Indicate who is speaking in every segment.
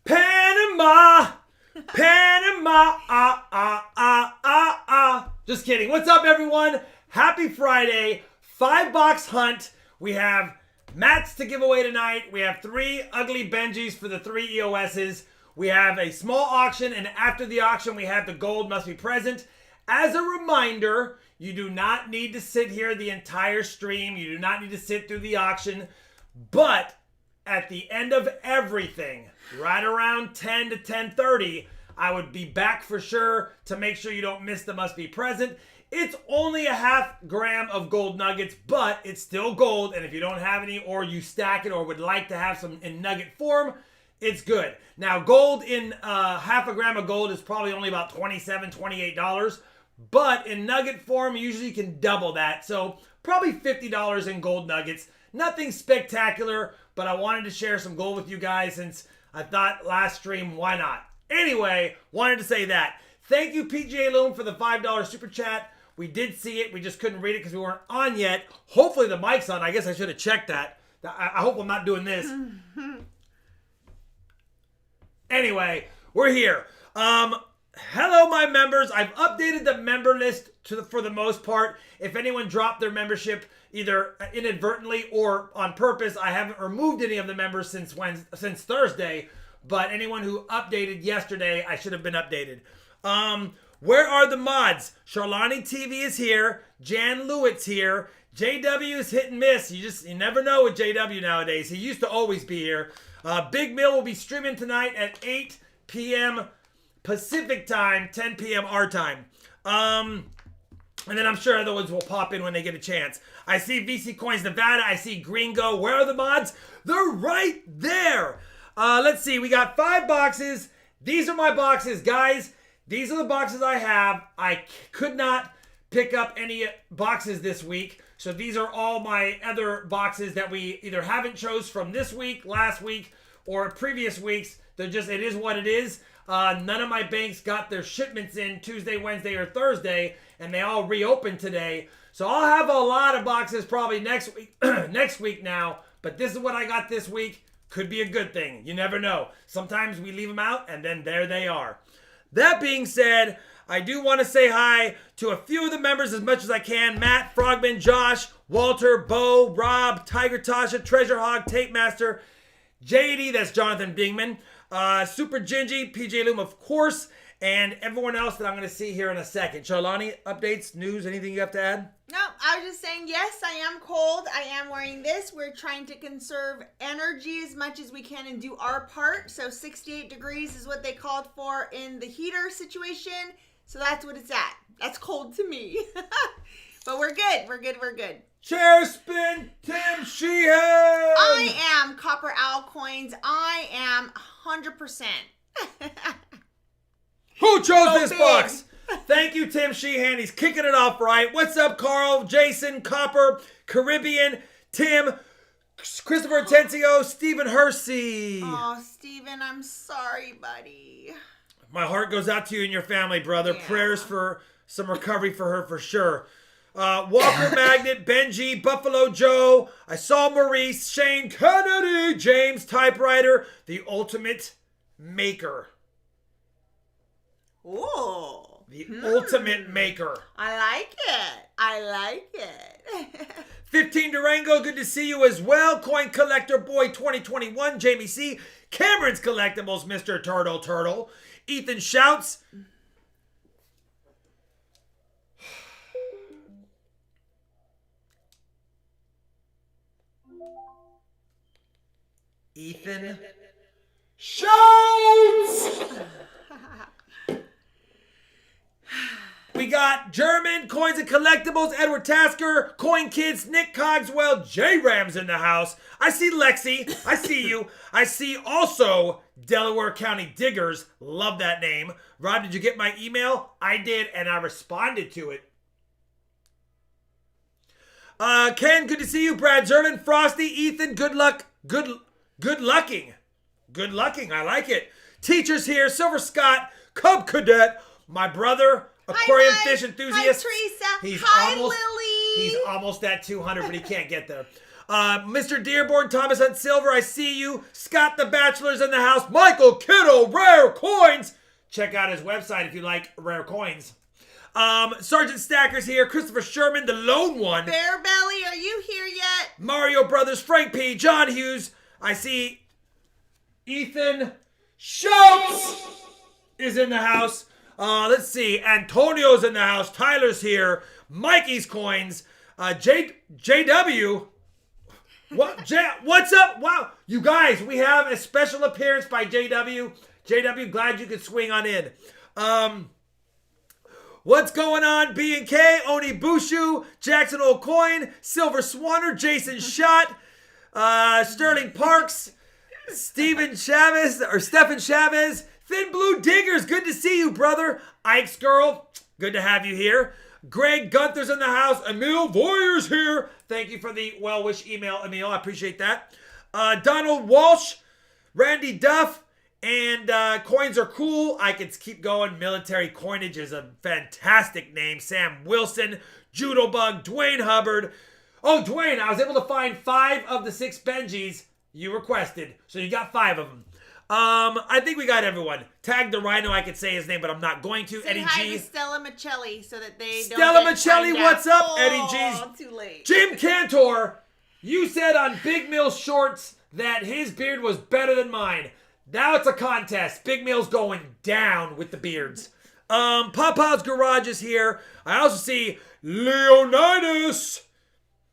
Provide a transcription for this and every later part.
Speaker 1: Panama, Just kidding. What's up, everyone? Happy Friday. 5-box hunt. We have mats to give away tonight. We have 3 ugly Benjis for the 3 EOSs. We have a small auction, and after the auction, we have the gold must be present. As a reminder, you do not need to sit here the entire stream. You do not need to sit through the auction. But at the end of everything, right around 10 to 10:30, I would be back for sure to make sure you don't miss the must be present. It's only a half gram of gold nuggets, but it's still gold. And if you don't have any, or you stack it, or would like to have some in nugget form, it's good. Now, gold in half a gram of gold is probably only about $27, $28. But in nugget form, usually you can double that. So probably $50 in gold nuggets. Nothing spectacular, but I wanted to share some gold with you guys since I thought last stream, why not? Anyway, wanted to say that. Thank you, PGA Loom, for the $5 super chat. We did see it. We just couldn't read it because we weren't on yet. Hopefully the mic's on. I guess I should have checked that. I hope I'm not doing this. Anyway, we're here. Hello, my members. I've updated the member list for the most part. If anyone dropped their membership, either inadvertently or on purpose, I haven't removed any of the members since Thursday. But anyone who updated yesterday, I should have been updated. Where are the mods? Charlani TV is here. Jan Lewitt's here. JW is hit and miss. You never know with JW nowadays. He used to always be here. Big Mill will be streaming tonight at 8 p.m. Pacific time, 10 p.m. our time. And then I'm sure other ones will pop in when they get a chance. I see VC Coins Nevada. I see Gringo. Where are the mods? They're right there. Let's see. We got 5 boxes. These are my boxes, guys. These are the boxes I have. I could not pick up any boxes this week. So these are all my other boxes that we either haven't chose from this week, last week, or previous weeks. It is what it is. None of my banks got their shipments in Tuesday, Wednesday, or Thursday, and they all reopened today. So I'll have a lot of boxes probably next week, next week now. But this is what I got this week. Could be a good thing. You never know. Sometimes we leave them out, and then there they are. That being said, I do want to say hi to a few of the members as much as I can. Matt, Frogman, Josh, Walter, Bo, Rob, Tiger Tasha, Treasure Hog, Tape Master, JD, that's Jonathan Bingman, Super Gingy, PJ Loom, of course, and everyone else that I'm going to see here in a second. Charlani, updates, news, anything you have to add?
Speaker 2: No, I was just saying, yes, I am cold. I am wearing this. We're trying to conserve energy as much as we can and do our part. So 68 degrees is what they called for in the heater situation. So that's what it's at. That's cold to me. But we're good. We're good. We're good.
Speaker 1: Chair spin, Tim Sheehan.
Speaker 2: I am Copper Owl Coins. I am 100%.
Speaker 1: Who chose this box? Thank you, Tim Sheehan. He's kicking it off right. What's up, Carl, Jason, Copper, Caribbean, Tim, Christopher Atencio, Stephen Hersey.
Speaker 2: Oh, Stephen, I'm sorry, buddy.
Speaker 1: My heart goes out to you and your family, brother.
Speaker 2: Yeah.
Speaker 1: Prayers for some recovery for her for sure. Walker Magnet, Benji, Buffalo Joe. I saw Maurice, Shane Kennedy, James Typewriter, the ultimate maker.
Speaker 2: Ooh.
Speaker 1: The ultimate maker.
Speaker 2: I like it. I like it.
Speaker 1: 15 Durango, good to see you as well. Coin Collector Boy 2021, Jamie C. Cameron's Collectibles, Mr. Turtle. Ethan Shouts. Ethan Shouts. We got German, Coins and Collectibles, Edward Tasker, Coin Kids, Nick Cogswell, J-Rams in the house. I see Lexi. I see you. I see also Delaware County Diggers. Love that name. Rob, did you get my email? I did, and I responded to it. Ken, good to see you. Brad Zerman, Frosty, Ethan, good luck. Good lucking. Good lucking. I like it. Teachers here, Silver Scott, Cub Cadet, my brother, Aquarium Fish Enthusiast.
Speaker 2: Hi, Teresa. Hi, Lily.
Speaker 1: He's almost at 200, but he can't get there. Mr. Dearborn, Thomas Hunt Silver, I see you. Scott the Bachelor's in the house. Michael Kittle, Rare Coins. Check out his website if you like rare coins. Sergeant Stacker's here. Christopher Sherman, the lone one.
Speaker 2: Bear Belly, are you here yet?
Speaker 1: Mario Brothers, Frank P. John Hughes. I see Ethan Schultz is in the house. Let's see. Antonio's in the house. Tyler's here. Mikey's Coins. JW. What's up? Wow. You guys, we have a special appearance by JW. JW, glad you could swing on in. What's going on? B&K, Oni Bushu, Jackson Old Coin, Silver Swanner, Jason Schott, Sterling Parks, Stephen Chavez, Thin Blue Diggers, good to see you, brother. Ike's Girl, good to have you here. Greg Gunther's in the house. Emil Voyer's here. Thank you for the well-wish email, Emil. I appreciate that. Donald Walsh, Randy Duff, and Coins Are Cool. I could keep going. Military Coinage is a fantastic name. Sam Wilson, Judo Bug, Dwayne Hubbard. Oh, Dwayne, I was able to find 5 of the 6 Benjis you requested. So you got 5 of them. I think we got everyone. Tag the Rhino, I could say his name, but I'm not going to.
Speaker 2: Say
Speaker 1: Eddie
Speaker 2: hi
Speaker 1: G.
Speaker 2: to Stella Michelli so that they
Speaker 1: Stella
Speaker 2: don't
Speaker 1: Michelli, what's up? Eddie G's.
Speaker 2: Too late.
Speaker 1: Jim Cantor, you said on Big Mill Shorts that his beard was better than mine. Now it's a contest. Big Mill's going down with the beards. Papa's Garage is here. I also see Leonidas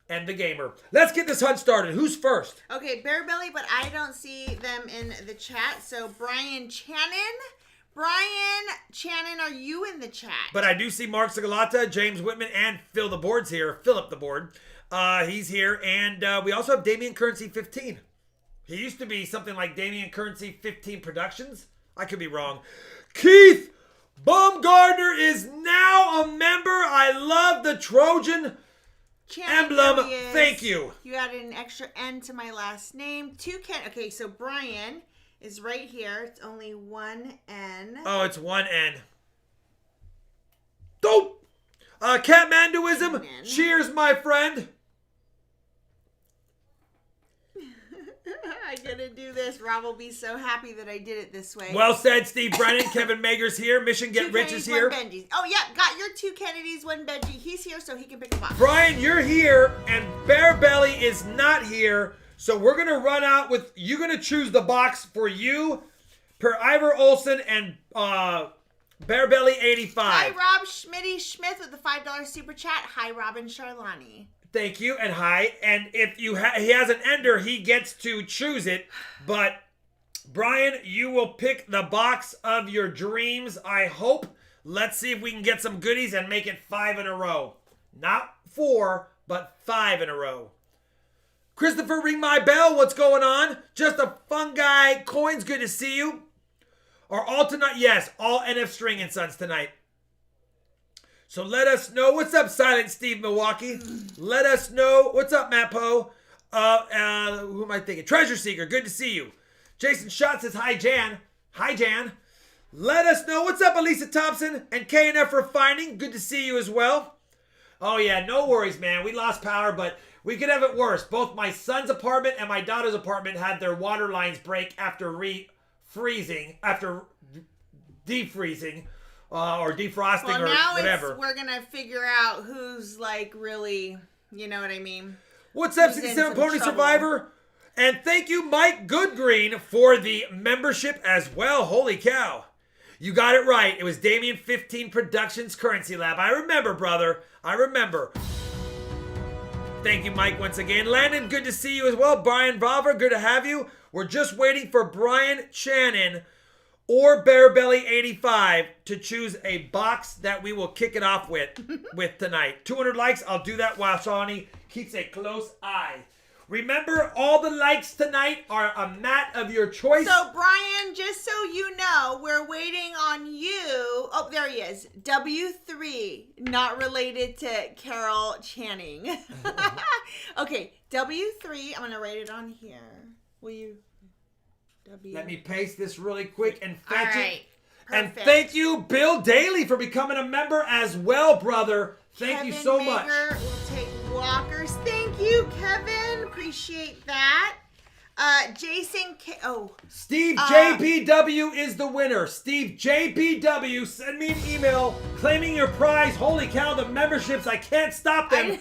Speaker 1: and the Gamer. Let's get this hunt started. Who's first?
Speaker 2: Okay, Bear Belly, but I don't see them in the chat. So Brian Channon, are you in the chat?
Speaker 1: But I do see Mark Sigalata, James Whitman, and Phil the Board's here. Philip the Board. He's here. And we also have Damian Currency 15. He used to be something like Damian Currency 15 Productions. I could be wrong. Keith Baumgardner is now a member. I love the Trojan emblem. Thank you.
Speaker 2: You added an extra N to my last name. Okay, so Brian is right here. It's only 1 N.
Speaker 1: Oh, it's 1 N. Dope. Catmanduism. Cheers, my friend.
Speaker 2: I gotta do this. Rob will be so happy that I did it this way.
Speaker 1: Well said, Steve Brennan. Kevin Mager's here. Mission Get Rich is here.
Speaker 2: 2 Kennedys, 1 Benji. Oh, yeah. Got your 2 Kennedys, 1 Benji. He's here so he can pick them up.
Speaker 1: Brian, you're here, and Bear Belly is not here. So we're going to run out with, you're going to choose the box for you, per Ivor Olson and Bear Belly 85.
Speaker 2: Hi, Rob Schmitty Schmidt with the $5 super chat. Hi, Robin Charlani.
Speaker 1: Thank you, and hi. And if he has an ender, he gets to choose it. But, Brian, you will pick the box of your dreams, I hope. Let's see if we can get some goodies and make it 5 in a row. Not 4, but 5 in a row. Christopher, ring my bell. What's going on? Just a fun guy. Coins, good to see you. Are all tonight? Yes, all NF String and Sons tonight. So let us know. What's up, Silent Steve Milwaukee? Let us know. What's up, Matt Poe? Who am I thinking? Treasure Seeker, good to see you. Jason Schott says, hi, Jan. Hi, Jan. Let us know. What's up, Elisa Thompson? And K&F Refining, good to see you as well. Oh, yeah, no worries, man. We lost power, but we could have it worse. Both my son's apartment and my daughter's apartment had their water lines break after defreezing. Or defrosting or whatever.
Speaker 2: We're going to figure out who's like really, you know what I mean?
Speaker 1: What's up, 67 Pony Survivor? And thank you, Mike Goodgreen, for the membership as well. Holy cow. You got it right. It was Damian 15 Productions Currency Lab. I remember, brother. I remember. Thank you, Mike, once again. Landon, good to see you as well. Brian Valver, good to have you. We're just waiting for Brian Channon or Bear Belly 85 to choose a box that we will kick it off with tonight. 200 likes, I'll do that while Shawnee keeps a close eye. Remember, all the likes tonight are a mat of your choice.
Speaker 2: So, Brian, just so you know, we're waiting on you. Oh, there he is. W3, not related to Carol Channing. Okay, W3, I'm going to write it on here. Will you...
Speaker 1: Let me paste this really quick and fetch it.
Speaker 2: Perfect.
Speaker 1: And thank you, Bill Daly, for becoming a member as well, brother. Thank you so much.
Speaker 2: We'll take walkers. Thank Thank you, Kevin. Appreciate that. Jason
Speaker 1: Steve JPW is the winner. Steve JPW, send me an email claiming your prize. Holy cow, the memberships, I can't stop them.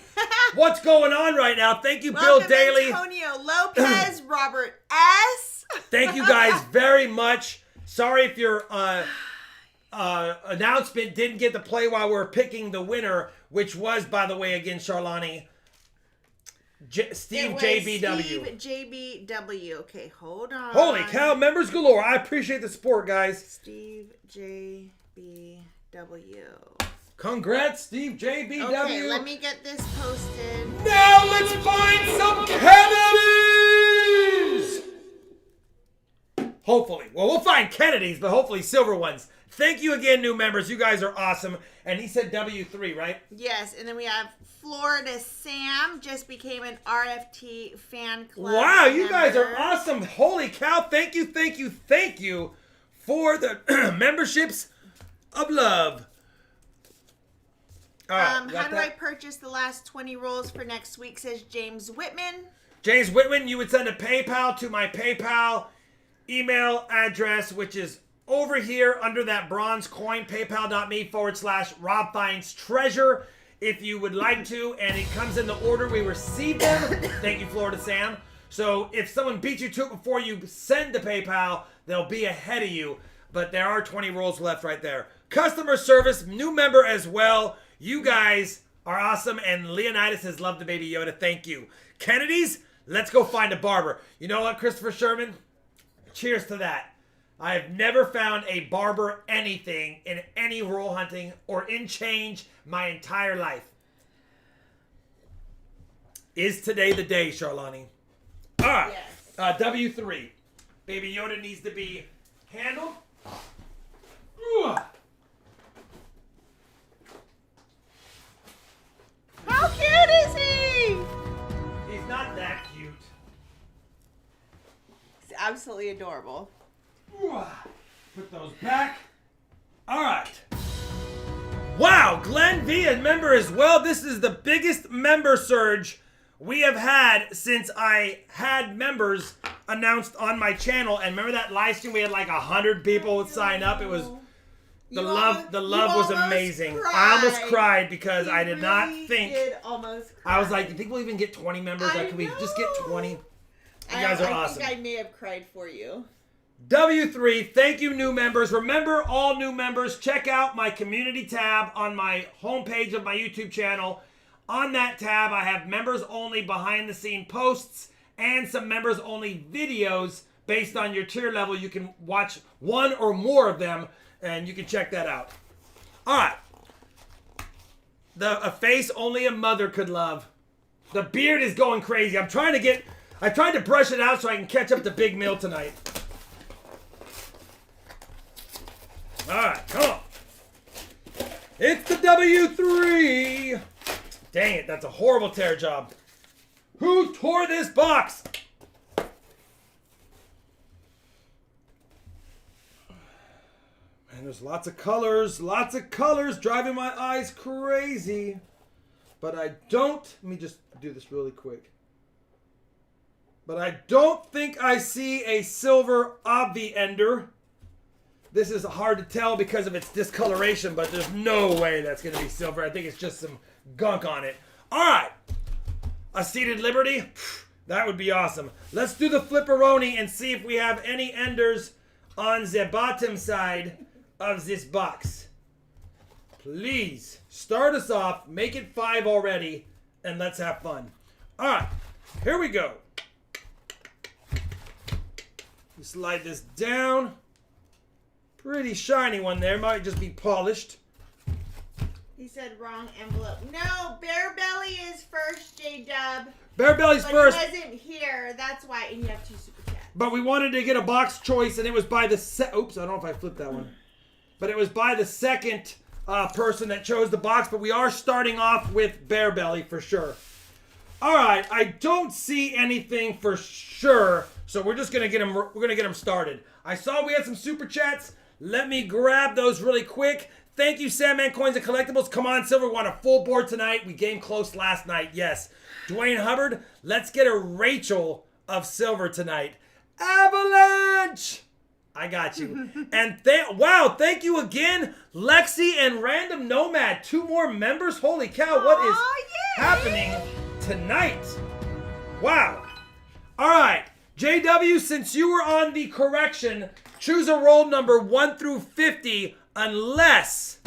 Speaker 1: What's going on right now? Thank you, Bill Daly.
Speaker 2: Antonio Lopez, Robert S.
Speaker 1: Thank you guys very much. Sorry if your announcement didn't get to play while we were picking the winner, which was, by the way, again, Charlani, Steve JBW.
Speaker 2: Steve JBW. Okay, hold on.
Speaker 1: Holy cow, members galore. I appreciate the support, guys.
Speaker 2: Steve JBW.
Speaker 1: Congrats, Steve JBW.
Speaker 2: Okay, let me get this posted.
Speaker 1: Now let's find some Kennedys! Hopefully. Well, we'll find Kennedys, but hopefully silver ones. Thank you again, new members. You guys are awesome. And he said W3, right?
Speaker 2: Yes, and then we have Florida Sam just became an RFT fan club.
Speaker 1: Wow, you guys are awesome. Holy cow. Thank you for the memberships of love.
Speaker 2: How do I purchase the last 20 rolls for next week, says James Whitman.
Speaker 1: James Whitman, you would send a PayPal to my PayPal email address, which is over here under that bronze coin, paypal.me/RobFindsTreasure. If you would like to, and it comes in the order we receive them. Thank you, Florida Sam. So if someone beats you to it before you send the PayPal, they'll be ahead of you. But there are 20 rolls left right there. Customer service, new member as well. You guys are awesome, and Leonidas has loved the Baby Yoda. Thank you. Kennedy's, let's go find a barber. You know what, Christopher Sherman? Cheers to that. I have never found a barber anything in any roll hunting or in change my entire life. Is today the day, Charlani? All right. Yes. W3. Baby Yoda needs to be handled.
Speaker 2: How cute is he?
Speaker 1: He's not that cute.
Speaker 2: He's absolutely adorable.
Speaker 1: Put those back. All right. Wow, Glenn V, a member as well. This is the biggest member surge we have had since I had members announced on my channel. And remember that live stream? We had like 100 people would sign up. It was the love was amazing.
Speaker 2: Cried.
Speaker 1: I almost cried because I did not
Speaker 2: really
Speaker 1: think.
Speaker 2: Did almost cry.
Speaker 1: I was like, do you think we'll even get 20 members? Like, can we just get 20? You guys are awesome.
Speaker 2: I think I may have cried for you.
Speaker 1: W3, thank you, new members. Remember, all new members, check out my community tab on my homepage of my YouTube channel. On that tab, I have members only behind the scene posts and some members only videos based on your tier level. You can watch one or more of them, and you can check that out. All right. A face only a mother could love. The beard is going crazy. I tried to brush it out so I can catch up to Big Mill tonight. All right, come on. It's the W3. Dang it, that's a horrible tear job. Who tore this box? Man, there's lots of colors driving my eyes crazy. But I don't, let me just do this really quick. But I don't think I see a silver obvi ender. This is hard to tell because of its discoloration, but there's no way that's going to be silver. I think it's just some gunk on it. All right. A seated Liberty. That would be awesome. Let's do the flipperoni and see if we have any enders on the bottom side of this box. Please start us off. Make it 5 already, and let's have fun. All right. Here we go. Slide this down. Pretty shiny one there. Might just be polished.
Speaker 2: He said wrong envelope. No, Bear Belly is first, J-Dub.
Speaker 1: Bear Belly's first.
Speaker 2: But he wasn't here. That's why. And you have 2 super chats.
Speaker 1: But we wanted to get a box choice, and it was by the oops, I don't know if I flipped that one. But it was by the second person that chose the box. But we are starting off with Bear Belly for sure. All right, I don't see anything for sure. So we're just gonna get them. We're gonna get them started. I saw we had some super chats. Let me grab those really quick. Thank you, Sandman Coins and Collectibles. Come on, Silver. We want a full board tonight. We game close last night. Yes. Dwayne Hubbard, let's get a Rachel of Silver tonight. Avalanche! I got you. And wow, thank you again, Lexi and Random Nomad. 2 more members. Holy cow, what is happening tonight? Wow. All right, JW, since you were on the correction, choose a roll number 1 through 50 unless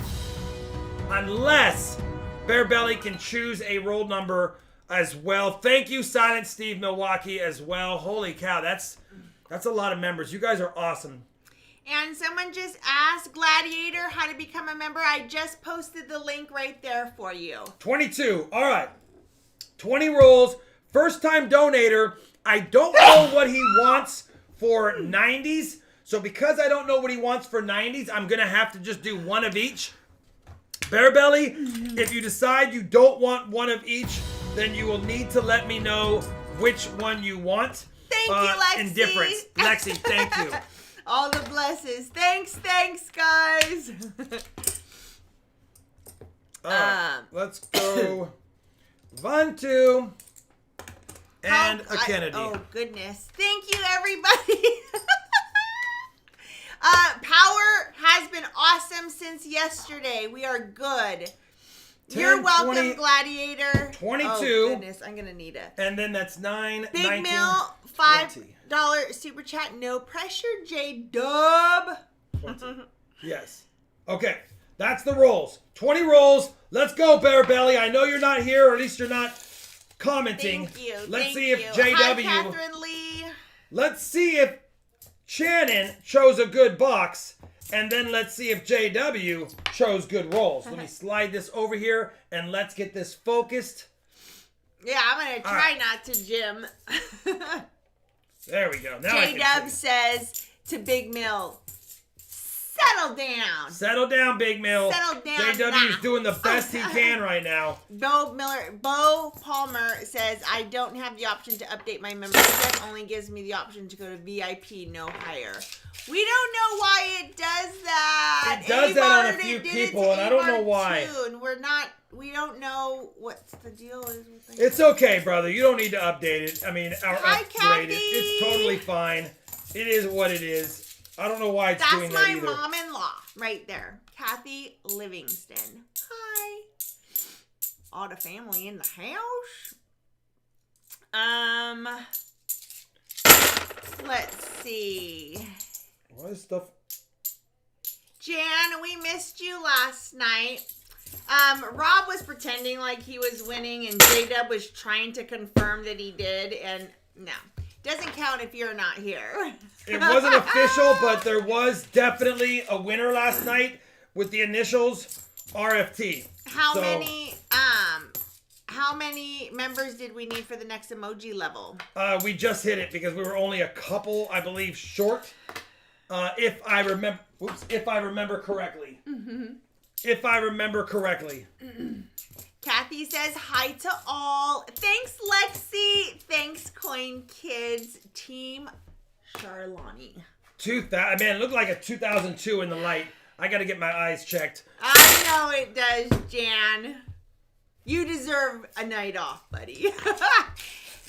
Speaker 1: Bear Belly can choose a roll number as well. Thank you, Silent Steve Milwaukee as well. Holy cow, that's a lot of members. You guys are awesome.
Speaker 2: And someone just asked Gladiator how to become a member. I just posted the link right there for you.
Speaker 1: 22. All right. 20 rolls. First time donator. I don't know what he wants for 90s. So because I don't know what he wants for 90s, I'm going to have to just do one of each. Bear Belly, if you decide you don't want one of each, then you will need to let me know which one you want.
Speaker 2: Thank you, Lexi.
Speaker 1: In difference. Lexi, thank you.
Speaker 2: All the blesses. Thanks, guys.
Speaker 1: All right, let's go. 1, 2, and a Kennedy.
Speaker 2: Oh, goodness. Thank you, everybody. Power has been awesome since yesterday. We are good.
Speaker 1: 10,
Speaker 2: You're welcome,
Speaker 1: 20,
Speaker 2: Gladiator.
Speaker 1: 22.
Speaker 2: Oh, goodness. I'm going to need it.
Speaker 1: And then that's 9,
Speaker 2: Big
Speaker 1: 19,
Speaker 2: Mill, $5 super chat. No pressure, J-Dub.
Speaker 1: 20. Yes. Okay. That's the rolls. 20 rolls. Let's go, Bear Belly. I know you're not here, or at least you're not commenting.
Speaker 2: Thank you.
Speaker 1: Let's see if JW.
Speaker 2: Hi, Catherine Lee.
Speaker 1: Let's see if Shannon chose a good box. And then let's see if JW chose good rolls. Let me slide this over here and let's get this focused.
Speaker 2: Yeah, I'm going to try not to Jim.
Speaker 1: There we go. Now
Speaker 2: J-Dub says to Big Mill, settle down.
Speaker 1: Settle down, Big Mill.
Speaker 2: Settle down.
Speaker 1: JW is doing the best he can right now.
Speaker 2: Bo Palmer says, I don't have the option to update my membership. It only gives me the option to go to VIP, no higher. We don't know why it does that.
Speaker 1: It does that on a few people, and I don't know why.
Speaker 2: We don't know what's the deal is with that.
Speaker 1: It's okay, brother. You don't need to update it. I mean,
Speaker 2: Hi,
Speaker 1: upgrade it.
Speaker 2: Kathy.
Speaker 1: It's totally fine. It is what it is. I don't know why it's doing that either.
Speaker 2: That's my mom-in-law right there. Kathy Livingston. Hi. All the family in the house. Let's see.
Speaker 1: What is stuff?
Speaker 2: Jan, we missed you last night. Rob was pretending like he was winning, and J-Dub was trying to confirm that he did, and no. Doesn't count if you're not here.
Speaker 1: It wasn't official, but there was definitely a winner last night with the initials RFT.
Speaker 2: How many members did we need for the next emoji level?
Speaker 1: We just hit it because we were only a couple, I believe, short. If I remember correctly. Mm-hmm. If I remember correctly.
Speaker 2: Kathy says hi to all. Thanks, Lexi. Thanks, Coin Kids. Team Charlani.
Speaker 1: Man, it looked like a 2002 in the light. I got to get my eyes checked.
Speaker 2: I know it does, Jan. You deserve a night off, buddy.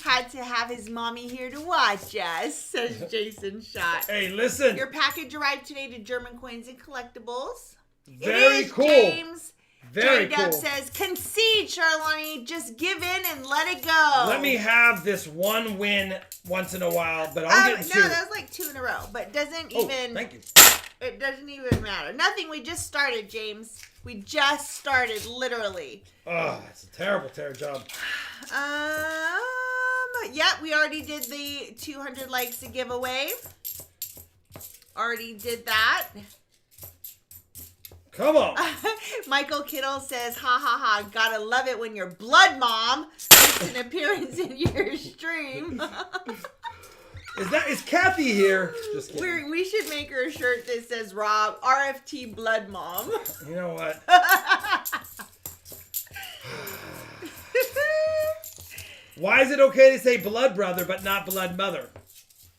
Speaker 2: Had to have his mommy here to watch us, says Jason Schott.
Speaker 1: Hey, listen.
Speaker 2: Your package arrived today to German Coins and Collectibles.
Speaker 1: Very cool.
Speaker 2: James.
Speaker 1: Very
Speaker 2: J-Dub
Speaker 1: cool.
Speaker 2: says, concede, Charlani. Just give in and let it go.
Speaker 1: Let me have this one win once in a while, but I'm getting 2.
Speaker 2: No, that was like 2 in a row. But it doesn't even...
Speaker 1: Thank you.
Speaker 2: It doesn't even matter. Nothing. We just started, James. We just started, literally.
Speaker 1: Oh, it's a terrible job.
Speaker 2: Yeah, we already did the 200 likes to give away. Already did that.
Speaker 1: Come on.
Speaker 2: Michael Kittle says, ha ha ha, gotta love it when your blood mom makes an appearance in your stream.
Speaker 1: Is Kathy here? Just kidding.
Speaker 2: We should make her a shirt that says Rob, RFT blood mom.
Speaker 1: You know what? Why is it okay to say blood brother but not blood mother?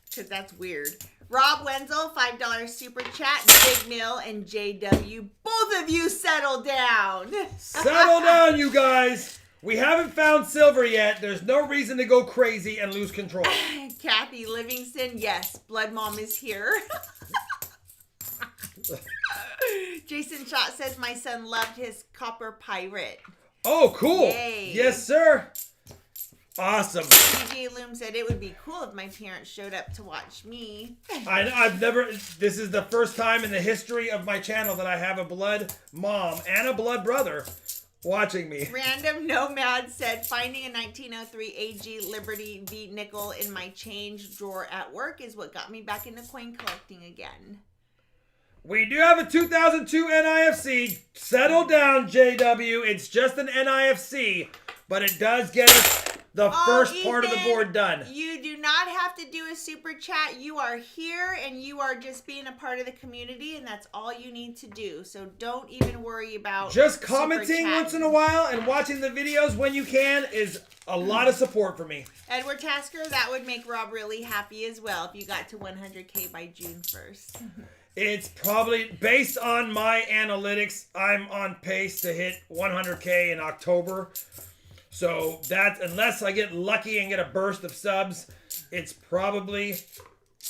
Speaker 2: Because that's weird. Rob Wenzel, $5 super chat. Big Mill and JW, both of you settle down.
Speaker 1: Settle down, you guys. We haven't found silver yet. There's no reason to go crazy and lose control.
Speaker 2: Kathy Livingston, yes, Blood Mom is here. Jason Schott says my son loved his copper pirate.
Speaker 1: Oh, cool.
Speaker 2: Yay.
Speaker 1: Yes, sir. Awesome.
Speaker 2: DJ Loom said it would be cool if my parents showed up to watch me.
Speaker 1: I've never, this is the first time in the history of my channel that I have a blood mom and a blood brother watching me.
Speaker 2: Random Nomad said finding a 1903 AG Liberty V nickel in my change drawer at work is what got me back into coin collecting again.
Speaker 1: We do have a 2002 NIFC. Settle down, JW. It's just an NIFC, but it does get us the first part of the board done.
Speaker 2: You do not have to do a super chat. You are here and you are just being a part of the community, and that's all you need to do. So don't even worry about
Speaker 1: just commenting once in a while and watching the videos when you can is a lot of support for me.
Speaker 2: Edward Tasker, that would make Rob really happy as well if you got to 100K by June 1st.
Speaker 1: It's probably, based on my analytics, I'm on pace to hit 100K in October. So that, unless I get lucky and get a burst of subs, it's probably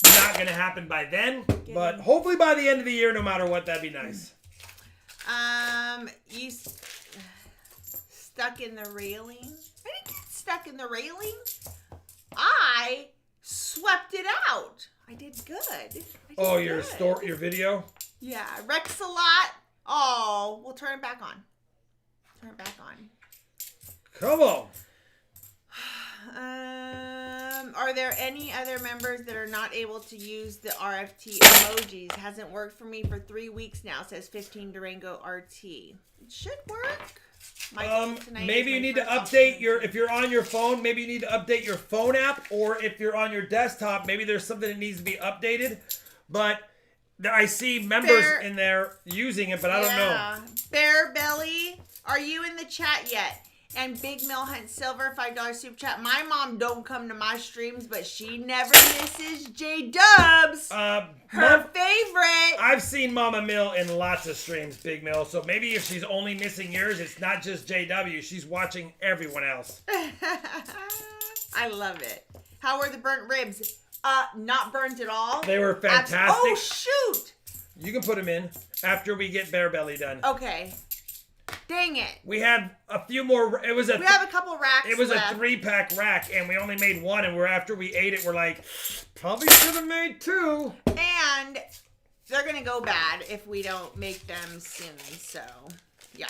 Speaker 1: not going to happen by then. But hopefully by the end of the year, no matter what, that'd be nice.
Speaker 2: You stuck in the railing? I didn't get stuck in the railing. I swept it out. I did good.
Speaker 1: Your video?
Speaker 2: Yeah, Rex a lot. Oh, we'll turn it back on. Turn it back on.
Speaker 1: Come on.
Speaker 2: Are there any other members that are not able to use the RFT emojis? Hasn't worked for me for 3 weeks now, says 15 Durango RT. It should work.
Speaker 1: Maybe you need to update if you're on your phone, maybe you need to update your phone app, or if you're on your desktop, maybe there's something that needs to be updated. But I see members in there using it, but I don't know.
Speaker 2: Bear Belly, are you in the chat yet? And Big Mill Hunt Silver, $5 super chat. My mom don't come to my streams, but she never misses J-Dubs. Her favorite.
Speaker 1: I've seen Mama Mill in lots of streams, Big Mill. So maybe if she's only missing yours, it's not just JW. She's watching everyone else.
Speaker 2: I love it. How were the burnt ribs? Not burnt at all.
Speaker 1: They were fantastic.
Speaker 2: Oh, shoot.
Speaker 1: You can put them in after we get Bear Belly done.
Speaker 2: Okay. Dang it.
Speaker 1: We had a few more. We
Speaker 2: have a couple racks
Speaker 1: It was
Speaker 2: left.
Speaker 1: a 3-pack rack, and we only made one, and after we ate it, we're like, probably should have made 2.
Speaker 2: And they're going to go bad if we don't make them soon. So, yeah.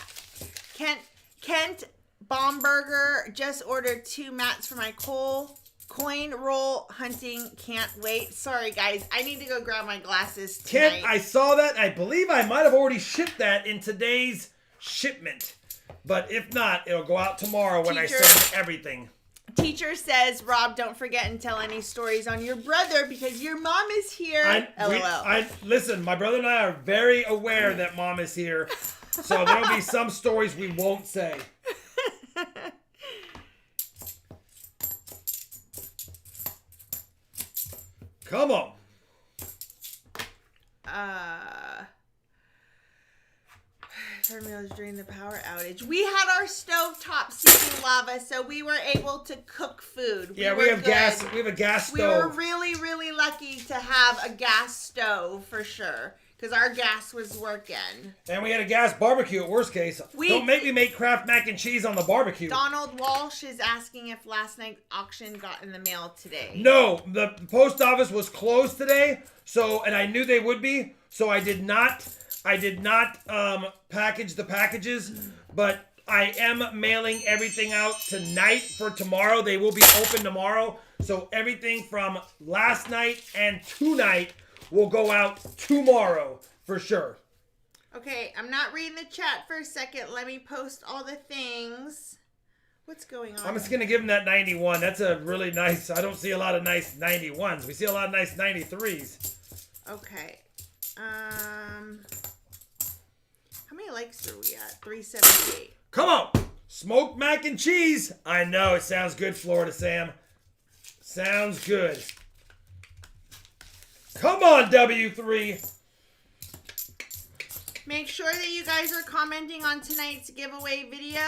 Speaker 2: Kent Baumberger just ordered 2 mats for my coin roll hunting. Can't wait. Sorry, guys. I need to go grab my glasses tonight.
Speaker 1: Kent, I saw that. I believe I might have already shipped that in today's shipment, but if not, it'll go out tomorrow when I send everything.
Speaker 2: Teacher says, Rob, don't forget and tell any stories on your brother because your mom is here. LOL.
Speaker 1: Listen, my brother and I are very aware that mom is here, so there'll be some stories we won't say. Come on.
Speaker 2: Terminals during the power outage. We had our stovetop seeping lava, so we were able to cook food.
Speaker 1: We have gas. We have a gas stove.
Speaker 2: We were really, really lucky to have a gas stove for sure, because our gas was working.
Speaker 1: And we had a gas barbecue at worst case. Don't make me make Kraft mac and cheese on the barbecue.
Speaker 2: Donald Walsh is asking if last night's auction got in the mail today.
Speaker 1: No, the post office was closed today, and I knew they would be, so I did not package the packages, but I am mailing everything out tonight for tomorrow. They will be open tomorrow, so everything from last night and tonight will go out tomorrow for sure.
Speaker 2: Okay, I'm not reading the chat for a second. Let me post all the things. What's going on?
Speaker 1: I'm just going to give them that 91. That's a really nice, I don't see a lot of nice 91s. We see a lot of nice 93s.
Speaker 2: Okay. How many likes are we at? 378.
Speaker 1: Come on! Smoked mac and cheese! I know, it sounds good, Florida Sam. Sounds good. Come on, W3.
Speaker 2: Make sure that you guys are commenting on tonight's giveaway video.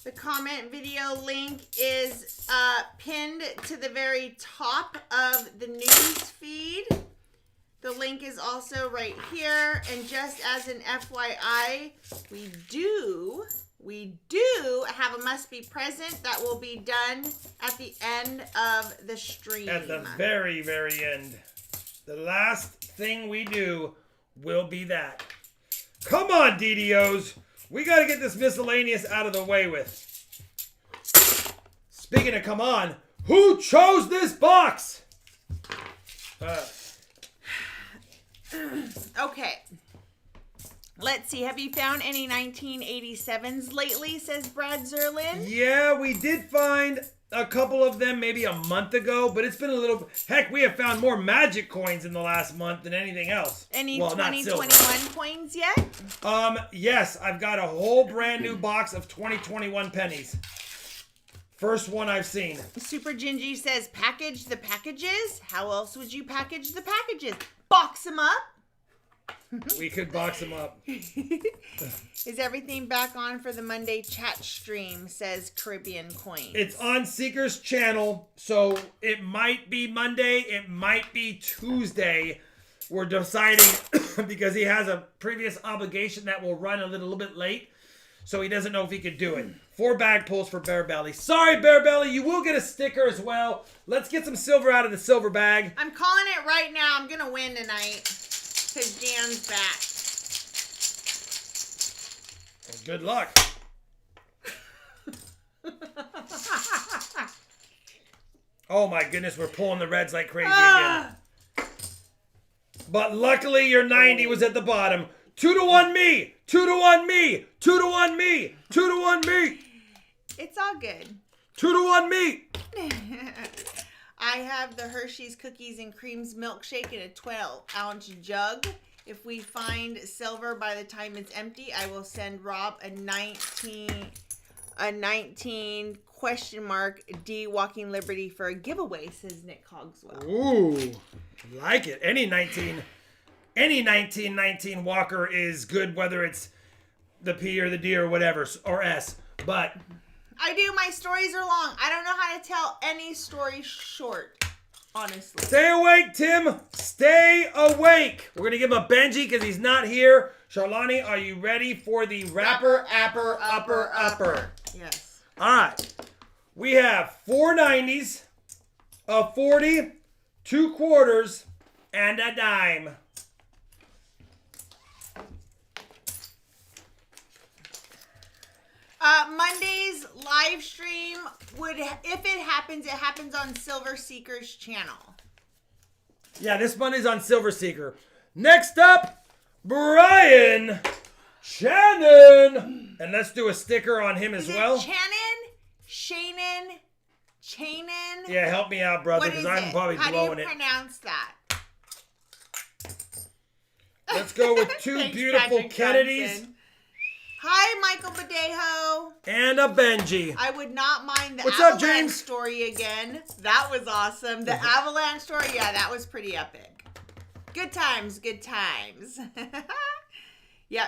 Speaker 2: The comment video link is pinned to the very top of the news feed. The link is also right here. And just as an FYI, we do have a must be present that will be done at the end of the stream.
Speaker 1: At the very, very end. The last thing we do will be that. Come on, DDOs. We got to get this miscellaneous out of the way with. Speaking of come on, who chose this box?
Speaker 2: Okay. Let's see. Have you found any 1987s lately, says Brad Zerlin?
Speaker 1: Yeah, we did find a couple of them maybe a month ago, but it's been a little... Heck, we have found more magic coins in the last month than anything else.
Speaker 2: Any 2021 coins yet?
Speaker 1: Yes, I've got a whole brand new box of 2021 pennies. First one I've seen.
Speaker 2: Super Gingy says, package the packages? How else would you package the packages? Box them up?
Speaker 1: We could box them up.
Speaker 2: Is everything back on for the Monday chat stream, says Caribbean Coins.
Speaker 1: It's on Seeker's channel, so it might be Monday, it might be Tuesday. We're deciding because he has a previous obligation that will run a little bit late, so he doesn't know if he could do it. 4 bag pulls for Bear Belly. Sorry, Bear Belly, you will get a sticker as well. Let's get some silver out of the silver bag.
Speaker 2: I'm calling it right now. I'm going to win tonight. Because Jan's back.
Speaker 1: Well, good luck. Oh my goodness, we're pulling the reds like crazy again. But luckily your 90 was at the bottom. 2-1 me! 2-1 me! 2-1 me! 2-1 me!
Speaker 2: It's all good.
Speaker 1: 2-1 me!
Speaker 2: I have the Hershey's Cookies and Creams milkshake in a 12-ounce jug. If we find silver by the time it's empty, I will send Rob a 19 question mark D Walking Liberty for a giveaway, says Nick Cogswell.
Speaker 1: Ooh, like it. Any 1919 Walker is good, whether it's the P or the D or whatever, or S. But
Speaker 2: I do. My stories are long. I don't know how to tell any story short, honestly.
Speaker 1: Stay awake, Tim. Stay awake. We're going to give him a Benji because he's not here. Charlani, are you ready for the rapper, upper?
Speaker 2: Yes.
Speaker 1: All right. We have 4 90s, a 40, 2 quarters, and a dime.
Speaker 2: Monday's live stream if it happens on Silver Seeker's channel.
Speaker 1: Yeah, this Monday's on Silver Seeker. Next up, Brian Shannon. And let's do a sticker on him as well.
Speaker 2: Shannon?
Speaker 1: Yeah, help me out, brother, because I'm probably blowing it.
Speaker 2: How do you pronounce that?
Speaker 1: Let's go with 2
Speaker 2: Thanks,
Speaker 1: beautiful
Speaker 2: Patrick
Speaker 1: Kennedys.
Speaker 2: Johnson. Hi, Michael Badejo.
Speaker 1: And a Benji.
Speaker 2: I would not mind the
Speaker 1: What's up,
Speaker 2: avalanche
Speaker 1: James?
Speaker 2: story again. That was awesome. The avalanche story, yeah, that was pretty epic. Good times. Yep,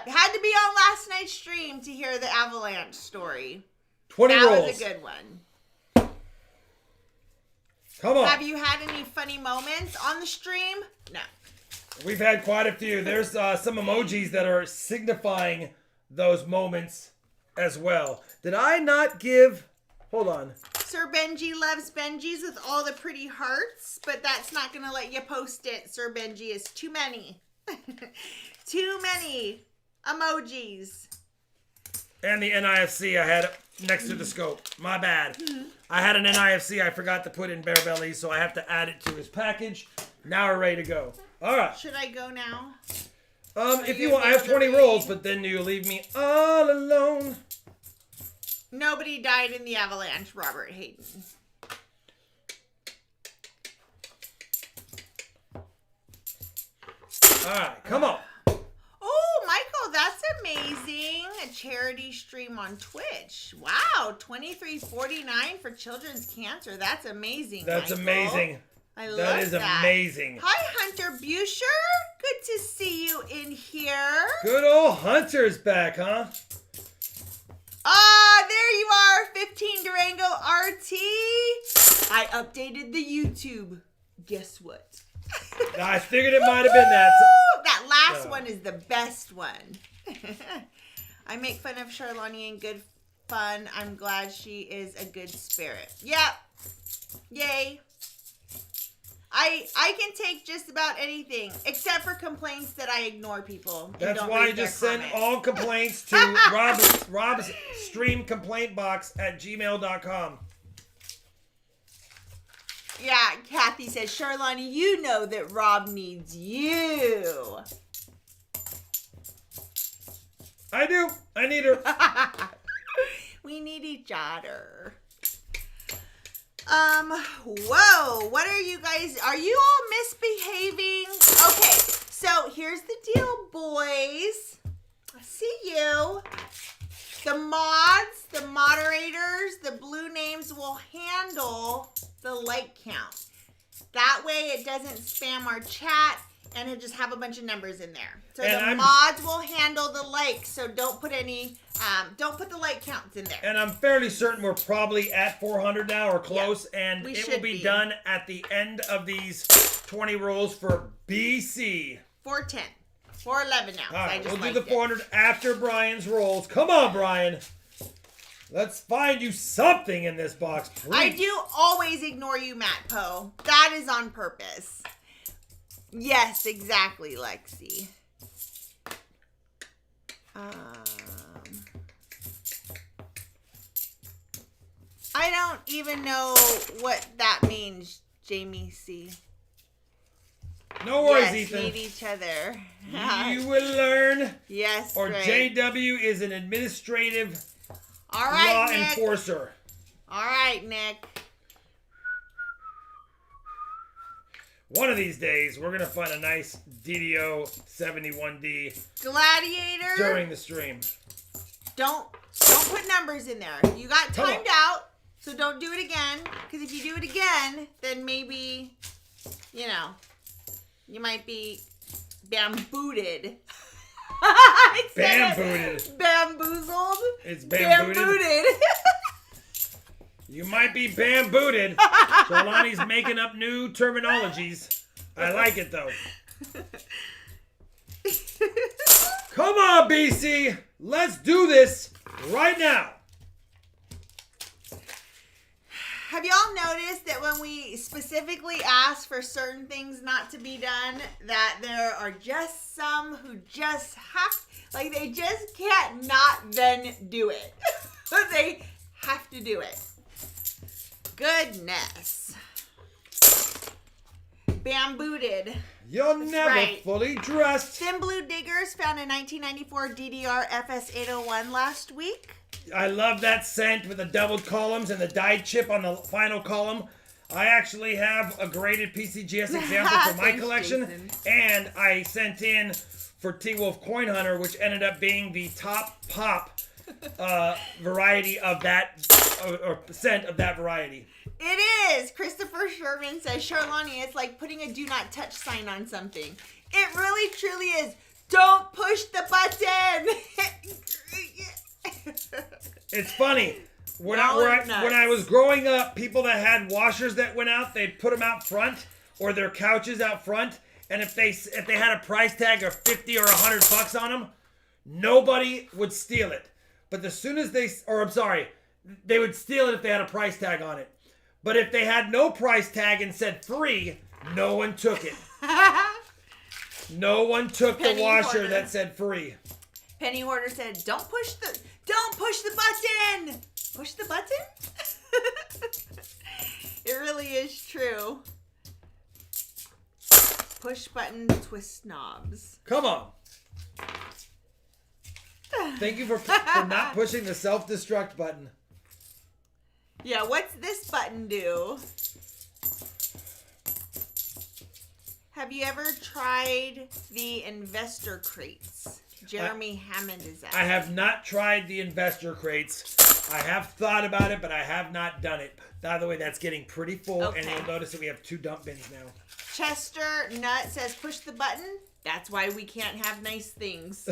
Speaker 2: had to be on last night's stream to hear the avalanche story.
Speaker 1: 20 rolls.
Speaker 2: That was a good one.
Speaker 1: Come on.
Speaker 2: Have you had any funny moments on the stream? No.
Speaker 1: We've had quite a few. There's some emojis that are signifying those moments as well. Did I not give... Hold on.
Speaker 2: Sir Benji loves Benjis with all the pretty hearts, but that's not going to let you post it. Sir Benji is too many. Too many emojis.
Speaker 1: And the NIFC I had next to the scope. My bad. I had an NIFC I forgot to put in Bear Belly, so I have to add it to his package. Now we're ready to go. All right.
Speaker 2: Should I go now?
Speaker 1: If you want, I have 20 rolls, but then you leave me all alone.
Speaker 2: Nobody died in the avalanche, Robert Hayden.
Speaker 1: All right, come on.
Speaker 2: Oh, Michael, that's amazing. A charity stream on Twitch. Wow, $23.49 for children's cancer. That's amazing.
Speaker 1: That's
Speaker 2: Michael.
Speaker 1: amazing.
Speaker 2: I love
Speaker 1: That is amazing.
Speaker 2: Hi, Hunter Busher. Good to see you in here.
Speaker 1: Good old Hunter's back, huh?
Speaker 2: Ah, there you are, 15 Durango RT. I updated the YouTube. Guess what?
Speaker 1: I figured it might have been that.
Speaker 2: That last one is the best one. I make fun of Charlani in good fun. I'm glad she is a good spirit. Yep. Yay. I can take just about anything except for complaints that I ignore people.
Speaker 1: That's why I just send all complaints to Rob's stream complaint box at gmail.com.
Speaker 2: Yeah, Kathy says, Charlani, you know that Rob needs you.
Speaker 1: I do. I need her.
Speaker 2: We need each other. Whoa, what are you guys, are you all misbehaving? Okay, so here's the deal, boys. I see you. The mods, the moderators, the blue names will handle the like count. That way it doesn't spam our chat and it just have a bunch of numbers in there. So the mods will handle the likes, so don't put any, don't put the like counts in there.
Speaker 1: And I'm fairly certain we're probably at 400 now or close, and it will be done at the end of these 20 rolls for BC.
Speaker 2: 410. 411 now.
Speaker 1: All right, we'll do the 400 after Brian's rolls. Come on, Brian. Let's find you something in this box, please.
Speaker 2: I do always ignore you, Matt Poe. That is on purpose. Yes, exactly, Lexi. I don't even know what that means, Jamie C.
Speaker 1: No worries,
Speaker 2: yes,
Speaker 1: Ethan.
Speaker 2: Need each other.
Speaker 1: You will learn.
Speaker 2: Yes,
Speaker 1: or
Speaker 2: great.
Speaker 1: JW is an administrative
Speaker 2: right,
Speaker 1: law
Speaker 2: Nick.
Speaker 1: enforcer.
Speaker 2: All right, Nick.
Speaker 1: One of these days, we're going to find a nice DDO 71D
Speaker 2: Gladiator.
Speaker 1: during the stream.
Speaker 2: Don't put numbers in there. You got timed out, so don't do it again. Because if you do it again, then maybe, you know, you might be bambooted.
Speaker 1: Bambooted.
Speaker 2: Bamboozled.
Speaker 1: It's bambooted. You might be bambooted. Charlani's making up new terminologies. I like it, though. Come on, BC. Let's do this right now.
Speaker 2: Have y'all noticed that when we specifically ask for certain things not to be done, that there are just some who just have, like they just can't not then do it. They have to do it. Goodness. Bambooted.
Speaker 1: You're never fully dressed.
Speaker 2: Thin Blue Diggers found a 1994 DDR FS801 last week.
Speaker 1: I love that scent with the doubled columns and the dyed chip on the final column. I actually have a graded PCGS example for my collection.
Speaker 2: Jason.
Speaker 1: And I sent in for T-Wolf Coin Hunter, which ended up being the top pop variety of that, or scent of that variety.
Speaker 2: It is. Christopher Sherman says, Charlani, it's like putting a do not touch sign on something. It really, truly is. Don't push the button.
Speaker 1: It's funny. When I was growing up, people that had washers that went out, they'd put them out front or their couches out front. And if they had a price tag of $50 or $100 on them, nobody would steal it. But as soon as they would steal it if they had a price tag on it. But if they had no price tag and said free, no one took it. No one took the washer that said free.
Speaker 2: Penny Hoarder said, don't push the button. Push the button? It really is true. Push button, twist knobs.
Speaker 1: Come on. Thank you for not pushing the self-destruct button.
Speaker 2: Yeah, what's this button do? Have you ever tried the investor crates? Jeremy Hammond is asking.
Speaker 1: I have not tried the investor crates. I have thought about it, but I have not done it. By the way, that's getting pretty full, and you'll notice that we have 2 dump bins now.
Speaker 2: Chester Nut says, push the button. That's why we can't have nice things.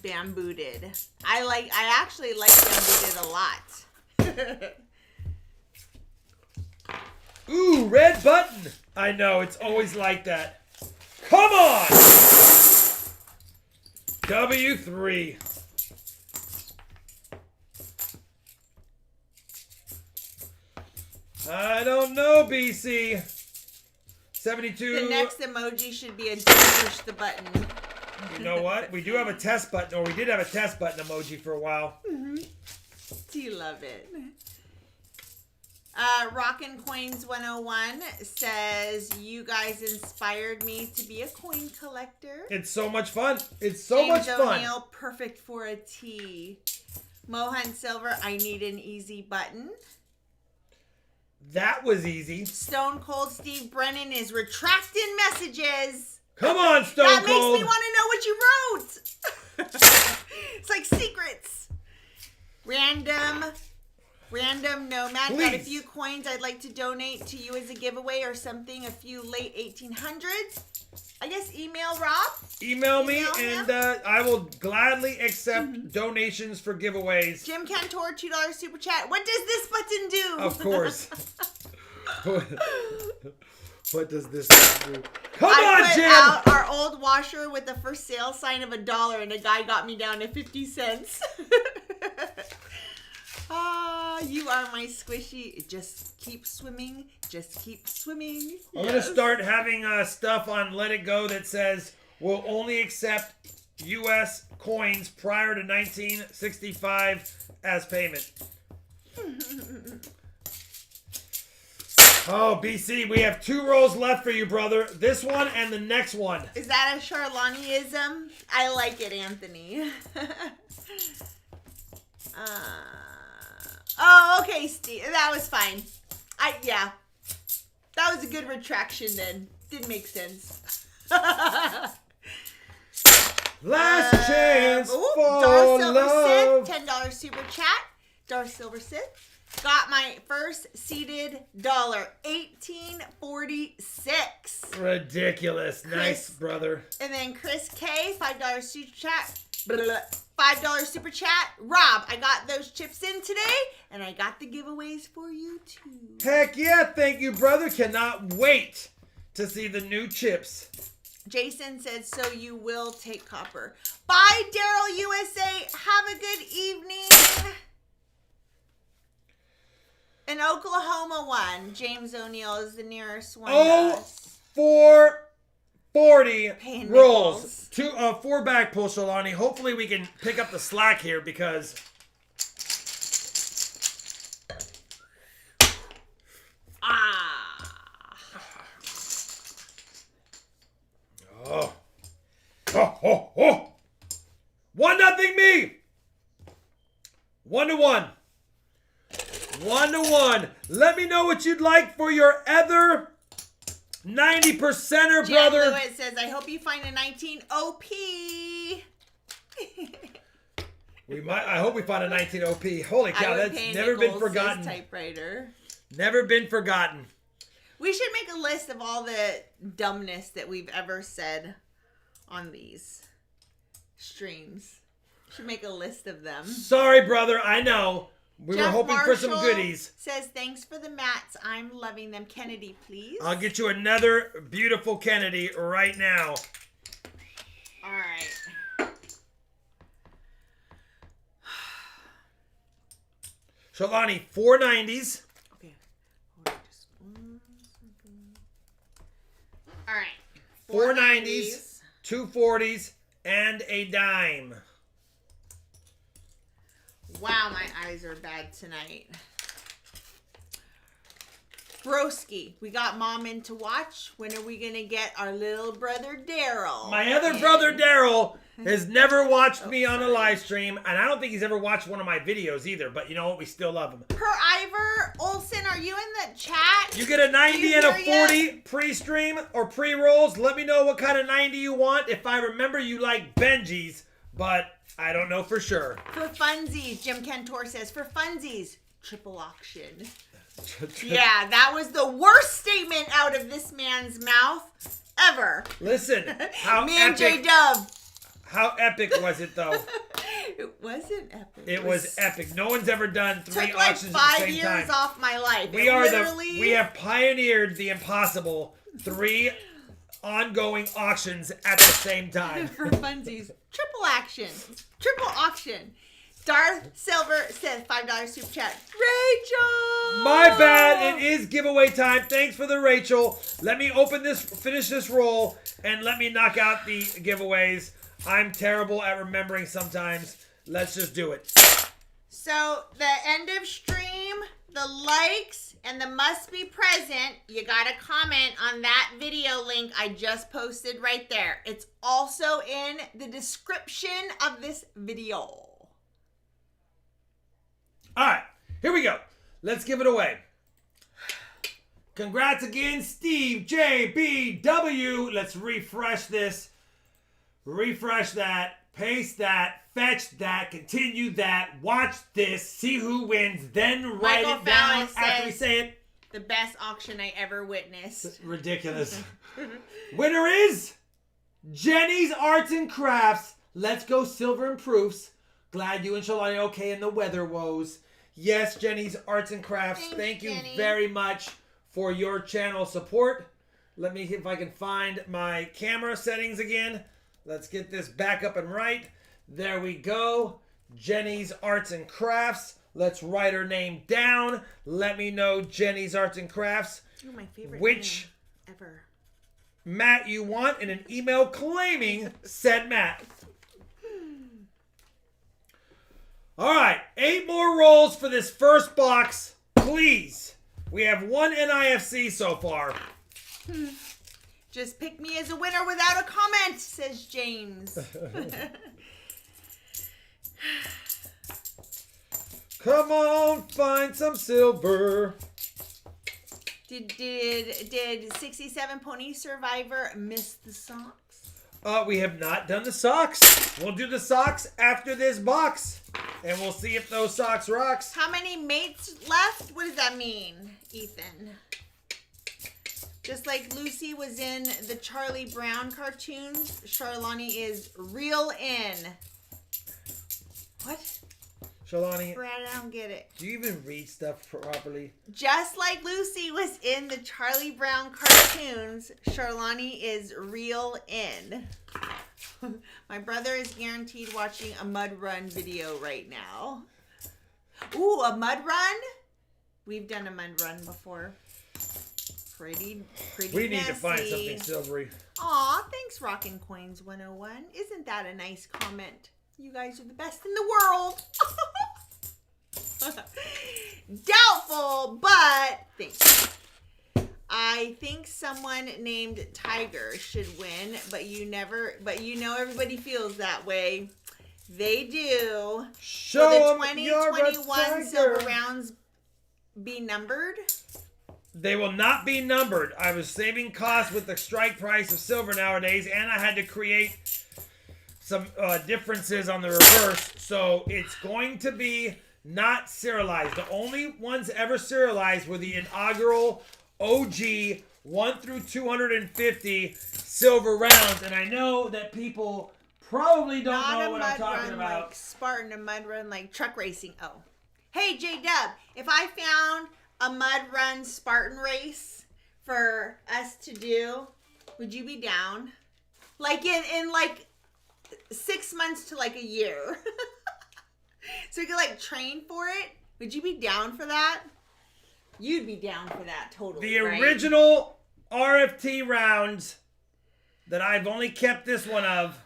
Speaker 2: Bambooted. I actually like bambooted a lot.
Speaker 1: Ooh, red button. I know, it's always like that. Come on! W3. I don't know, BC. 72.
Speaker 2: The next emoji should be a don't push the button.
Speaker 1: You know what? We do have a test button, or we did have a test button emoji for a while.
Speaker 2: Mm-hmm. Do you love it? Rockin' Coins 101 says, you guys inspired me to be a coin collector.
Speaker 1: It's so much fun. It's so much fun.
Speaker 2: O'Neill, perfect for a tea. Mohan Silver, I need an easy button.
Speaker 1: That was easy.
Speaker 2: Stone Cold Steve Brennan is retracting messages.
Speaker 1: Come on, Stone
Speaker 2: That
Speaker 1: Cold.
Speaker 2: makes me want to know what you wrote. It's like secrets. Random Nomad.
Speaker 1: Please.
Speaker 2: Got a few coins I'd like to donate to you as a giveaway or something. A few late 1800s. I guess email Rob.
Speaker 1: Email me,
Speaker 2: him.
Speaker 1: and I will gladly accept donations for giveaways.
Speaker 2: Jim Cantor, $2 super chat. What does this button do?
Speaker 1: Of course. What does this do? Come on, Jim!
Speaker 2: I put out our old washer with the for sale sign of $1, and a guy got me down to 50 cents. You are my squishy. Just keep swimming. Just keep swimming.
Speaker 1: I'm going to start having stuff on Let It Go that says we'll only accept U.S. coins prior to 1965 as payment. Oh, BC, we have 2 rolls left for you, brother. This one and the next one.
Speaker 2: Is that a Charlaniism? I like it, Anthony. Oh, okay, Steve. That was fine. Yeah. That was a good retraction then. Didn't make sense.
Speaker 1: Last chance for
Speaker 2: Dar Silver
Speaker 1: love.
Speaker 2: Sith, $10 super chat. Dar Silver Sith. Got my first seeded dollar, 1846.
Speaker 1: Ridiculous. Nice,
Speaker 2: Chris,
Speaker 1: brother.
Speaker 2: And then Chris K, $5 super chat. $5 super chat. Rob, I got those chips in today, and I got the giveaways for you too.
Speaker 1: Heck yeah, thank you, brother. Cannot wait to see the new chips.
Speaker 2: Jason said, so you will take copper. Bye, Daryl USA. Have a good evening. An Oklahoma one. James O'Neill is the nearest one.
Speaker 1: Oh, 440
Speaker 2: Paying
Speaker 1: rolls. 4 back pull, Shalani. Hopefully we can pick up the slack here because... Oh. 1-0 me. 1-1. 1-1. Let me know what you'd like for your other 90%er, brother.
Speaker 2: Jan Lewis says, I hope you find a 19 OP.
Speaker 1: I hope we find a 19 OP. Holy cow, that's never been forgotten.
Speaker 2: Typewriter.
Speaker 1: Never been forgotten.
Speaker 2: We should make a list of all the dumbness that we've ever said on these streams. Should make a list of them.
Speaker 1: Sorry, brother. I know. We
Speaker 2: Jeff
Speaker 1: were hoping
Speaker 2: Marshall
Speaker 1: for some goodies.
Speaker 2: Says, thanks for the mats. I'm loving them. Kennedy, please.
Speaker 1: I'll get you another beautiful Kennedy right now.
Speaker 2: All right.
Speaker 1: Shalani, 490s.
Speaker 2: Okay. Hold on just 1 second. All right.
Speaker 1: 490s, 240s, and a dime.
Speaker 2: Wow, my eyes are bad tonight. Broski, we got Mom in to watch. When are we going to get our little brother Daryl?
Speaker 1: My other brother Daryl has never watched me on a live stream, and I don't think he's ever watched one of my videos either, but you know what? We still love him.
Speaker 2: Per Ivor Olson, are you in the chat?
Speaker 1: You get a 90 and a 40 pre-stream or pre-rolls. Let me know what kind of 90 you want. If I remember, you like Benji's, but I don't know for sure.
Speaker 2: For funsies, Jim Cantor says, for funsies, triple auction. Yeah, that was the worst statement out of this man's mouth ever.
Speaker 1: Listen, how
Speaker 2: Me and
Speaker 1: epic,
Speaker 2: J-Dub.
Speaker 1: how epic was it though?
Speaker 2: It wasn't epic.
Speaker 1: It was epic. No one's ever done 3
Speaker 2: took like
Speaker 1: auctions
Speaker 2: 5
Speaker 1: at the same
Speaker 2: years
Speaker 1: time.
Speaker 2: off my life.
Speaker 1: We have pioneered the impossible. 3 ongoing auctions at the same time.
Speaker 2: For funsies. Triple action. Triple auction. Darth Silver says $5 super chat. Rachel!
Speaker 1: My bad. It is giveaway time. Thanks for the Rachel. Let me open this, finish this roll, and let me knock out the giveaways. I'm terrible at remembering sometimes. Let's just do it.
Speaker 2: So, the end of stream, the likes, and the must be present, you gotta comment on that video link I just posted right there. It's also in the description of this video.
Speaker 1: All right, here we go. Let's give it away. Congrats again, Steve JBW. Let's refresh this. Refresh that. Paste that. Fetch that. Continue that. Watch this. See who wins. Then write
Speaker 2: Michael
Speaker 1: it down
Speaker 2: Fallon
Speaker 1: after we
Speaker 2: says,
Speaker 1: say it.
Speaker 2: The best auction I ever witnessed.
Speaker 1: It's ridiculous. Winner is Jenny's Arts and Crafts. Let's go silver and proofs. Glad you and Shalani are okay in the weather woes. Yes, Jenny's Arts and Crafts.
Speaker 2: Thanks,
Speaker 1: Thank you
Speaker 2: Jenny.
Speaker 1: very much for your channel support. Let me see if I can find my camera settings again. Let's get this back up and right. There we go. Jenny's Arts and Crafts. Let's write her name down. Let me know, Jenny's Arts and Crafts,
Speaker 2: Oh, my favorite
Speaker 1: which
Speaker 2: name ever.
Speaker 1: mat you want in an email claiming said mat. All right, 8 more rolls for this first box, please. We have 1 NIFC so far.
Speaker 2: Just pick me as a winner without a comment, says James.
Speaker 1: Come on, find some silver.
Speaker 2: Did 67 Pony Survivor miss the socks?
Speaker 1: We have not done the socks. We'll do the socks after this box. And we'll see if those socks rocks.
Speaker 2: How many mates left? What does that mean, Ethan? Just like Lucy was in the Charlie Brown cartoons, Charlani is real in. What?
Speaker 1: Shalani,
Speaker 2: Brad, I don't get it.
Speaker 1: do you even read stuff properly?
Speaker 2: Just like Lucy was in the Charlie Brown cartoons, Charlani is real in. My brother is guaranteed watching a mud run video right now. Ooh, a mud run? We've done a mud run before. Pretty
Speaker 1: We need
Speaker 2: messy.
Speaker 1: to find something silvery.
Speaker 2: Aw, thanks Rockin' Coins 101. Isn't that a nice comment? You guys are the best in the world. Doubtful, but thanks. I think someone named Tiger should win, but you know everybody feels that way. They do.
Speaker 1: Show
Speaker 2: Will the
Speaker 1: 'em you're a
Speaker 2: 2021 silver
Speaker 1: tiger.
Speaker 2: rounds be numbered?
Speaker 1: They will not be numbered. I was saving costs with the strike price of silver nowadays, and I had to create some differences on the reverse. So it's going to be not serialized. The only ones ever serialized were the inaugural OG 1 through 250 silver rounds. And I know that people probably don't know what I'm talking about.
Speaker 2: Like Spartan, a mud run like truck racing. Oh. Hey, J-Dub, if I found a mud run Spartan race for us to do, would you be down? Like in like 6 months to like a year. So we could like train for it. Would you be down for that? You'd be down for that totally.
Speaker 1: The
Speaker 2: right?
Speaker 1: original RFT rounds that I've only kept this one of.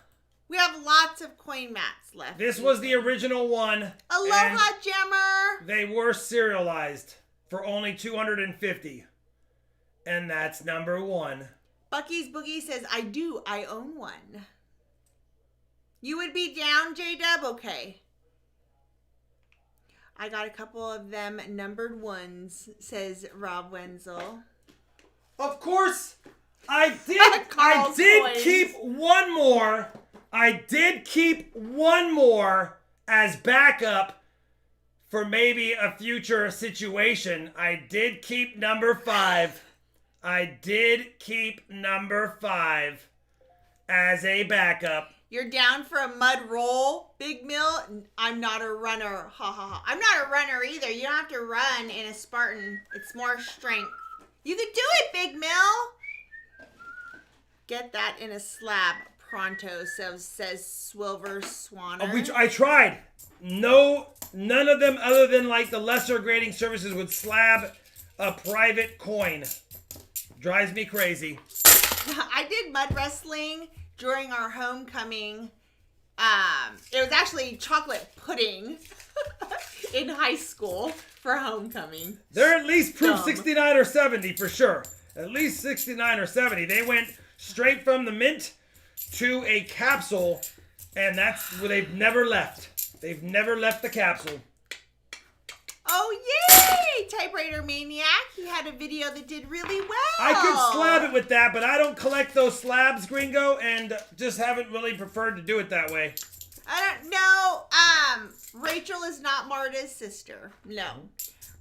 Speaker 2: We have lots of coin mats left.
Speaker 1: This was the original one.
Speaker 2: Aloha, Jammer.
Speaker 1: They were serialized for only 250. And that's number 1.
Speaker 2: Bucky's Boogie says, I own one. You would be down, J-Dub? Okay. I got a couple of them numbered ones, says Rob Wenzel.
Speaker 1: Of course, I did keep one more. I did keep one more as backup for maybe a future situation. I did keep number 5. I did keep number 5 as a backup.
Speaker 2: You're down for a mud roll, Big Mill? I'm not a runner. Ha ha ha. I'm not a runner either. You don't have to run in a Spartan. It's more strength. You can do it, Big Mill. Get that in a slab pronto, says Swilver Swanner.
Speaker 1: Which I tried. No, none of them other than like the lesser grading services would slab a private coin. Drives me crazy.
Speaker 2: I did mud wrestling during our homecoming. It was actually chocolate pudding in high school for homecoming.
Speaker 1: They're at least proof 69 or 70 for sure. At least 69 or 70. They went straight from the mint to a capsule, and that's where they've never left. They've never left the capsule.
Speaker 2: Oh, yay! Typewriter Maniac. He had a video that did really well.
Speaker 1: I could slab it with that, but I don't collect those slabs, Gringo, and just haven't really preferred to do it that way.
Speaker 2: I don't know. Rachel is not Marta's sister. No.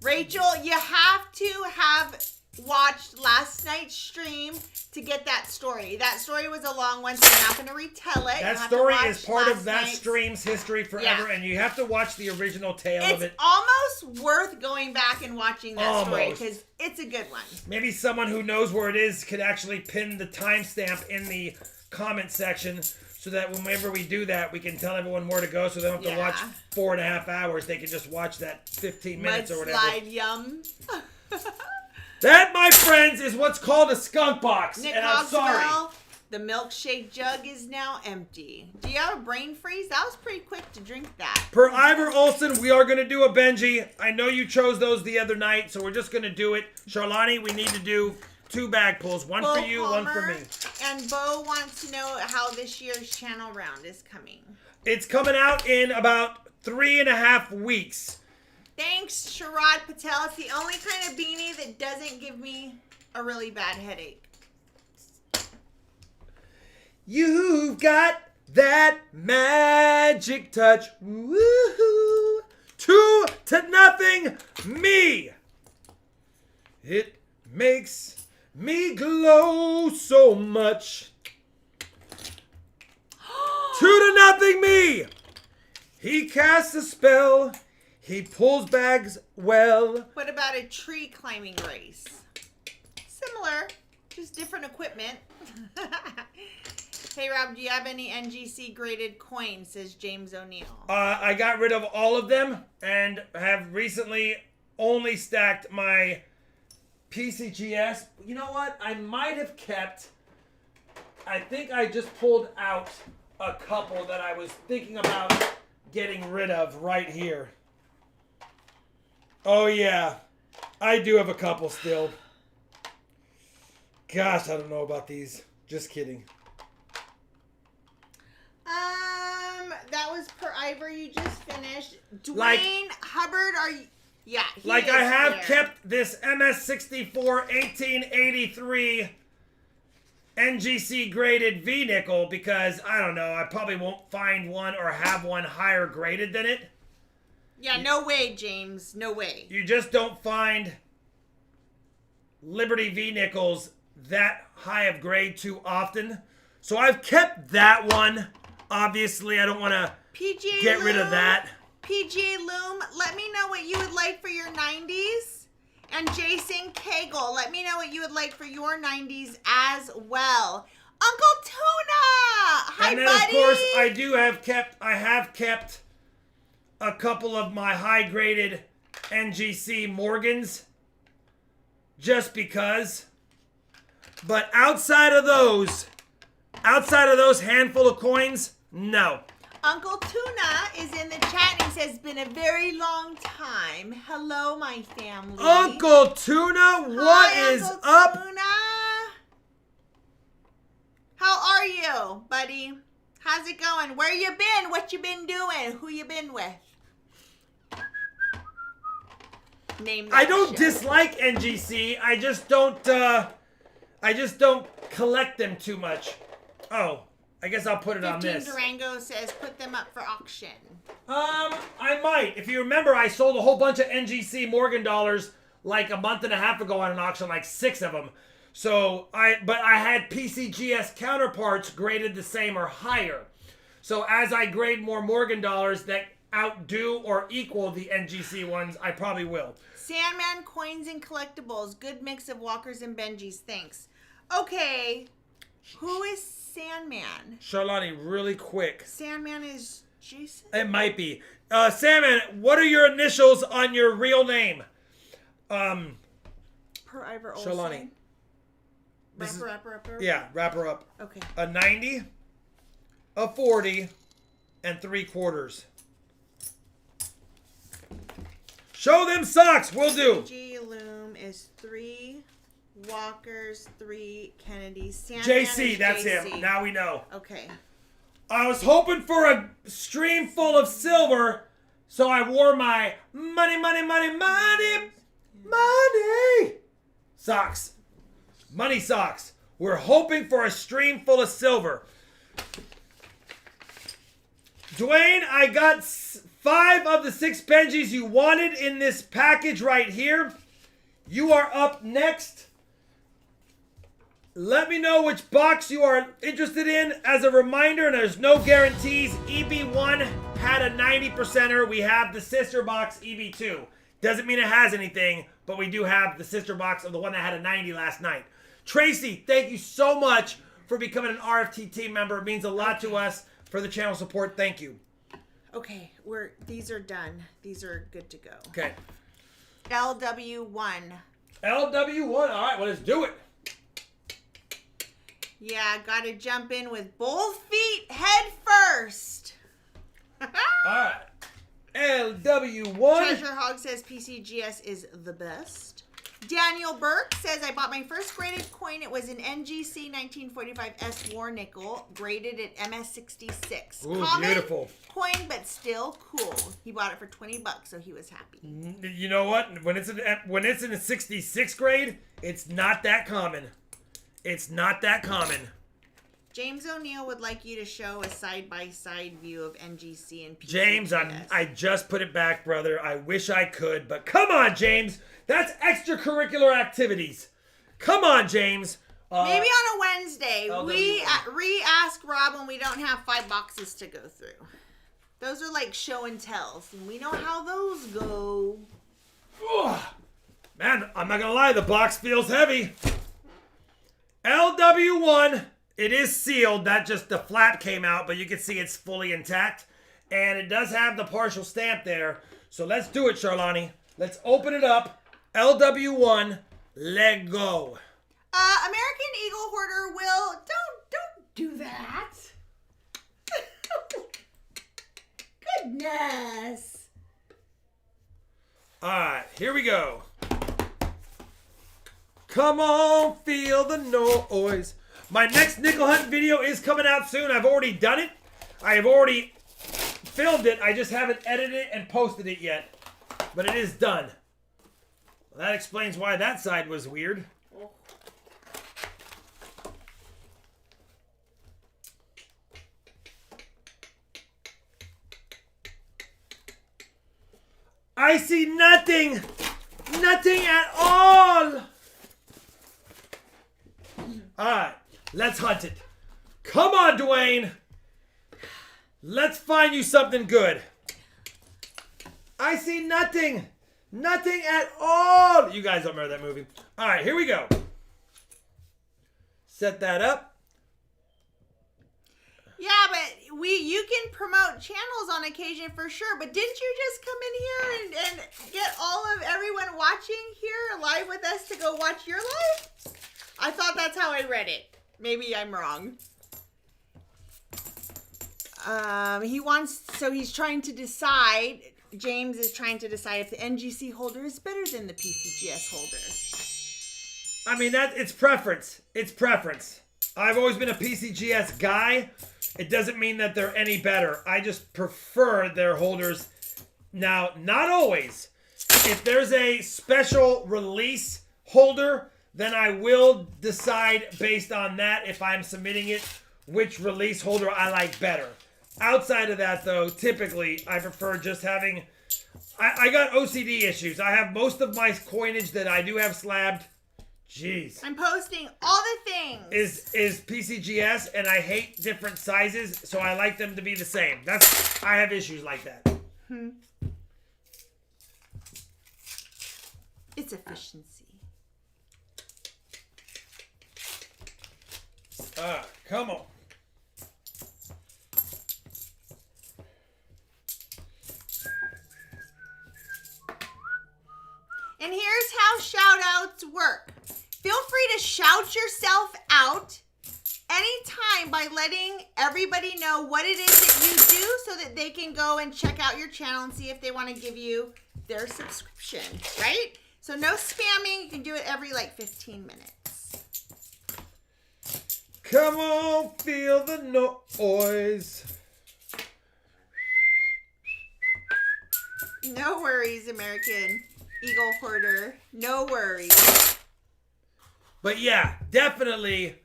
Speaker 2: Rachel, you have to have watched last night's stream to get that story. That story was a long one, so I'm not going to retell it.
Speaker 1: That story is part of that stream's history forever, and you have to watch the original tale of it.
Speaker 2: It's almost worth going back and watching that story, because it's a good one.
Speaker 1: Maybe someone who knows where it is could actually pin the timestamp in the comment section, so that whenever we do that, we can tell everyone where to go, so they don't have to watch 4.5 hours. They can just watch that 15 minutes or whatever.
Speaker 2: Mudslide yum.
Speaker 1: That, my friends, is what's called a skunk box.
Speaker 2: Nick
Speaker 1: and I'm sorry.
Speaker 2: The milkshake jug is now empty. Do you have a brain freeze? That was pretty quick to drink that.
Speaker 1: Per Ivor Olson, we are going to do a Benji. I know you chose those the other night, so we're just going to do it. Charlani, we need to do 2 bag pulls. One
Speaker 2: Bo
Speaker 1: for you,
Speaker 2: Palmer,
Speaker 1: one for me.
Speaker 2: And Bo wants to know how this year's channel round is coming.
Speaker 1: It's coming out in about 3.5 weeks.
Speaker 2: Thanks, Sharad Patel. It's the only kind of beanie that doesn't give me a really bad headache.
Speaker 1: You've got that magic touch. Woohoo! 2-0 me. It makes me glow so much. 2-0 me. He casts a spell. He pulls bags well.
Speaker 2: What about a tree climbing race? Similar, just different equipment. Hey Rob, do you have any NGC graded coins? Says James O'Neill.
Speaker 1: I got rid of all of them and have recently only stacked my PCGS. You know what? I might have kept. I think I just pulled out a couple that I was thinking about getting rid of right here. Oh, yeah. I do have a couple still. Gosh, I don't know about these. Just kidding.
Speaker 2: That was per Ivor you just finished. Dwayne
Speaker 1: Like-
Speaker 2: Hubbard, are you... Yeah, he
Speaker 1: Like
Speaker 2: is
Speaker 1: I have
Speaker 2: there.
Speaker 1: kept this MS64 1883 NGC graded V-nickel because, I don't know, I probably won't find one or have one higher graded than it.
Speaker 2: Yeah, no way, James. No way.
Speaker 1: You just don't find Liberty V-nickels that high of grade too often. So I've kept that one. Obviously, I don't want to get rid of that.
Speaker 2: PGA Loom, let me know what you would like for your 90s. And Jason Cagle, let me know what you would like for your 90s as well. Uncle Tuna! Hi,
Speaker 1: and then,
Speaker 2: buddy!
Speaker 1: of course, I have kept a couple of my high-graded NGC Morgans. Just because. But outside of those handful of coins, no.
Speaker 2: Uncle Tuna is in the chat and he says, been a very long time. Hello, my family.
Speaker 1: Uncle Tuna, what is up?
Speaker 2: Tuna. How are you, buddy? How's it going? Where you been? What you been doing? Who you been with? Name that
Speaker 1: I don't
Speaker 2: show.
Speaker 1: dislike NGC. I just don't collect them too much. Oh, I guess I'll put it on
Speaker 2: 15
Speaker 1: this.
Speaker 2: Durango says put them up for auction.
Speaker 1: I might. If you remember, I sold a whole bunch of NGC Morgan dollars like a month and a half ago on an auction, like 6 of them. So I had PCGS counterparts graded the same or higher. So as I grade more Morgan dollars that outdo or equal the NGC ones, I probably will.
Speaker 2: Sandman coins and collectibles. Good mix of Walkers and Benjis. Thanks. Okay. Who is Sandman?
Speaker 1: Charlani, really quick.
Speaker 2: Sandman is Jason?
Speaker 1: It might be. Sandman, what are your initials on your real name?
Speaker 2: Per Ivor Olsen.
Speaker 1: Charlani.
Speaker 2: Rapper.
Speaker 1: Yeah, wrap her up.
Speaker 2: Okay.
Speaker 1: A 90, a 40, and 3/4. Show them socks. We'll do.
Speaker 2: G Loom is 3 Walkers, 3 Kennedys. Sandman
Speaker 1: JC,
Speaker 2: is
Speaker 1: that's
Speaker 2: JC.
Speaker 1: him. Now we know.
Speaker 2: Okay.
Speaker 1: I was hoping for a stream full of silver, so I wore my money socks. Money socks. We're hoping for a stream full of silver. Dwayne, I got 5 of the 6 Benjis you wanted in this package right here. You are up next. Let me know which box you are interested in. As a reminder, and there's no guarantees, EB1 had a 90%er. We have the sister box, EB2. Doesn't mean it has anything, but we do have the sister box of the one that had a 90 last night. Tracy, thank you so much for becoming an RFT team member. It means a lot to us for the channel support. Thank you.
Speaker 2: Okay, these are done. These are good to go.
Speaker 1: Okay.
Speaker 2: LW1.
Speaker 1: LW1. All right, well, let's do it.
Speaker 2: Yeah, gotta jump in with both feet head first.
Speaker 1: All right. LW1.
Speaker 2: Treasure Hog says PCGS is the best. Daniel Burke says, I bought my first graded coin. It was an NGC 1945 S War nickel, graded at MS66.
Speaker 1: Ooh,
Speaker 2: Common
Speaker 1: beautiful.
Speaker 2: coin, but still cool. He bought it for $20, so he was happy.
Speaker 1: You know what? When it's in a 66 grade, it's not that common. It's not that common.
Speaker 2: James O'Neill would like you to show a side-by-side view of NGC and PCGS.
Speaker 1: James, I just put it back, brother. I wish I could, but come on, James. That's extracurricular activities. Come on, James.
Speaker 2: Maybe on a Wednesday,
Speaker 1: Oh,
Speaker 2: we re-ask Rob when we don't have 5 boxes to go through. Those are like show and tells, and we know how those go.
Speaker 1: Ugh. Man, I'm not gonna lie, the box feels heavy. LW1, it is sealed. That just the flap came out, but you can see it's fully intact. And it does have the partial stamp there. So let's do it, Charlani. Let's open it up. LW1, let go.
Speaker 2: American Eagle Hoarder will don't do that. Goodness.
Speaker 1: All right, here we go. Come on, feel the noise. My next nickel hunt video is coming out soon. I've already done it. I have already filmed it. I just haven't edited it and posted it yet. But it is done. Well, that explains why that side was weird. I see nothing. Nothing at all. Alright, let's hunt it. Come on, Dwayne. Let's find you something good. I see nothing. Nothing at all. You guys don't remember that movie. Alright, here we go. Set that up.
Speaker 2: Yeah, but you can promote channels on occasion for sure. But didn't you just come in here and get all of everyone watching here live with us to go watch your live? I thought that's how I read it. Maybe I'm wrong. He's trying to decide. James is trying to decide if the NGC holder is better than the PCGS holder.
Speaker 1: I mean, it's preference. It's preference. I've always been a PCGS guy. It doesn't mean that they're any better. I just prefer their holders. Now, not always. If there's a special release holder, then I will decide based on that, if I'm submitting it, which release holder I like better. Outside of that, though, typically I prefer just having... I got OCD issues. I have most of my coinage that I do have slabbed. Jeez.
Speaker 2: I'm posting all the things.
Speaker 1: Is PCGS, and I hate different sizes, so I like them to be the same. I have issues like that.
Speaker 2: It's efficiency.
Speaker 1: Come on.
Speaker 2: And here's how shout-outs work. Feel free to shout yourself out anytime by letting everybody know what it is that you do so that they can go and check out your channel and see if they want to give you their subscription, right? So no spamming. You can do it every like 15 minutes.
Speaker 1: Come on, feel the noise.
Speaker 2: No worries, American Eagle Hoarder. No worries.
Speaker 1: But yeah, definitely,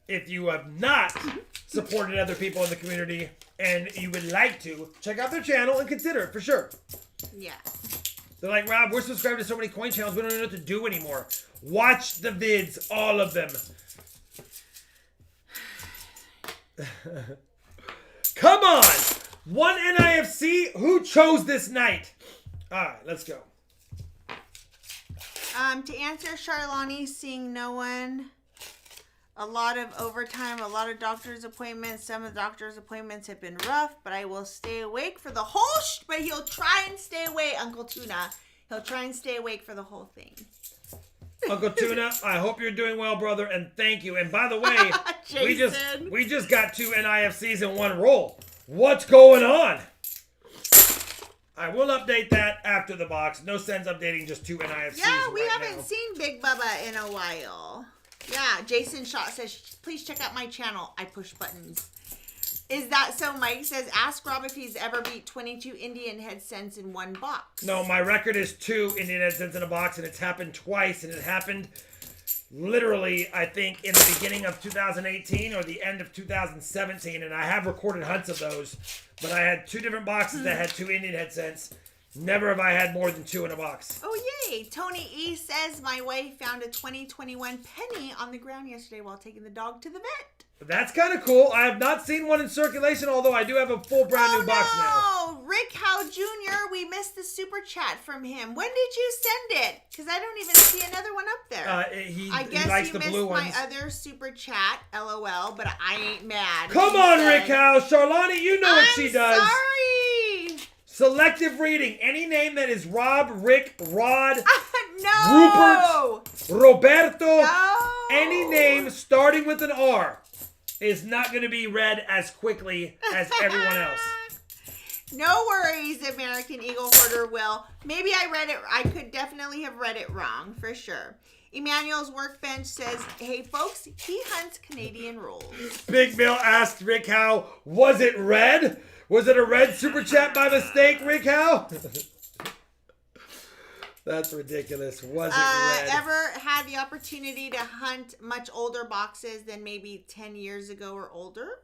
Speaker 1: if you have not supported other people in the community and you would like to, check out their channel and consider it for sure.
Speaker 2: Yeah.
Speaker 1: They're like, Rob, we're subscribed to so many coin channels, we don't know what to do anymore. Watch the vids, all of them. Come on! One NIFC? Who chose this night? All right, let's go.
Speaker 2: To answer Charlani, seeing no one, a lot of overtime, a lot of doctor's appointments. Some of the doctor's appointments have been rough, but I will stay awake for the whole but he'll try and stay awake, Uncle Tuna. He'll try and stay awake for the whole thing.
Speaker 1: Uncle Tuna, I hope you're doing well, brother, and thank you. And by the way, we just got 2 NIFCs in one roll. What's going on? I will update that after the box. No sense updating just 2 NIFCs.
Speaker 2: Yeah, we
Speaker 1: right
Speaker 2: haven't
Speaker 1: now.
Speaker 2: seen Big Bubba in a while. Yeah, Jason Shaw says, please check out my channel. I push buttons. Is that so? Mike says, ask Rob if he's ever beat 22 Indian head cents in one box.
Speaker 1: No, my record is 2 Indian head cents in a box, and it's happened twice, and it happened literally, I think, in the beginning of 2018 or the end of 2017, and I have recorded hunts of those, but I had 2 different boxes that had 2 Indian head cents. Never have I had more than 2 in a box.
Speaker 2: Oh, yay. Tony E says, my wife found a 2021 penny on the ground yesterday while taking the dog to the vet.
Speaker 1: That's kind of cool. I have not seen one in circulation, although I do have a full brand new box now.
Speaker 2: Oh, Rick Howe Jr., we missed the super chat from him. When did you send it? Because I don't even see another one up there.
Speaker 1: I guess he likes the blue ones.
Speaker 2: I guess you missed my other super chat, LOL, but I ain't mad.
Speaker 1: Come on, Rick Howe. Charlani, you know what she does.
Speaker 2: Sorry.
Speaker 1: Selective reading. Any name that is Rob, Rick, Rod,
Speaker 2: no.
Speaker 1: Rupert, Roberto,
Speaker 2: no.
Speaker 1: any name starting with an R is not going to be read as quickly as everyone else.
Speaker 2: No worries, American Eagle Hoarder will. Maybe I could definitely have read it wrong, for sure. Emmanuel's Workbench says, hey folks, he hunts Canadian rolls.
Speaker 1: Big Bill asked Rick Howe, was it red? Was it a red super chat by mistake, Rick Howe? That's ridiculous. Was it red?
Speaker 2: Ever had the opportunity to hunt much older boxes than maybe 10 years ago or older?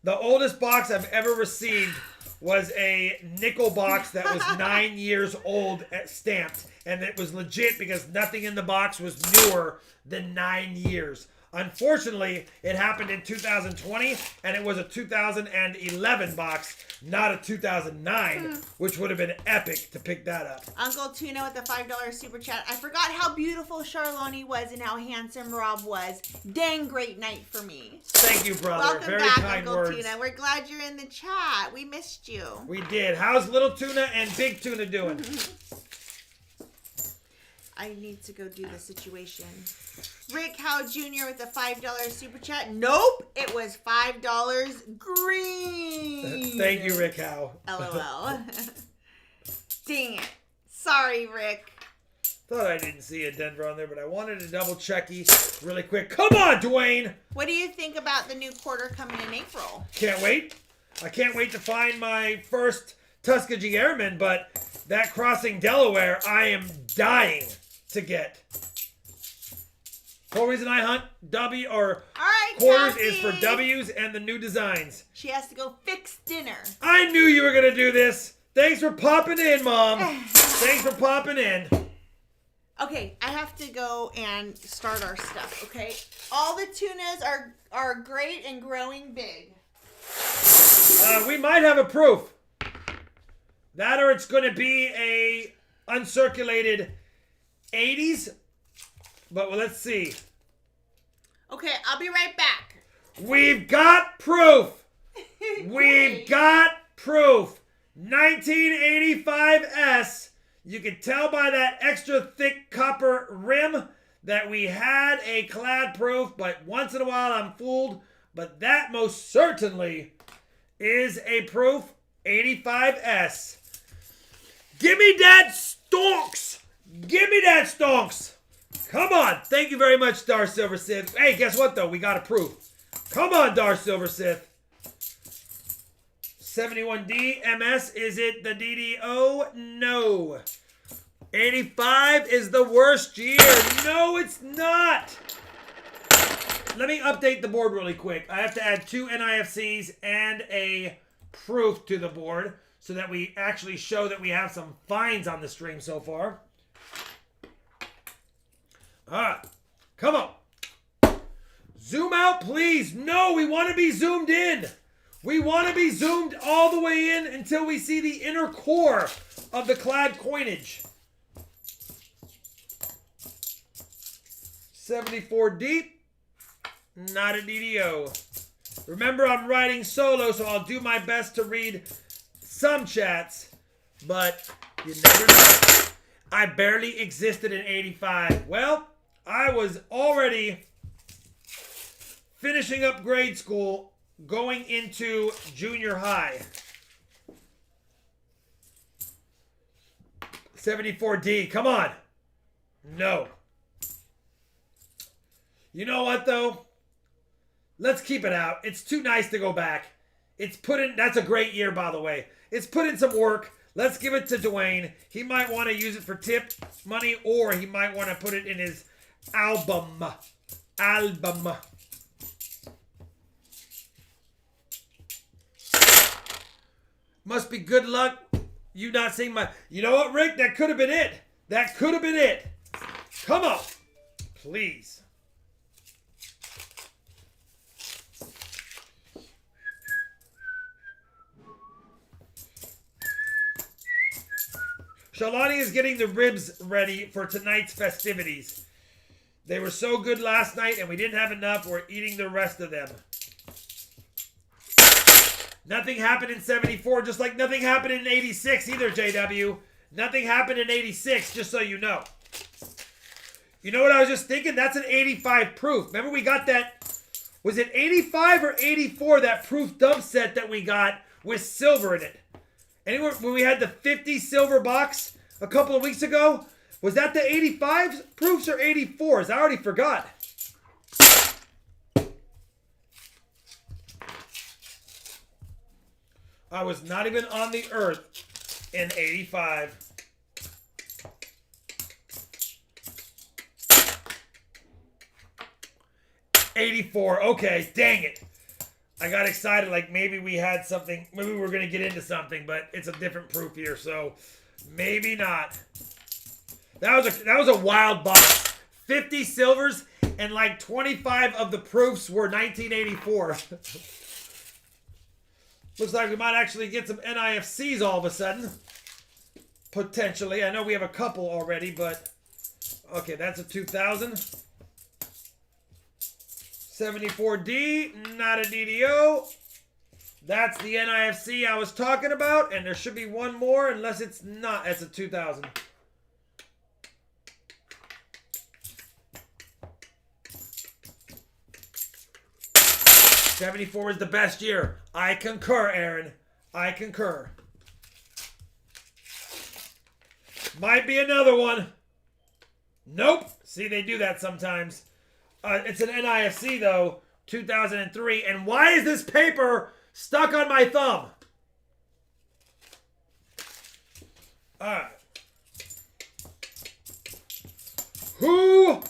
Speaker 1: The oldest box I've ever received was a nickel box that was 9 years old stamped. And it was legit because nothing in the box was newer than 9 years. Unfortunately, it happened in 2020, and it was a 2011 box, not a 2009, which would have been epic to pick that up.
Speaker 2: Uncle Tuna with the $5 super chat. I forgot how beautiful Charlani was and how handsome Rob was. Dang great night for me.
Speaker 1: Thank you, brother.
Speaker 2: Welcome
Speaker 1: Very
Speaker 2: back,
Speaker 1: kind
Speaker 2: Uncle
Speaker 1: words.
Speaker 2: Tuna. We're glad you're in the chat. We missed you.
Speaker 1: We did. How's Little Tuna and Big Tuna doing?
Speaker 2: I need to go do the situation. Rick Howe Jr. with the $5 super chat. Nope, it was $5 green.
Speaker 1: Thank you, Rick Howe.
Speaker 2: LOL. Dang it. Sorry, Rick.
Speaker 1: Thought I didn't see a Denver on there, but I wanted to double checky really quick. Come on, Dwayne!
Speaker 2: What do you think about the new quarter coming in April?
Speaker 1: Can't wait. I can't wait to find my first Tuskegee Airman, but that crossing Delaware, I am dying to get. Whole reason I hunt W or
Speaker 2: All right,
Speaker 1: quarters
Speaker 2: Cassie.
Speaker 1: is for W's and the new designs.
Speaker 2: She has to go fix dinner.
Speaker 1: I knew you were going to do this. Thanks for popping in, Mom. Thanks for popping in.
Speaker 2: Okay, I have to go and start our stuff, okay? All the tunas are great and growing big.
Speaker 1: We might have a proof. That or it's going to be a uncirculated 80s. But well, let's see.
Speaker 2: Okay, I'll be right back.
Speaker 1: We've got proof. We've got proof. 1985S. You can tell by that extra thick copper rim that we had a clad proof, but once in a while I'm fooled. But that most certainly is a proof 85S. Give me that stonks. Give me that stonks. Come on. Thank you very much, Dar Silver Sith. Hey, guess what, though? We got a proof. Come on, Dar Silver Sith. 71D MS, is it the DDO? No. 85 is the worst year. No, it's not. Let me update the board really quick. I have to add 2 NIFCs and a proof to the board so that we actually show that we have some finds on the stream so far. All right. Come on. Zoom out, please. No, we want to be zoomed in. We want to be zoomed all the way in until we see the inner core of the clad coinage. 74 deep. Not a DDO. Remember, I'm writing solo, so I'll do my best to read some chats, but you never know. I barely existed in 85. Well, I was already finishing up grade school, going into junior high. 74D, come on. No. You know what, though? Let's keep it out. It's too nice to go back. It's put in, that's a great year, by the way. It's put in some work. Let's give it to Dwayne. He might want to use it for tip money, or he might want to put it in his album. Must be good luck. You not seeing my... You know what, Rick? That could have been it. That could have been it. Come on. Please. Shalani is getting the ribs ready for tonight's festivities. They were so good last night and we didn't have enough. We're eating the rest of them. Nothing happened in 74, just like nothing happened in 86 either, JW. Nothing happened in 86, just so you know. You know what I was just thinking? That's an 85 proof. Remember we got that, was it 85 or 84, that proof dump set that we got with silver in it? Anywhere when we had the 50 silver box a couple of weeks ago? Was that the 85 proofs or 84s? I already forgot. I was not even on the earth in 85. '84. Okay, dang it. I got excited like maybe we had something. Maybe we were going to get into something, but it's a different proof here, so maybe not. That was a wild box. 50 silvers and like 25 of the proofs were 1984. Looks like we might actually get some NIFCs all of a sudden. Potentially. I know we have a couple already, but... Okay, that's a 2000. 74D, not a DDO. That's the NIFC I was talking about, and there should be one more, unless it's not. That's a 2000. '74 is the best year. I concur, Aaron. I concur. Might be another one. Nope. See, they do that sometimes. It's an NIFC, though, 2003. And why is this paper stuck on my thumb? All right. Who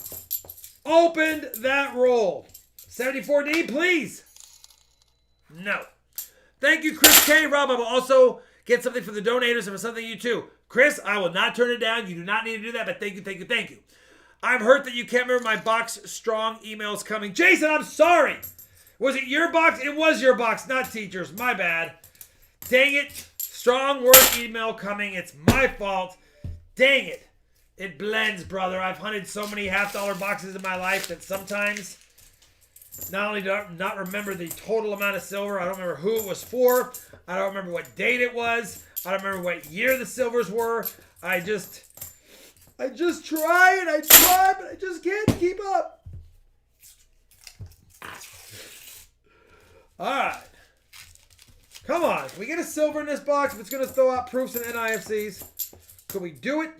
Speaker 1: opened that roll? 74D, please. No. Thank you, Chris K. Rob, I will also get something for the donators and for something you too. Chris, I will not turn it down. You do not need to do that, but thank you, thank you, thank you. I'm hurt that you can't remember my box strong emails coming. Jason, I'm sorry. Was it your box? It was your box, not teachers. My bad. Dang it. Strong word email coming. It's my fault. Dang it. It blends, brother. I've hunted so many $50 boxes in my life that sometimes not only do I not remember the total amount of silver, I don't remember who it was for. I don't remember what date it was. I don't remember what year the silvers were. I just try and I try, but I just can't keep up. All right. Come on. Can we get a silver in this box if it's going to throw out proofs and NIFCs? Can we do it?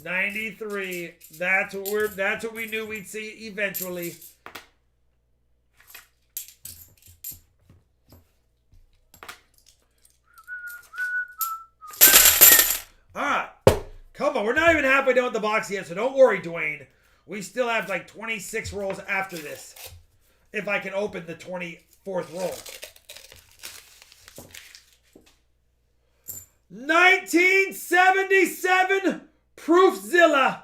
Speaker 1: 93. That's what we knew we'd see eventually. All right. Come on. We're not even halfway done with the box yet, so don't worry, Dwayne. We still have like 26 rolls after this. If I can open the 24th roll. 1977 Proofzilla.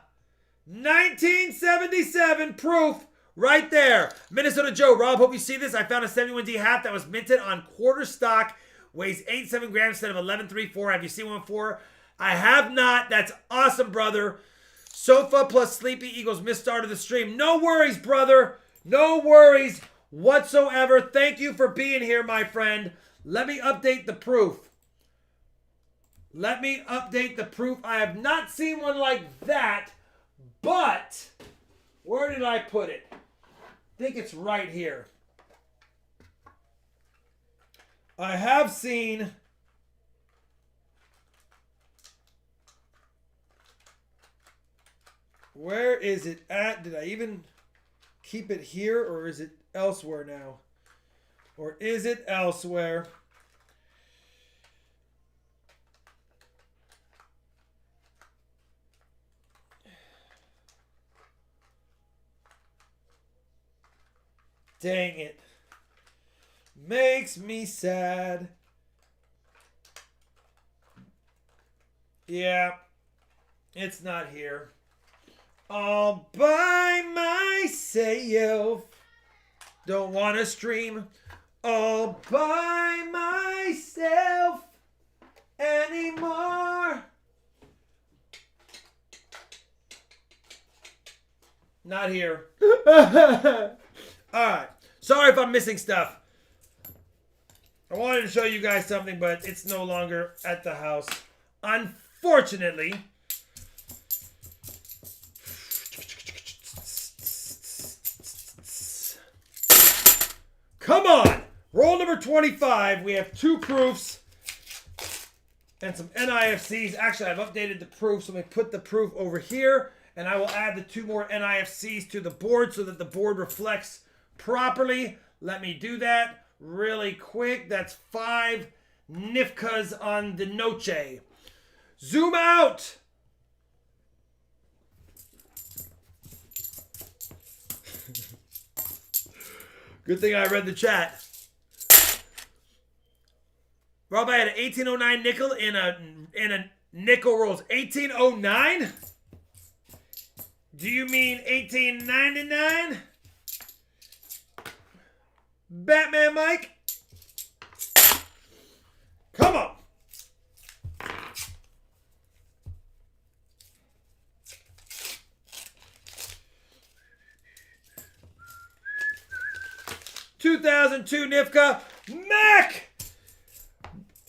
Speaker 1: 1977 proof right there. Minnesota Joe. Rob, hope you see this. I found a 71D hat that was minted on quarter stock. Weighs 87 grams instead of 11.34. Have you seen one before? I have not. That's awesome, brother. Sofa plus Sleepy Eagles missed start of the stream. No worries, brother. No worries whatsoever. Thank you for being here, my friend. Let me update the proof. Let me update the proof. I have not seen one like that, but where did I put it? I think it's right here. I have seen... Where is it at? Did I even keep it here, or is it elsewhere now? Or is it elsewhere? Dang it. Makes me sad. Yeah, it's not here. All by myself. Don't want to stream all by myself anymore. Not here. Alright. Sorry if I'm missing stuff. I wanted to show you guys something, but it's no longer at the house. Unfortunately. Come on! Roll number 25. We have two proofs and some NIFCs. Actually, I've updated the proof, so let me put the proof over here, and I will add the two more NIFCs to the board so that the board reflects properly. Let me do that really quick. That's 5 NIFCs on the Noche. Zoom out! Good thing I read the chat. Rob, I had an 1809 nickel in a nickel rolls. 1809? Do you mean 1899? Batman Mike? Come on. $2,002 NIFCA.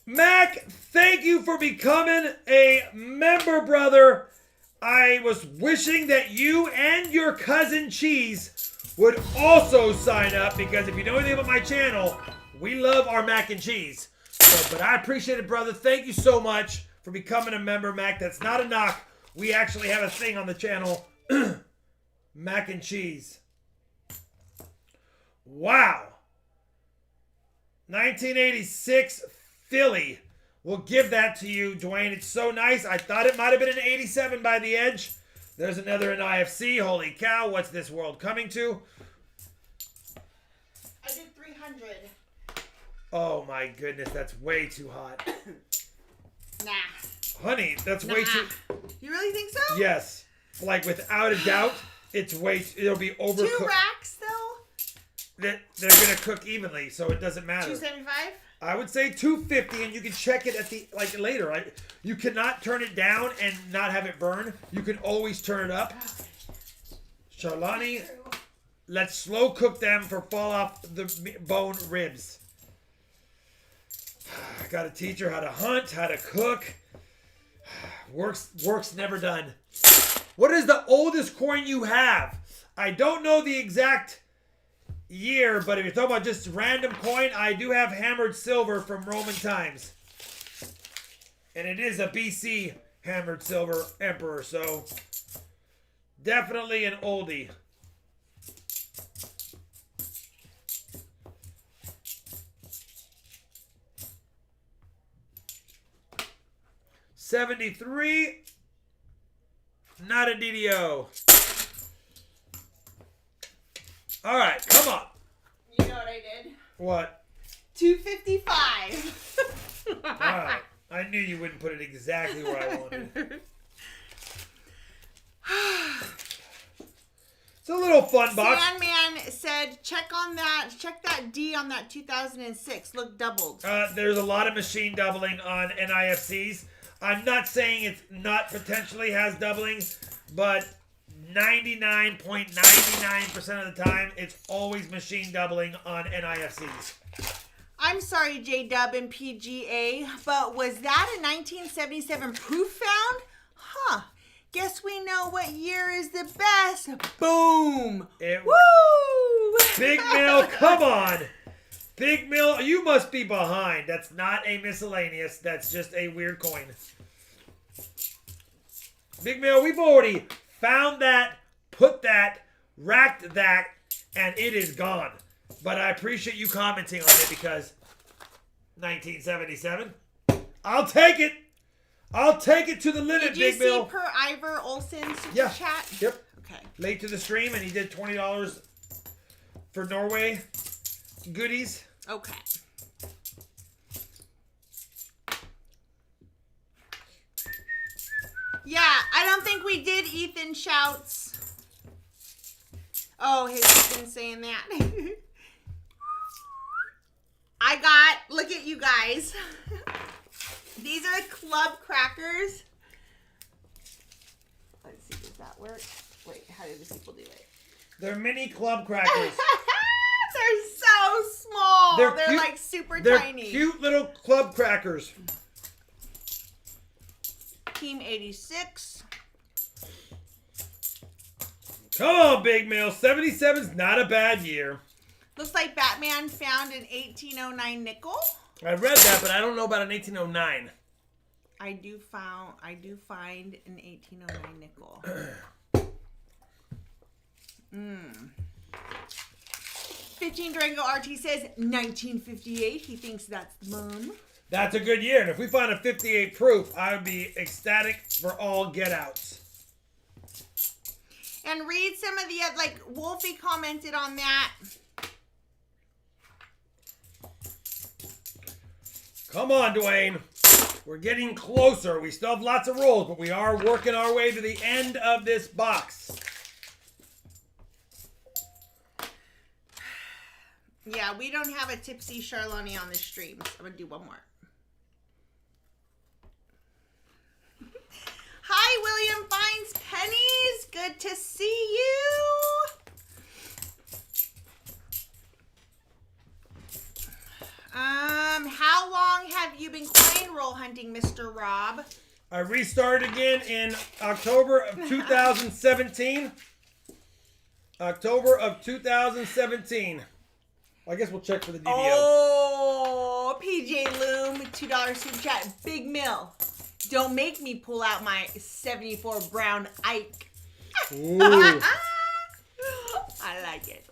Speaker 1: Mac, thank you for becoming a member, brother. I was wishing that you and your cousin Cheese would also sign up, because if you know anything about my channel, we love our mac and cheese. So, but I appreciate it, brother. Thank you so much for becoming a member, Mac. That's not a knock. We actually have a thing on the channel, Mac and Cheese. Wow. 1986 Philly. We'll give that to you, Dwayne. It's so nice. I thought it might have been an 87 by the edge. There's another NIFC. Holy cow. What's this world coming to?
Speaker 2: I did 300.
Speaker 1: Oh my goodness. That's way too hot.
Speaker 2: Nah.
Speaker 1: Honey, that's way too...
Speaker 2: You really think so?
Speaker 1: Yes. Like, without a doubt, it's way... It'll be overcooked.
Speaker 2: 2 racks, though?
Speaker 1: They're going to cook evenly, so it doesn't matter.
Speaker 2: 275?
Speaker 1: I would say 250, and you can check it at the... Like, later. Right? You cannot turn it down and not have it burn. You can always turn it up. Charlani, let's slow cook them for fall off the bone ribs. I got to teach her how to hunt, how to cook. Work's never done. What is the oldest coin you have? I don't know the exact year, but if you're talking about just random coin, I do have hammered silver from Roman times. And it is a BC hammered silver emperor, so definitely an oldie. $73, not a DDO. All right, come on.
Speaker 2: You know what I did?
Speaker 1: What?
Speaker 2: 255.
Speaker 1: All right. I knew you wouldn't put it exactly where I wanted. It's a little fun box.
Speaker 2: Sandman said, check that D on that 2006. Look doubled.
Speaker 1: There's a lot of machine doubling on NIFCs. I'm not saying it's not potentially has doubling, but 99.99% of the time, it's always machine doubling on NIFCs.
Speaker 2: I'm sorry, J-Dub and PGA, but was that a 1977 proof found? Huh. Guess we know what year is the best. Boom. Woo!
Speaker 1: Big Mill, come on. Big Mill, you must be behind. That's not a miscellaneous. That's just a weird coin. Big Mill, we've already found that, put that, racked that, and it is gone. But I appreciate you commenting on it because 1977. I'll take it. I'll take it to the limit, Big Mill.
Speaker 2: Did you see per Ivor Olsen super
Speaker 1: Yeah.
Speaker 2: chat?
Speaker 1: Yep.
Speaker 2: Okay.
Speaker 1: Late to the stream, and he did $20 for Norway goodies.
Speaker 2: Okay. Yeah, I don't think we did Ethan shouts. Oh, his Ethan saying that. Look at you guys. These are club crackers. Let's see, does that work? Wait, how do the people do it?
Speaker 1: They're mini club crackers.
Speaker 2: They're so small. They're
Speaker 1: cute,
Speaker 2: like super
Speaker 1: they're
Speaker 2: tiny.
Speaker 1: Cute little club crackers.
Speaker 2: Team 86.
Speaker 1: Come on, Big Mill. 77's not a bad year.
Speaker 2: Looks like Batman found an 1809 nickel.
Speaker 1: I read that, but I don't know about an 1809.
Speaker 2: I do find an 1809 nickel. 15 Durango RT says 1958. He thinks that's the mom.
Speaker 1: That's a good year. And if we find a 58 proof, I would be ecstatic for all get-outs.
Speaker 2: And read some of the, like, Wolfie commented on that.
Speaker 1: Come on, Dwayne. We're getting closer. We still have lots of rolls, but we are working our way to the end of this box.
Speaker 2: Yeah, we don't have a tipsy Charlani on the stream. So I'm going to do one more. Hi, William Finds Pennies. Good to see you. How long have you been coin roll hunting, Mr. Rob?
Speaker 1: I restarted again in October of 2017. October of 2017. I guess we'll check for the DDO.
Speaker 2: Oh, PJ Loom, $2 super chat. Big Mill. Don't make me pull out my 74 Brown Ike.
Speaker 1: Ooh.
Speaker 2: I like it.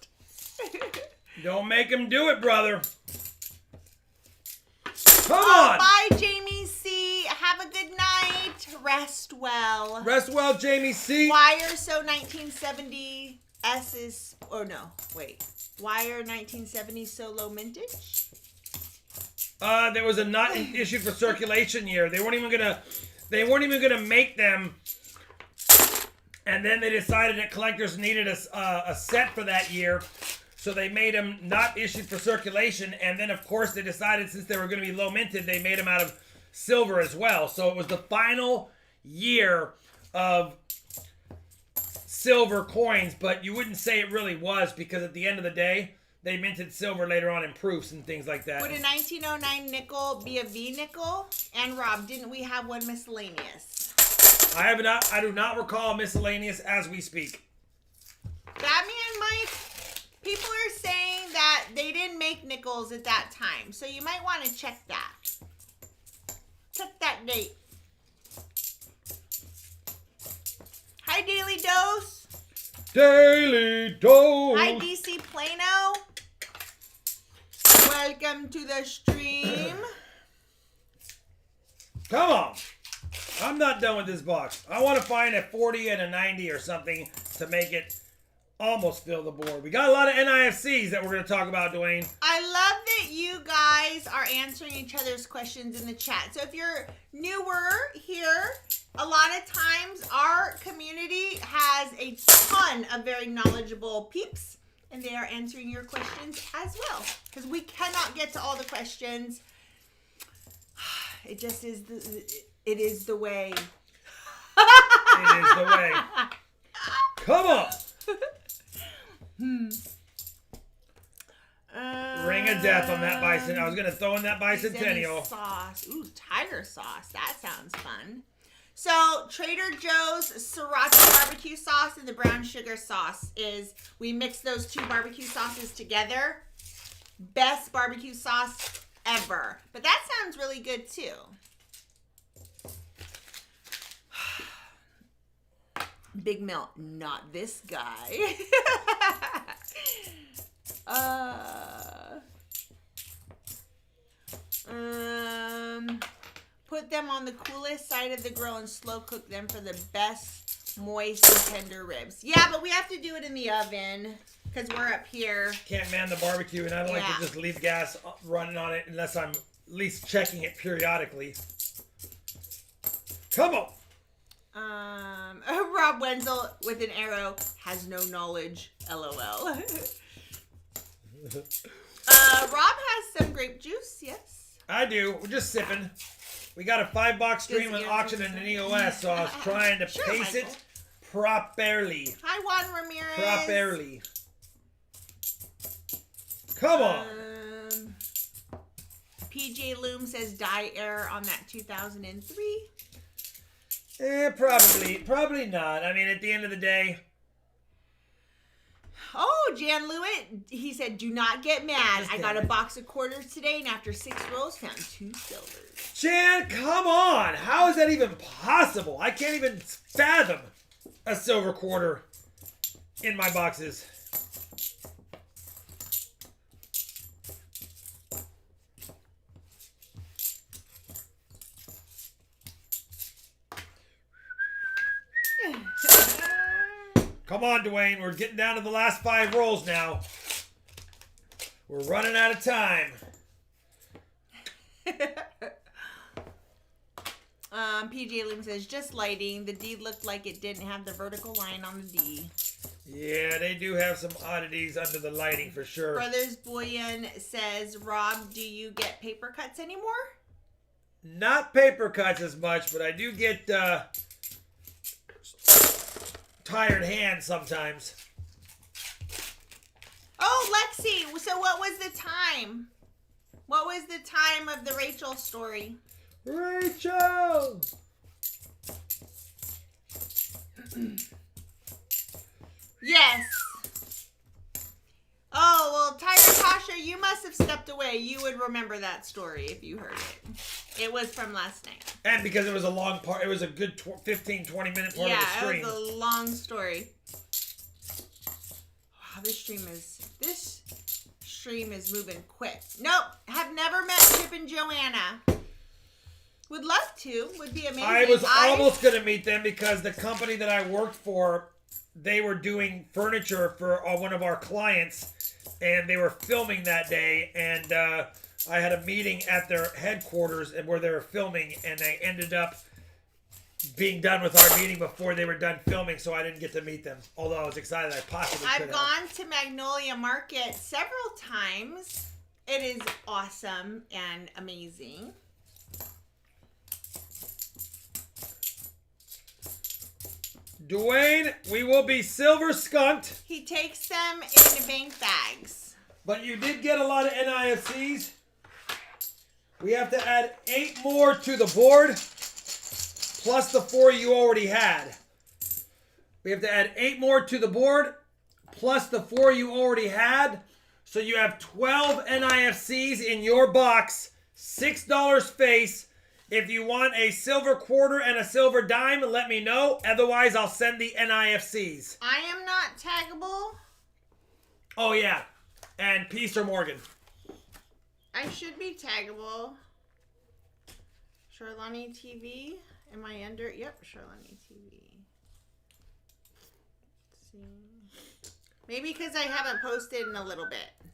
Speaker 1: Don't make him do it, brother. Come on.
Speaker 2: Bye, Jamie C. Have a good night. Rest well.
Speaker 1: Rest well, Jamie C.
Speaker 2: Why are so 1970 S's? Oh no, wait. Why are 1970 so low mintage?
Speaker 1: There was a not issued for circulation year. They weren't even gonna make them, and then they decided that collectors needed a set for that year, so they made them not issued for circulation. And then, of course, they decided since they were going to be low minted, they made them out of silver as well. So it was the final year of silver coins, but you wouldn't say it really was, because at the end of the day, they minted silver later on in proofs and things like that.
Speaker 2: Would a 1909 nickel be a V nickel? And Rob, didn't we have one miscellaneous?
Speaker 1: I do not recall miscellaneous as we speak.
Speaker 2: Batman Mike, people are saying that they didn't make nickels at that time, so you might want to check that. Check that date. Hi, Daily Dose.
Speaker 1: Daily Dose.
Speaker 2: Hi, DC Plano. Welcome to the stream.
Speaker 1: Come on. I'm not done with this box. I want to find a 40 and a 90 or something to make it almost fill the board. We got a lot of NIFCs that we're going to talk about, Dwayne.
Speaker 2: I love that you guys are answering each other's questions in the chat. So if you're newer here, a lot of times our community has a ton of very knowledgeable peeps, and they are answering your questions as well, because we cannot get to all the questions. It just is it is the way.
Speaker 1: It is the way. Come on. Ring of death on that bison. I was going to throw in that bicentennial.
Speaker 2: Sauce. Ooh, tiger sauce. That sounds fun. So, Trader Joe's sriracha barbecue sauce and the brown sugar sauce is, we mix those two barbecue sauces together. Best barbecue sauce ever. But that sounds really good too. Big Mill, not this guy. Put them on the coolest side of the grill and slow cook them for the best moist and tender ribs. Yeah, but we have to do it in the oven because we're up here.
Speaker 1: Can't man the barbecue, and I don't like to just leave gas running on it unless I'm at least checking it periodically. Come on.
Speaker 2: Rob Wenzel with an arrow has no knowledge. LOL. Rob has some grape juice. Yes.
Speaker 1: I do. We're just sipping. We got a $5 stream with auction and an EOS, so I was trying to pace it properly.
Speaker 2: Hi, Juan Ramirez.
Speaker 1: Properly. Come on.
Speaker 2: PJ Loom says die error on that 2003.
Speaker 1: Probably not. I mean, at the end of the day.
Speaker 2: Oh, Jan Lewitt, he said, do not get mad. I got a box of quarters today, and after 6 rolls, found 2 silvers.
Speaker 1: Jan, come on. How is that even possible? I can't even fathom a silver quarter in my boxes. Come on, Dwayne. We're getting down to the last 5 rolls now. We're running out of time.
Speaker 2: PJ Loom says, just lighting. The D looked like it didn't have the vertical line on the D.
Speaker 1: Yeah, they do have some oddities under the lighting for sure.
Speaker 2: Brothers Boyan says, Rob, do you get paper cuts anymore?
Speaker 1: Not paper cuts as much, but I do get tired hands sometimes.
Speaker 2: Oh, Lexi. So what was the time? What was the time of the Rachel story?
Speaker 1: Rachel! Yes.
Speaker 2: Oh, well, Tiger Tasha, you must have stepped away. You would remember that story if you heard it. It was from last night.
Speaker 1: And because it was a long part, it was a good 15, 20-minute part of the stream.
Speaker 2: Yeah, it was a long story. Wow, this stream is moving quick. Nope, have never met Chip and Joanna. Would love to. Would be amazing.
Speaker 1: I was almost going to meet them because the company that I worked for, they were doing furniture for one of our clients, and they were filming that day, and I had a meeting at their headquarters and where they were filming, and they ended up being done with our meeting before they were done filming, so I didn't get to meet them, although I was excited I possibly could have.
Speaker 2: I've gone to Magnolia Market several times. It is awesome and amazing.
Speaker 1: Dwayne, we will be silver skunked.
Speaker 2: He takes them in bank bags.
Speaker 1: But you did get a lot of NIFCs. We have to add 8 more to the board, plus the 4 you already had. We have to add 8 more to the board, plus the 4 you already had. So you have 12 NIFCs in your box, $6 face. If you want a silver quarter and a silver dime, let me know. Otherwise, I'll send the NIFCs.
Speaker 2: I am not taggable.
Speaker 1: Oh, yeah. And Peace or Morgan.
Speaker 2: I should be taggable. Charlani TV. Am I under? Yep, Charlani TV. Let's see. Maybe because I haven't posted in a little bit.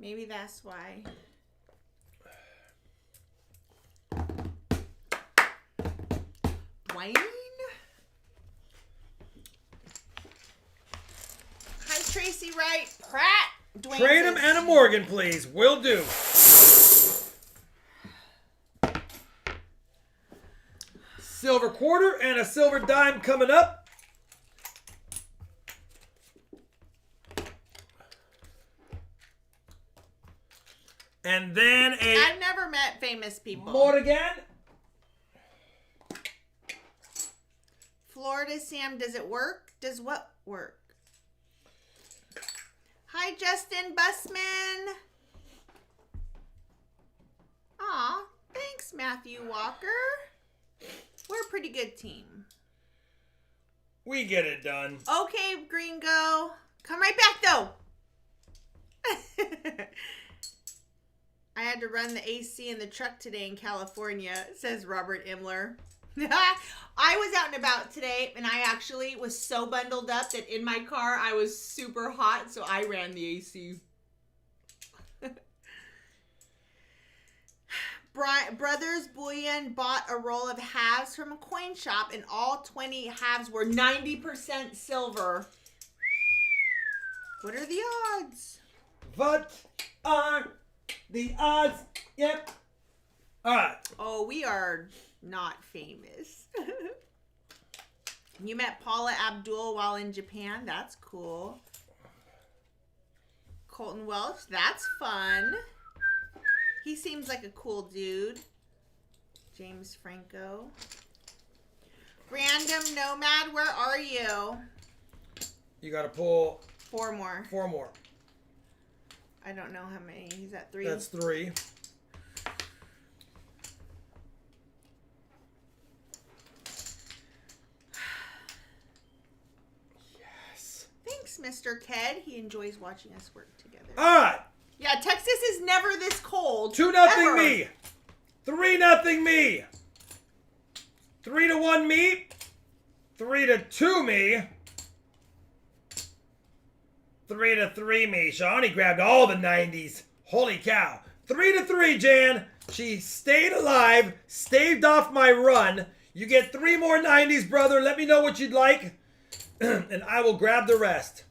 Speaker 2: Maybe that's why. Dwayne. Hi, Tracy Wright. Pratt. Dwayne
Speaker 1: Trade him and a Morgan, please. Will do. Silver quarter and a silver dime coming up. And then
Speaker 2: I've never met famous people.
Speaker 1: Morgan.
Speaker 2: Florida Sam, does it work? Does what work? Hi, Justin Busman. Aw, thanks, Matthew Walker. We're a pretty good team.
Speaker 1: We get it done.
Speaker 2: Okay, Gringo. Come right back, though. I had to run the AC in the truck today in California, says Robert Imler. I was out and about today, and I actually was so bundled up that in my car I was super hot, so I ran the AC. Brothers Bullion bought a roll of halves from a coin shop, and all 20 halves were 90% silver. What are the odds?
Speaker 1: What are the odds? Yep. All right.
Speaker 2: Oh, we are not famous. You met Paula Abdul while in Japan. That's cool. Colton Welch. That's fun. He seems like a cool dude. James Franco. Random Nomad, where are you?
Speaker 1: You got to pull
Speaker 2: 4 more.
Speaker 1: 4 more.
Speaker 2: I don't know how many. He's at 3.
Speaker 1: That's 3.
Speaker 2: Thanks, Mr. Ked. He enjoys watching us work together.
Speaker 1: All right.
Speaker 2: Yeah, Texas is never this cold.
Speaker 1: 2-0 me. 3-0 me. 3-1 me. 3-2 me. 3-3 me. Shawnee grabbed all the 90s. Holy cow. 3-3, Jan. She stayed alive, staved off my run. You get 3 more 90s, brother. Let me know what you'd like, and I will grab the rest.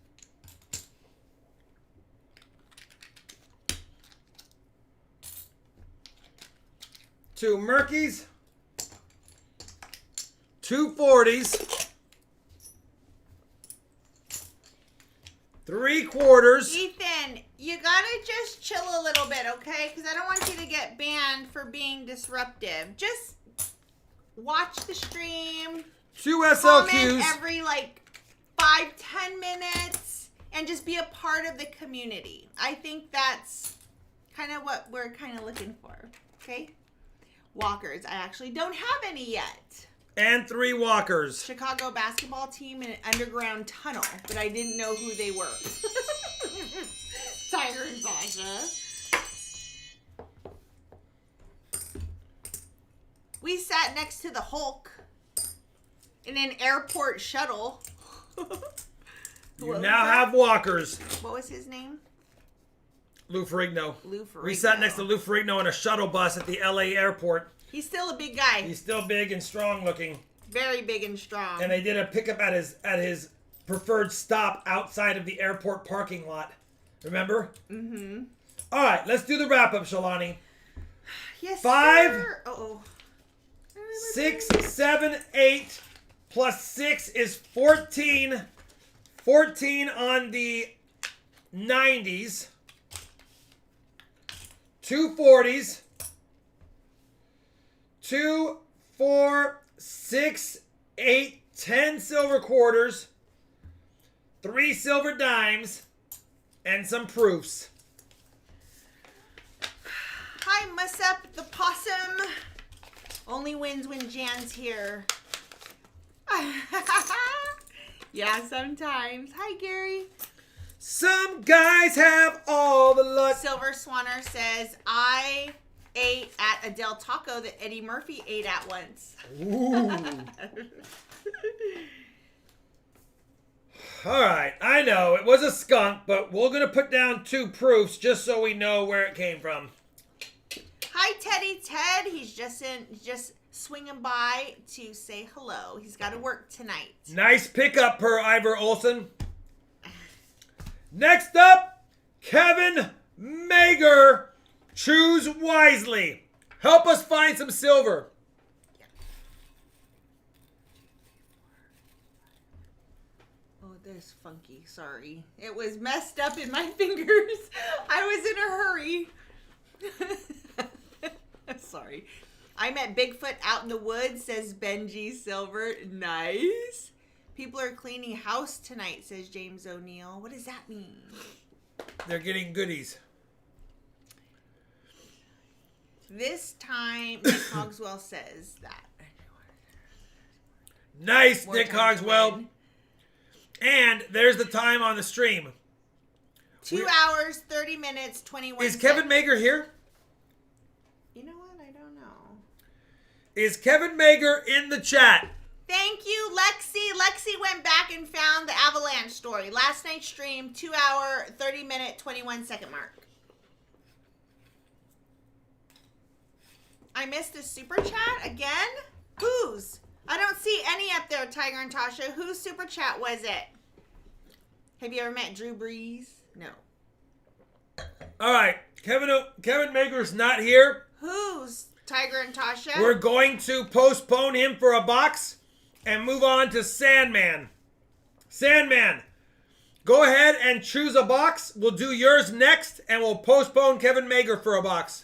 Speaker 1: Two Murkies, 2 40s, 3 quarters.
Speaker 2: Ethan, you gotta just chill a little bit, okay? Because I don't want you to get banned for being disruptive. Just watch the stream.
Speaker 1: 2
Speaker 2: Comment
Speaker 1: SLQs.
Speaker 2: every 5-10 minutes and just be a part of the community. I think that's kind of what we're kind of looking for, okay? Walkers. I actually don't have any yet.
Speaker 1: And 3 walkers.
Speaker 2: Chicago basketball team in an underground tunnel, but I didn't know who they were. Tiger and Sasha. We sat next to the Hulk in an airport shuttle.
Speaker 1: You now have walkers.
Speaker 2: What was his name?
Speaker 1: Lou Ferrigno.
Speaker 2: Lou Ferrigno.
Speaker 1: We sat next to Lou Ferrigno on a shuttle bus at the LA airport.
Speaker 2: He's still a big guy.
Speaker 1: He's still big and strong looking.
Speaker 2: Very big and strong.
Speaker 1: And they did a pickup at his preferred stop outside of the airport parking lot. Remember? Mm-hmm. All right, let's do the wrap up, Shalani.
Speaker 2: Yes,
Speaker 1: 5,
Speaker 2: sir. Uh-oh.
Speaker 1: 6, 7, 8 plus 6 is 14. 14 on the 90s. 2 40s. 2, 4, 6, 8, 10 silver quarters. 3 silver dimes. And some proofs.
Speaker 2: Hi, Musup the possum. Only wins when Jan's here. Yeah, sometimes. Hi, Gary.
Speaker 1: Some guys have all the luck.
Speaker 2: Silver Swanner says, I ate at a Del Taco that Eddie Murphy ate at once.
Speaker 1: Ooh. All right, I know it was a skunk, but we're going to put down 2 proofs just so we know where it came from.
Speaker 2: Hi, Teddy Ted. He's just swinging by to say hello. He's got to work tonight.
Speaker 1: Nice pickup per Ivor Olson. Next up, Kevin Mager. Choose wisely. Help us find some silver.
Speaker 2: Oh, this funky. Sorry. It was messed up in my fingers. I was in a hurry. Sorry. I met Bigfoot out in the woods, says Benji Silver. Nice. People are cleaning house tonight, says James O'Neill. What does that mean?
Speaker 1: They're getting goodies.
Speaker 2: This time, Nick Cogswell says that.
Speaker 1: Nice,
Speaker 2: More
Speaker 1: Nick
Speaker 2: time to
Speaker 1: Cogswell.
Speaker 2: win.
Speaker 1: And there's the time on the stream.
Speaker 2: 2 hours, 30 minutes, 21
Speaker 1: Is Kevin Mager here?
Speaker 2: You know what? I don't know.
Speaker 1: Is Kevin Mager in the chat?
Speaker 2: Thank you, Lexi. Lexi went back and found the Avalanche story. Last night's stream, 2 hour, 30 minute, 21 second mark. I missed a super chat again? Whose? I don't see any up there, Tiger and Tasha. Whose super chat was it? Have you ever met Drew Brees? No.
Speaker 1: All right, Kevin Mager's not here.
Speaker 2: Whose? Tiger and Tasha?
Speaker 1: We're going to postpone him for a box and move on to Sandman. Sandman, go ahead and choose a box. We'll do yours next, and we'll postpone Kevin Mager for a box.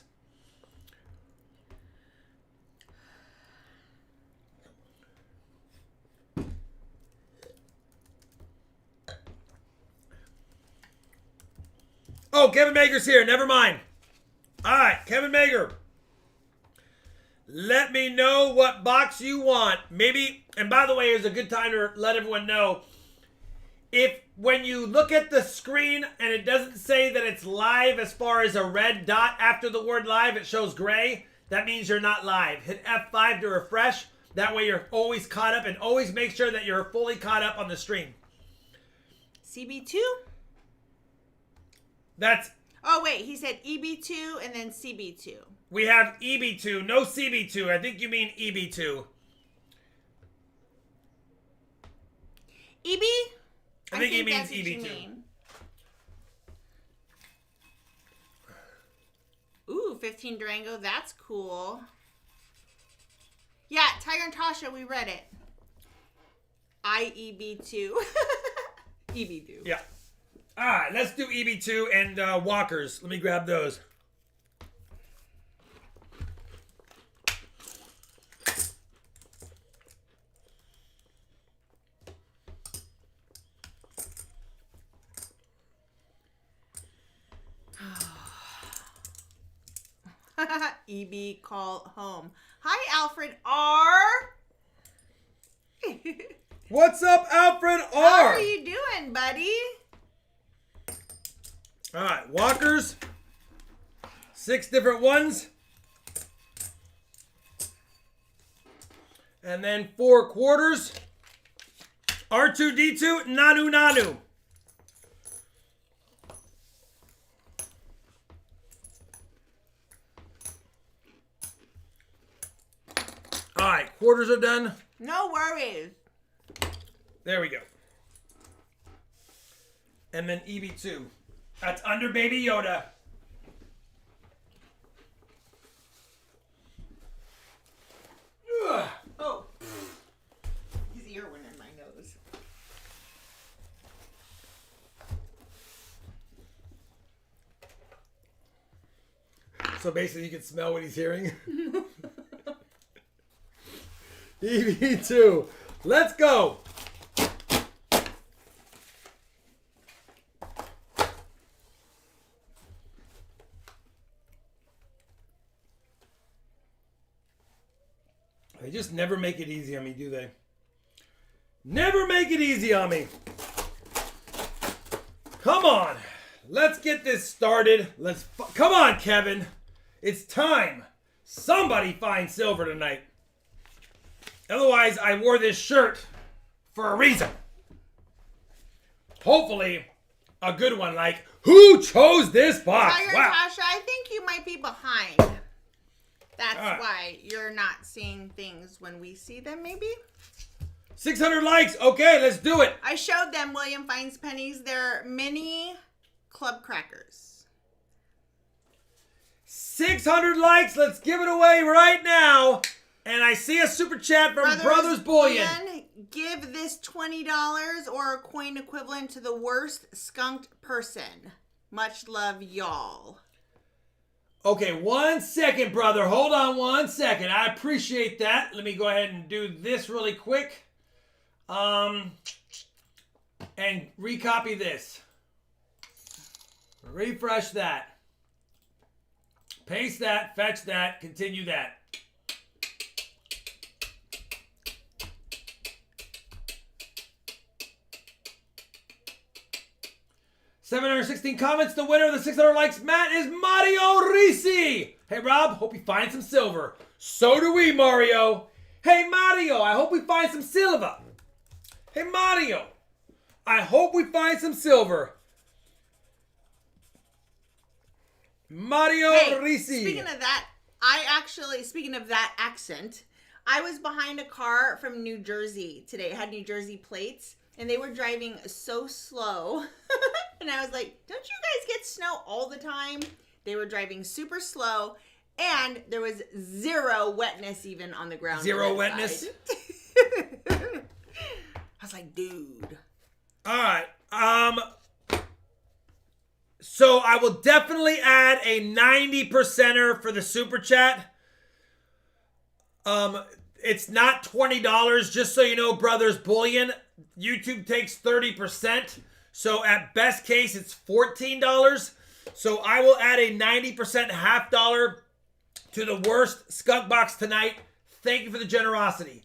Speaker 1: Oh, Kevin Mager's here. Never mind. All right, Kevin Mager. Let me know what box you want. Maybe, and by the way, here's a good time to let everyone know. If when you look at the screen and it doesn't say that it's live as far as a red dot after the word live, it shows gray, that means you're not live. Hit F5 to refresh. That way you're always caught up, and always make sure that you're fully caught up on the stream.
Speaker 2: CB2?
Speaker 1: That's...
Speaker 2: Oh, wait. He said EB2 and then CB2.
Speaker 1: We have EB2, no CB2. I think you mean EB2.
Speaker 2: EB?
Speaker 1: I think he means
Speaker 2: that's what you
Speaker 1: EB2.
Speaker 2: mean. Ooh, 15 Durango. That's cool. Yeah, Tiger and Tasha, we read it. IEB2. EB2.
Speaker 1: Yeah. All right, let's do EB2 and walkers. Let me grab those.
Speaker 2: EB call home. Hi, Alfred R.
Speaker 1: What's up, Alfred R?
Speaker 2: How are you doing, buddy?
Speaker 1: All right, walkers. 6 different ones. And then 4 quarters. R2D2, Nanu Nanu. All right, quarters are done.
Speaker 2: No worries.
Speaker 1: There we go. And then EB2. That's under Baby Yoda. Ugh.
Speaker 2: Oh. His ear went in my nose.
Speaker 1: So basically you can smell what he's hearing. EB2. Let's go. They just never make it easy on me, do they? Never make it easy on me. Come on. Let's get this started. Come on, Kevin. It's time. Somebody find silver tonight. Otherwise, I wore this shirt for a reason. Hopefully, a good one like, who chose this box?
Speaker 2: Wow. Tasha, I think you might be behind. That's why you're not seeing things when we see them, maybe?
Speaker 1: 600 likes. Okay, let's do it.
Speaker 2: I showed them William Finds Pennies. They're mini club crackers.
Speaker 1: 600 likes. Let's give it away right now. And I see a super chat from Brothers Bullion.
Speaker 2: Give this $20 or a coin equivalent to the worst skunked person. Much love, y'all.
Speaker 1: Okay, 1 second, brother. Hold on 1 second. I appreciate that. Let me go ahead and do this really quick. And recopy this. Refresh that. Paste that. Fetch that. Continue that. $716 comments. The winner of the 600 likes, Matt, is Mario Risi. Hey, Rob, hope you find some silver. So do we, Mario. Hey, Mario, I hope we find some silver. Hey, Mario, I hope we find some silver. Mario Risi.
Speaker 2: Speaking of that, speaking of that accent, I was behind a car from New Jersey today. It had New Jersey plates, and they were driving so slow. And I was like, don't you guys get snow all the time? They were driving super slow, and there was zero wetness even on the ground.
Speaker 1: Zero wetness?
Speaker 2: I was like, dude.
Speaker 1: All right. So I will definitely add a 90%er for the super chat. It's not $20, just so you know, Brothers Bullion. YouTube takes 30%. So at best case, it's $14. So I will add a 90% half dollar to the worst skunk box tonight. Thank you for the generosity.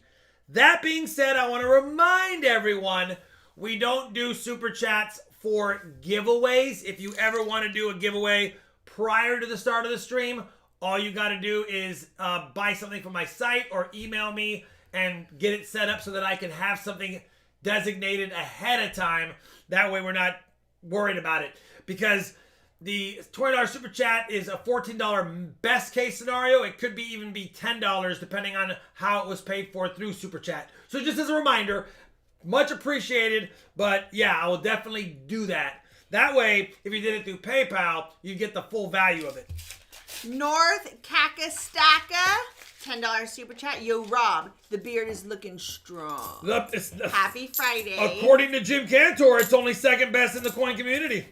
Speaker 1: That being said, I want to remind everyone, we don't do super chats for giveaways. If you ever want to do a giveaway prior to the start of the stream, all you got to do is buy something from my site or email me and get it set up so that I can have something designated ahead of time. That way we're not worried about it. Because the $20 super chat is a $14 best case scenario. It could even be $10 depending on how it was paid for through super chat. So just as a reminder, much appreciated. But yeah, I will definitely do that. That way, if you did it through PayPal, you get the full value of it.
Speaker 2: North Kakastaka, $10 super chat. Yo, Rob, the beard is looking strong. Happy Friday.
Speaker 1: According to Jim Cantor, it's only second best in the coin community.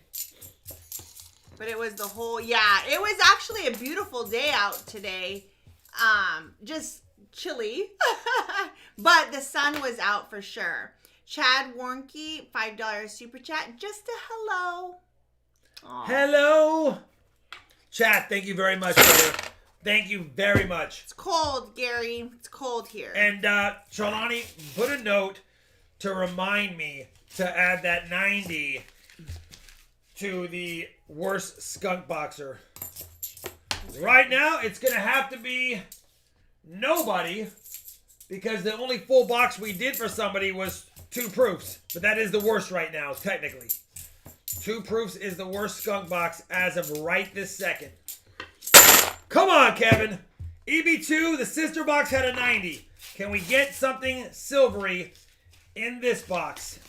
Speaker 2: But it was it was actually a beautiful day out today. Just chilly. But the sun was out for sure. Chad Warnke, $5 super chat. Just a hello.
Speaker 1: Aww. Hello. Chat, thank you very much, brother. Thank you very much.
Speaker 2: It's cold, Gary. It's cold here.
Speaker 1: And Charlani, put a note to remind me to add that 90 to the worst skunk boxer. Right now, it's going to have to be nobody, because the only full box we did for somebody was 2 proofs. But that is the worst right now, technically. 2 proofs is the worst skunk box as of right this second. Come on, Kevin. EB2, the sister box, had a 90. Can we get something silvery in this box?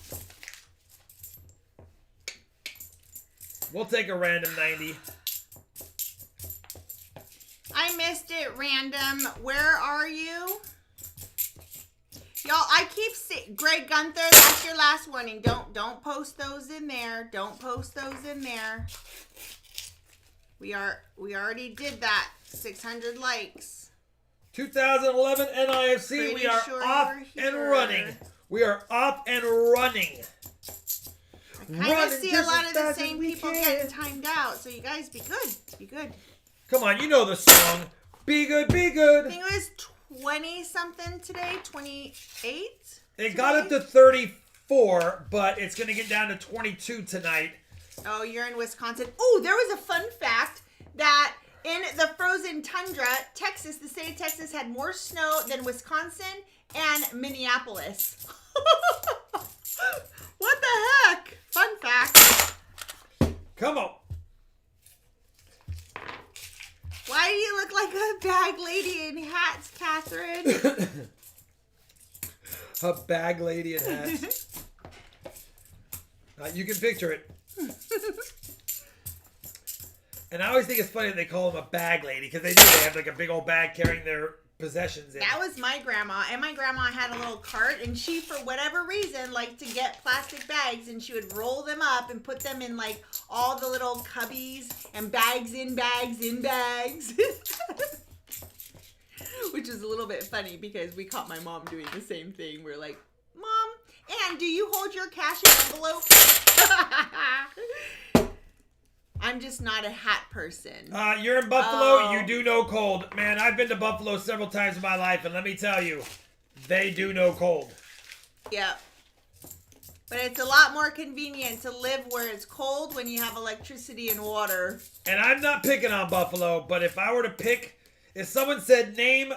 Speaker 1: We'll take a random 90.
Speaker 2: I missed it, random. Where are you? Y'all, I keep saying, Greg Gunther, that's your last warning. Don't post those in there. Don't post those in there. We already did that. 600 likes.
Speaker 1: 2011 NIFC.
Speaker 2: Pretty
Speaker 1: We are
Speaker 2: sure
Speaker 1: off
Speaker 2: you're
Speaker 1: and
Speaker 2: here.
Speaker 1: running. We are off and running.
Speaker 2: I kind of see a lot of the same people getting timed out. So you guys be good. Be good.
Speaker 1: Come on, you know the song. Be good, be good.
Speaker 2: I think it was 20 something today. 28.
Speaker 1: It got up to 34, but it's going to get down to 22 tonight.
Speaker 2: Oh, you're in Wisconsin. Oh, there was a fun fact that in the frozen tundra, Texas, the state of Texas, had more snow than Wisconsin and Minneapolis. What the heck? Fun fact.
Speaker 1: Come on.
Speaker 2: Why do you look like a bag lady in hats, Catherine?
Speaker 1: A bag lady in hats. You can picture it. And I always think it's funny that they call them a bag lady, because they do. They have like a big old bag carrying their possessions in.
Speaker 2: That was my grandma, and my grandma had a little cart, and she, for whatever reason, liked to get plastic bags, and she would roll them up and put them in like all the little cubbies and bags in bags in bags. Which is a little bit funny because we caught my mom doing the same thing. We're like, Mom, and do you hold your cash in envelope? I'm just not a hat person.
Speaker 1: You're in Buffalo. You do know cold. Man, I've been to Buffalo several times in my life, and let me tell you, they do know cold.
Speaker 2: Yeah. But it's a lot more convenient to live where it's cold when you have electricity and water.
Speaker 1: And I'm not picking on Buffalo, but if I were to pick, if someone said name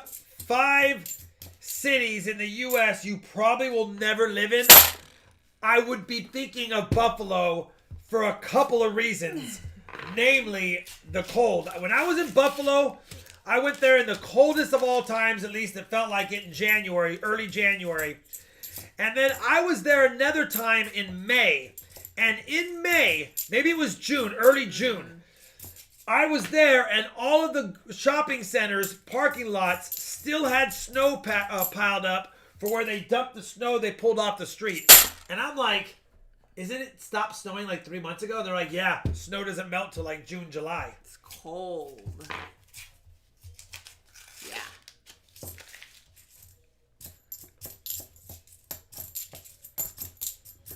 Speaker 1: 5 cities in the U.S. you probably will never live in, I would be thinking of Buffalo for a couple of reasons. Namely, the cold. When I was in Buffalo, I went there in the coldest of all times, at least it felt like it in January, early January. And then I was there another time in May. And in May, maybe it was June, early June, I was there and all of the shopping centers, parking lots, still had snow piled up for where they dumped the snow they pulled off the street. And I'm like, isn't it stopped snowing like 3 months ago? They're like, yeah, snow doesn't melt till like June, July.
Speaker 2: It's cold. Yeah.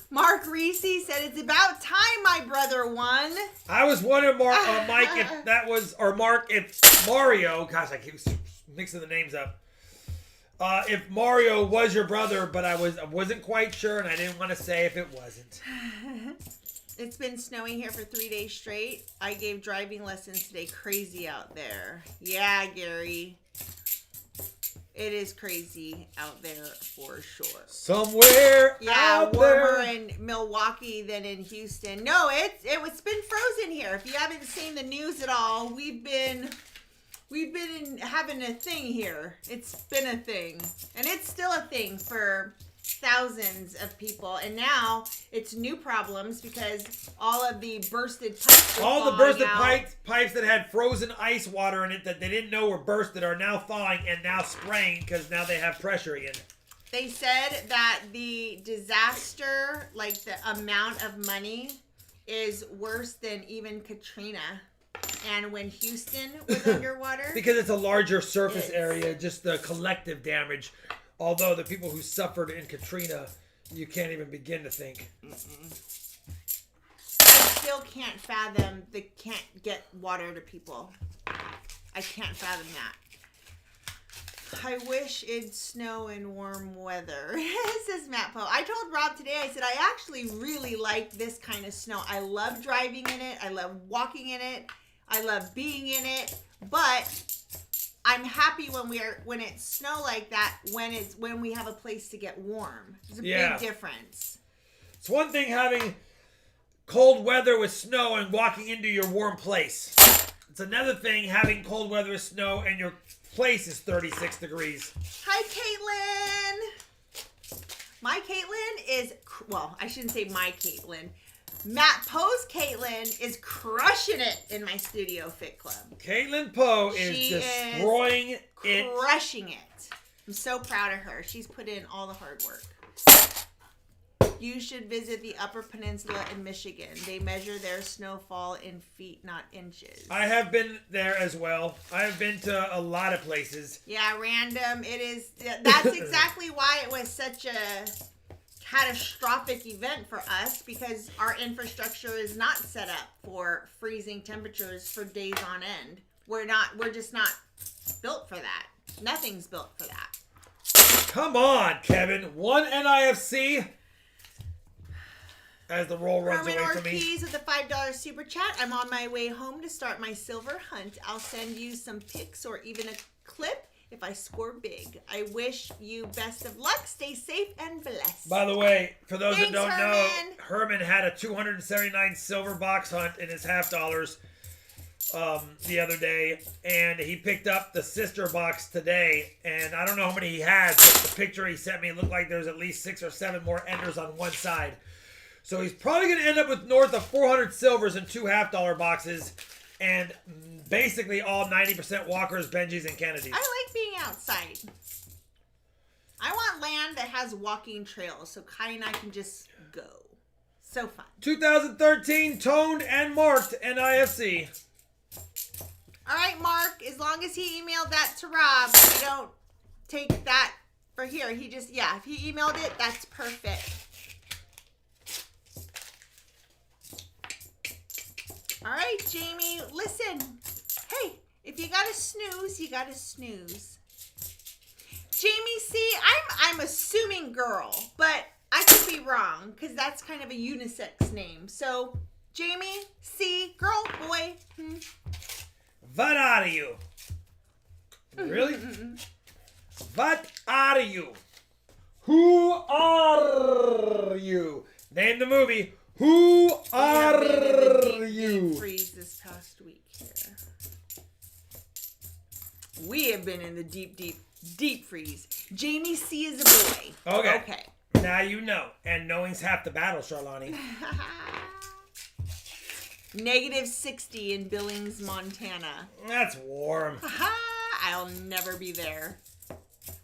Speaker 2: Mark Reese said, it's about time my brother won.
Speaker 1: I was wondering, Mike, if that was, or Mark, if Mario, gosh, I keep mixing the names up. If Mario was your brother, but I wasn't quite sure, and I didn't want to say if it wasn't.
Speaker 2: It's been snowing here for 3 days straight. I gave driving lessons today. Crazy out there. Yeah, Gary. It is crazy out there for sure.
Speaker 1: Somewhere out
Speaker 2: warmer
Speaker 1: there.
Speaker 2: in Milwaukee than in Houston. No, it's been frozen here. If you haven't seen the news at all, we've been having a thing here. It's been a thing. And it's still a thing for thousands of people. And now it's new problems because all of the bursted pipes
Speaker 1: pipes that had frozen ice water in it that they didn't know were bursted are now thawing and now spraying because now they have pressure in.
Speaker 2: They said that the disaster, like the amount of money, is worse than even Katrina. And when Houston was underwater.
Speaker 1: Because it's a larger surface area, just the collective damage. Although the people who suffered in Katrina, you can't even begin to think.
Speaker 2: I still can't fathom can't get water to people. I can't fathom that. I wish it'd snow in warm weather, says Matt Poe. I told Rob today, I said, I actually really like this kind of snow. I love driving in it. I love walking in it. I love being in it. But I'm happy when it's snow like that, when we have a place to get warm. There's a big difference.
Speaker 1: It's one thing having cold weather with snow and walking into your warm place. It's another thing having cold weather with snow and your place is 36 degrees.
Speaker 2: Hi, Caitlin. My Caitlin is, well, I shouldn't say my Caitlin. Matt Poe's Caitlin is crushing it in my Studio Fit Club.
Speaker 1: Caitlin Poe is destroying it.
Speaker 2: Crushing it. I'm so proud of her. She's put in all the hard work. You should visit the Upper Peninsula in Michigan. They measure their snowfall in feet, not inches.
Speaker 1: I have been there as well. I have been to a lot of places.
Speaker 2: Yeah, random. It is. That's exactly why it was such a catastrophic event for us, because our infrastructure is not set up for freezing temperatures for days on end. We're just not built for that. Nothing's built for that.
Speaker 1: Come on, Kevin. One NIFC. As the roll runs
Speaker 2: Herman
Speaker 1: away from me.
Speaker 2: Ortiz with a $5 super chat. I'm on my way home to start my silver hunt. I'll send you some pics or even a clip if I score big. I wish you best of luck. Stay safe and blessed.
Speaker 1: By the way, for those that don't
Speaker 2: Herman.
Speaker 1: know, Herman had a 279 silver box hunt in his half dollars the other day, and he picked up the sister box today, and I don't know how many he has, but the picture he sent me looked like there's at least 6 or 7 more enders on one side. So he's probably going to end up with north of 400 silvers in 2 half-dollar boxes, and basically all 90% Walkers, Benjis, and Kennedys.
Speaker 2: I like being outside. I want land that has walking trails so Kai and I can just go. So fun.
Speaker 1: 2013 toned and marked NIFC.
Speaker 2: All right, Mark, as long as he emailed that to Rob, we don't take that for here. He just, if he emailed it, that's perfect. All right, Jamie, listen. Hey, if you got to snooze, you got to snooze. Jamie C, I'm assuming girl, but I could be wrong because that's kind of a unisex name. So, Jamie C, girl, boy.
Speaker 1: What are you? Really? What are you? Who are you? Name the movie. Who are you?
Speaker 2: Deep freeze this past week here. We have been in the deep freeze. Jamie C is a boy.
Speaker 1: Okay. Now you know. And knowing's half the battle, Charlani.
Speaker 2: -60 in Billings, Montana.
Speaker 1: That's warm.
Speaker 2: I'll never be there.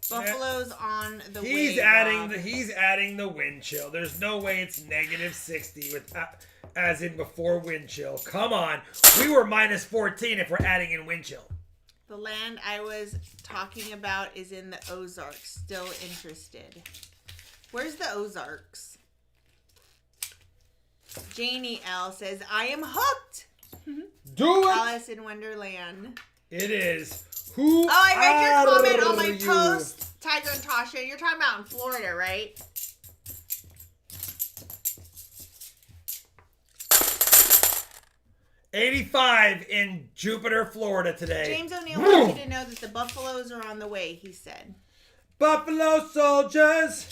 Speaker 2: Buffalo's on the way.
Speaker 1: He's adding the wind chill. There's no way it's -60 with as in before wind chill. Come on. We were -14 if we're adding in wind chill.
Speaker 2: The land I was talking about is in the Ozarks. Still interested. Where's the Ozarks? Janie L says, I am hooked.
Speaker 1: Do it.
Speaker 2: Alice in Wonderland.
Speaker 1: It is. Who
Speaker 2: I read your comment on my
Speaker 1: you?
Speaker 2: post, Tiger and Tasha. You're talking about in Florida, right?
Speaker 1: $85 in Jupiter, Florida today.
Speaker 2: James O'Neill wants you to know that the Buffaloes are on the way, he said.
Speaker 1: Buffalo soldiers,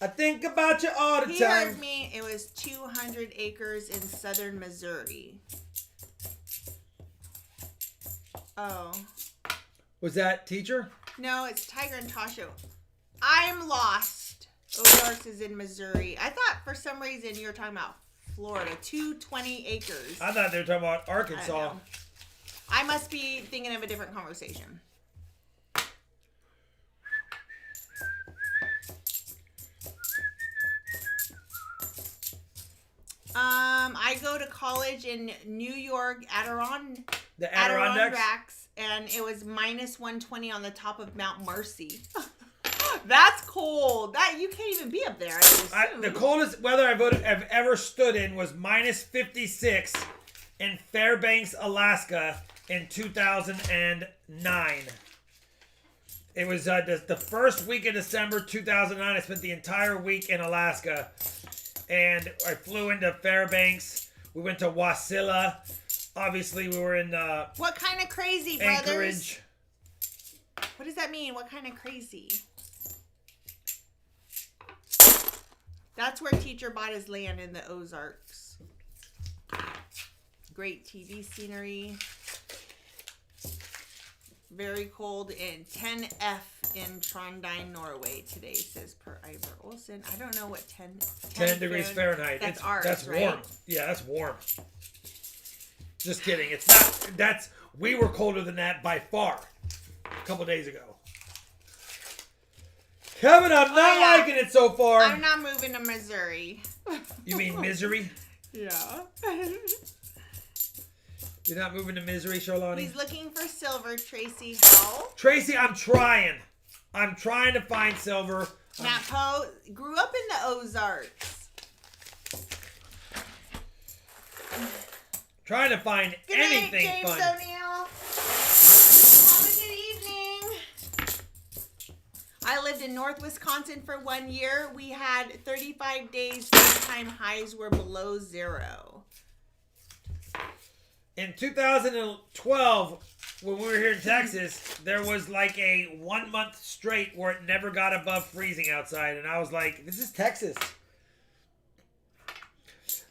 Speaker 1: I think about you all the time.
Speaker 2: He heard me. It was 200 acres in southern Missouri. Oh.
Speaker 1: Was that teacher?
Speaker 2: No, it's Tiger and Tasha. I'm lost. Ozarks is in Missouri. I thought for some reason you were talking about Florida. 220 acres.
Speaker 1: I thought they were talking about Arkansas.
Speaker 2: I must be thinking of a different conversation. I go to college in New York,
Speaker 1: The Adirondacks,
Speaker 2: and it was -120 on the top of Mount Marcy. That's cold. That you can't even be up there.
Speaker 1: The coldest weather I've ever stood in was -56 in Fairbanks, Alaska, in 2009. It was the first week of December 2009. I spent the entire week in Alaska. And I flew into Fairbanks. We went to Wasilla. Obviously, we were in
Speaker 2: what kind of crazy, brothers?
Speaker 1: Anchorage.
Speaker 2: What does that mean? What kind of crazy? That's where Teacher bought his land in the Ozarks. Great TV scenery. Very cold in 10F in Trondheim, Norway today, says Per Ivor Olsen. I don't know what 10
Speaker 1: degrees Fahrenheit.
Speaker 2: That's ours,
Speaker 1: That's
Speaker 2: right?
Speaker 1: warm. Yeah, that's warm. Just kidding. It's not. We were colder than that by far a couple days ago. Kevin, I'm not liking it so far.
Speaker 2: I'm not moving to Missouri.
Speaker 1: You mean misery?
Speaker 2: Yeah.
Speaker 1: You're not moving to misery, Charlani?
Speaker 2: He's looking for silver, Tracy. How?
Speaker 1: Tracy, I'm trying. I'm trying to find silver.
Speaker 2: Matt Poe grew up in the Ozarks.
Speaker 1: Trying to find
Speaker 2: Good
Speaker 1: anything
Speaker 2: night, James
Speaker 1: fun.
Speaker 2: O'Neill. Have a good evening. I lived in North Wisconsin for 1 year. We had 35 days. Daytime highs were below zero.
Speaker 1: In 2012, when we were here in Texas, there was like a 1 month straight where it never got above freezing outside. And I was like, this is Texas.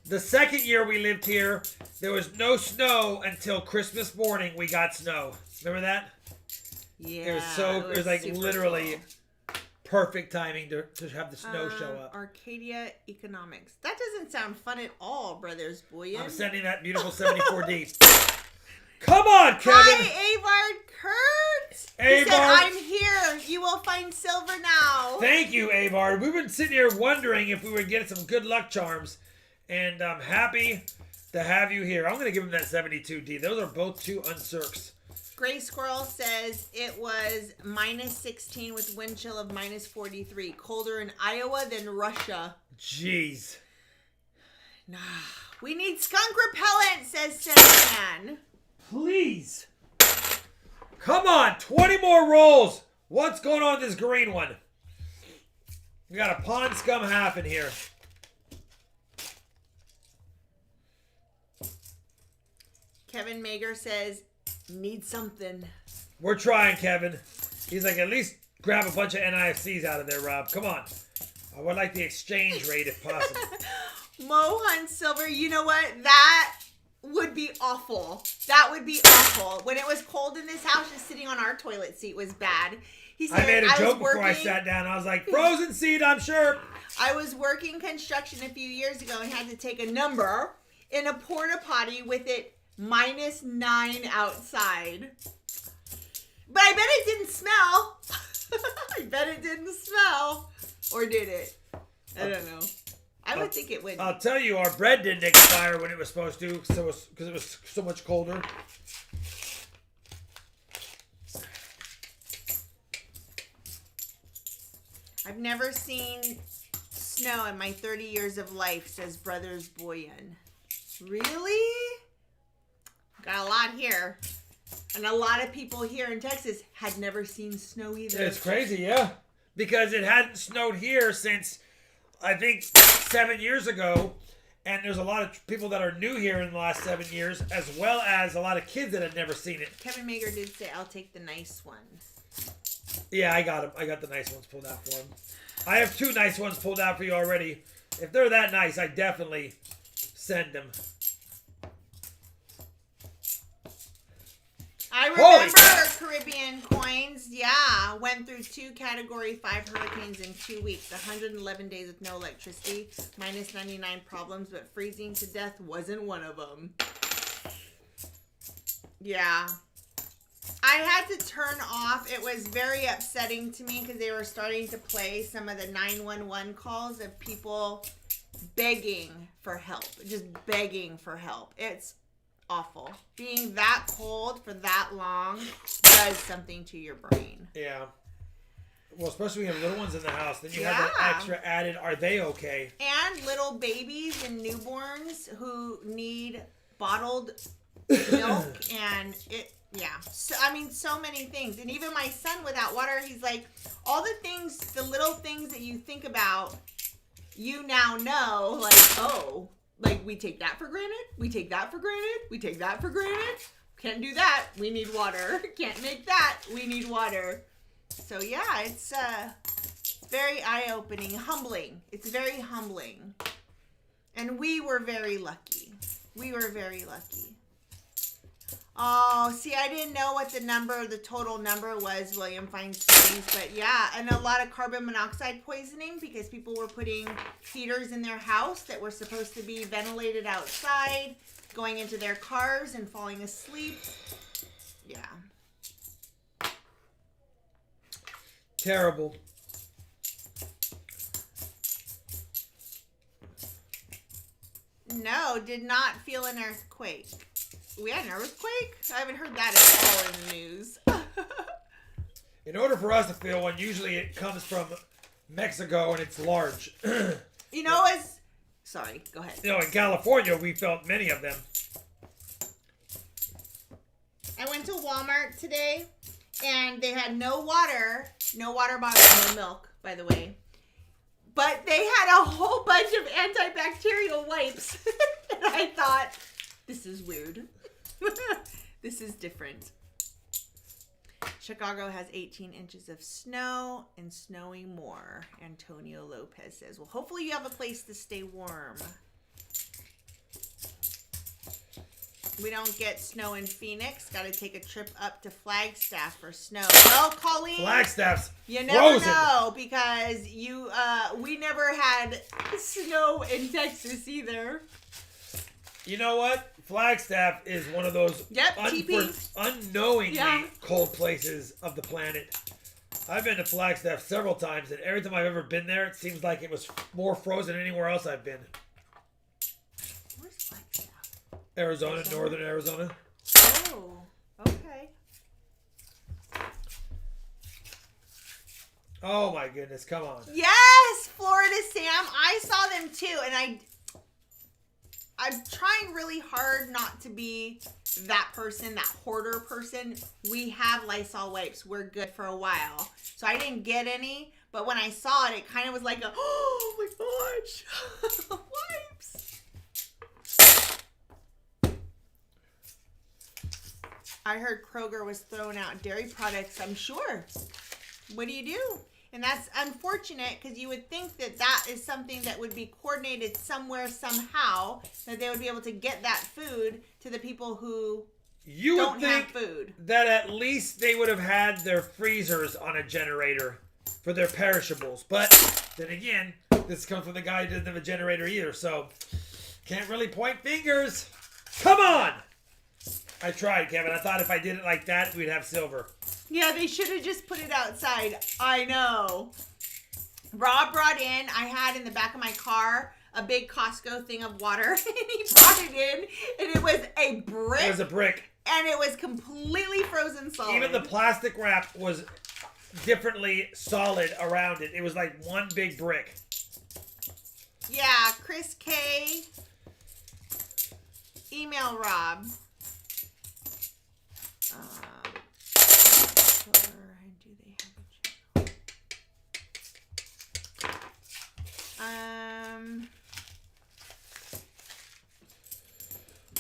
Speaker 1: The second year we lived here, there was no snow until Christmas morning we got snow. Remember that?
Speaker 2: Yeah.
Speaker 1: It was like literally perfect timing to have the snow show up.
Speaker 2: Arcadia Economics. That doesn't sound fun at all, Brothers Boyan.
Speaker 1: I'm sending that beautiful 74D. Come on, Kevin.
Speaker 2: Hi, Avard Kurt. He said,
Speaker 1: Avard.
Speaker 2: I'm here. You will find silver now.
Speaker 1: Thank you, Avard. We've been sitting here wondering if we would get some good luck charms. And I'm happy to have you here. I'm going to give him that 72D. Those are both two uncircs.
Speaker 2: Gray Squirrel says it was minus 16 with wind chill of minus 43. Colder in Iowa than Russia.
Speaker 1: Jeez.
Speaker 2: Nah. We need skunk repellent, says Cinnamon.
Speaker 1: Please. Come on. 20 more rolls. What's going on with this green one? We got a pond scum half in here.
Speaker 2: Kevin Mager says, need something.
Speaker 1: We're trying, Kevin. He's like, at least grab a bunch of NIFCs out of there, Rob. Come on. I would like the exchange rate if possible.
Speaker 2: Mo Hunt Silver, you know what? That would be awful. That would be awful. When it was cold in this house, just sitting on our toilet seat was bad. He said,
Speaker 1: I made a joke before I sat down. I was like, frozen seat, I'm sure.
Speaker 2: I was working construction a few years ago and had to take a number in a porta potty with it minus 9 outside. But I bet it didn't smell. I bet it didn't smell. Or did it? I don't know. I would think it would.
Speaker 1: I'll tell you, our bread didn't expire when it was supposed to, so because it was so much colder.
Speaker 2: I've never seen snow in my 30 years of life, says Brothers Boyan. Really? Got a lot here. And a lot of people here in Texas had never seen snow either.
Speaker 1: It's crazy, yeah. Because it hadn't snowed here since, I think, 7 years ago. And there's a lot of people that are new here in the last 7 years, as well as a lot of kids that had never seen it.
Speaker 2: Kevin Mager did say, I'll take the nice ones.
Speaker 1: Yeah, I got them. I got the nice ones pulled out for him. I have 2 nice ones pulled out for you already. If they're that nice, I definitely send them.
Speaker 2: I remember Caribbean coins. Yeah, went through 2 Category 5 hurricanes in 2 weeks. 111 days with no electricity. Minus 99 problems, but freezing to death wasn't one of them. Yeah. I had to turn off. It was very upsetting to me because they were starting to play some of the 911 calls of people begging for help. Just begging for help. It's awful. Being that cold for that long does something to your brain.
Speaker 1: Yeah. Well, especially when you have little ones in the house. Then you have that extra added, are they okay?
Speaker 2: And little babies and newborns who need bottled milk and it. Yeah. So, I mean, so many things. And even my son without water, he's like, all the things, the little things that you think about, you now know, like, oh, like we take that for granted. We take that for granted. We take that for granted. Can't do that. We need water. Can't make that. We need water. So, yeah, it's very eye-opening, humbling. It's very humbling. And we were very lucky. We were very lucky. Oh, see, I didn't know what the total number was, William Feinstein. But yeah, and a lot of carbon monoxide poisoning because people were putting heaters in their house that were supposed to be ventilated outside, going into their cars and falling asleep. Yeah.
Speaker 1: Terrible.
Speaker 2: No, did not feel an earthquake. We had an earthquake? I haven't heard that at all in the news.
Speaker 1: In order for us to feel one, usually it comes from Mexico and it's large.
Speaker 2: You know, sorry, go ahead.
Speaker 1: You know, in California, we felt many of them.
Speaker 2: I went to Walmart today and they had no water bottles, no milk, by the way. But they had a whole bunch of antibacterial wipes. And I thought, this is weird. This is different. Chicago has 18 inches of snow and snowing more. Antonio Lopez says, well, hopefully you have a place to stay warm. We don't get snow in Phoenix. Got to take a trip up to Flagstaff for snow. Well, Colleen,
Speaker 1: Flagstaff's
Speaker 2: you never know because we never had snow in Texas either.
Speaker 1: You know what? Flagstaff is one of those unknowingly cold places of the planet. I've been to Flagstaff several times, and every time I've ever been there, it seems like it was more frozen than anywhere else I've been.
Speaker 2: Where's Flagstaff?
Speaker 1: Arizona, northern Arizona.
Speaker 2: Oh, okay.
Speaker 1: Oh my goodness, come on.
Speaker 2: Yes, Florida Sam. I saw them too, and I'm trying really hard not to be that person, that hoarder person. We have Lysol wipes. We're good for a while. So I didn't get any, but when I saw it, it kind of was like a, oh my gosh, wipes. I heard Kroger was throwing out dairy products, I'm sure. What do you do? And that's unfortunate because you would think that that is something that would be coordinated somewhere, somehow, that they would be able to get that food to the people who don't have food.
Speaker 1: That at least they would have had their freezers on a generator for their perishables. But then again, this comes from the guy who doesn't have a generator either, so can't really point fingers. Come on! I tried, Kevin. I thought if I did it like that, we'd have silver.
Speaker 2: Yeah, they should have just put it outside. I know. Rob brought in, I had in the back of my car, a big Costco thing of water. And he brought it in, and it was a brick.
Speaker 1: It was a brick.
Speaker 2: And it was completely frozen solid.
Speaker 1: Even the plastic wrap was differently solid around it. It was like one big brick.
Speaker 2: Yeah, Chris K. Email Rob.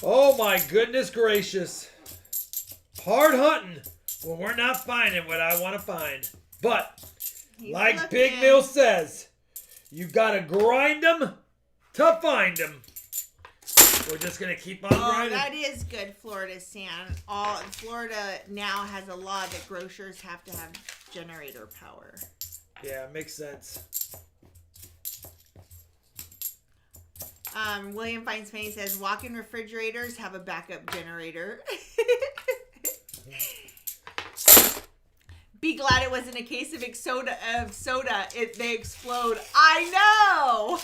Speaker 1: Oh my goodness gracious. Hard hunting when we're not finding what I want to find. But, like Big Mill says, you gotta grind them to find them. We're just gonna keep on grinding.
Speaker 2: That is good, Florida Sam. Florida now has a law that grocers have to have generator power.
Speaker 1: Yeah, makes sense.
Speaker 2: William Feinstein says walk-in refrigerators have a backup generator. Be glad it wasn't a case of soda. They explode. I know.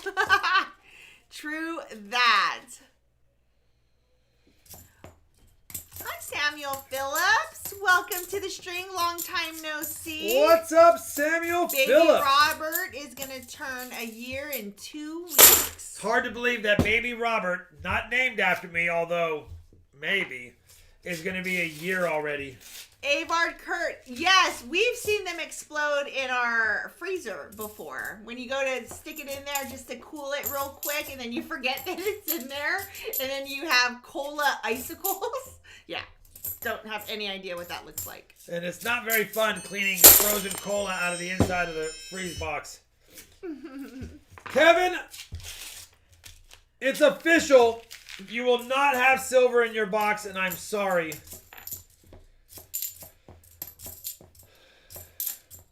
Speaker 2: True that. Hi, Samuel Phillips. Welcome to the string. Long time no see.
Speaker 1: What's up, Samuel Phillips?
Speaker 2: Baby Robert is going to turn a year in 2 weeks.
Speaker 1: It's hard to believe that Baby Robert, not named after me, although maybe, is going to be a year already.
Speaker 2: Avard Kurt, yes, we've seen them explode in our freezer before. When you go to stick it in there just to cool it real quick, and then you forget that it's in there, and then you have cola icicles. Yeah, don't have any idea what that looks like.
Speaker 1: And it's not very fun cleaning frozen cola out of the inside of the freeze box. Kevin, it's official. You will not have silver in your box, and I'm sorry.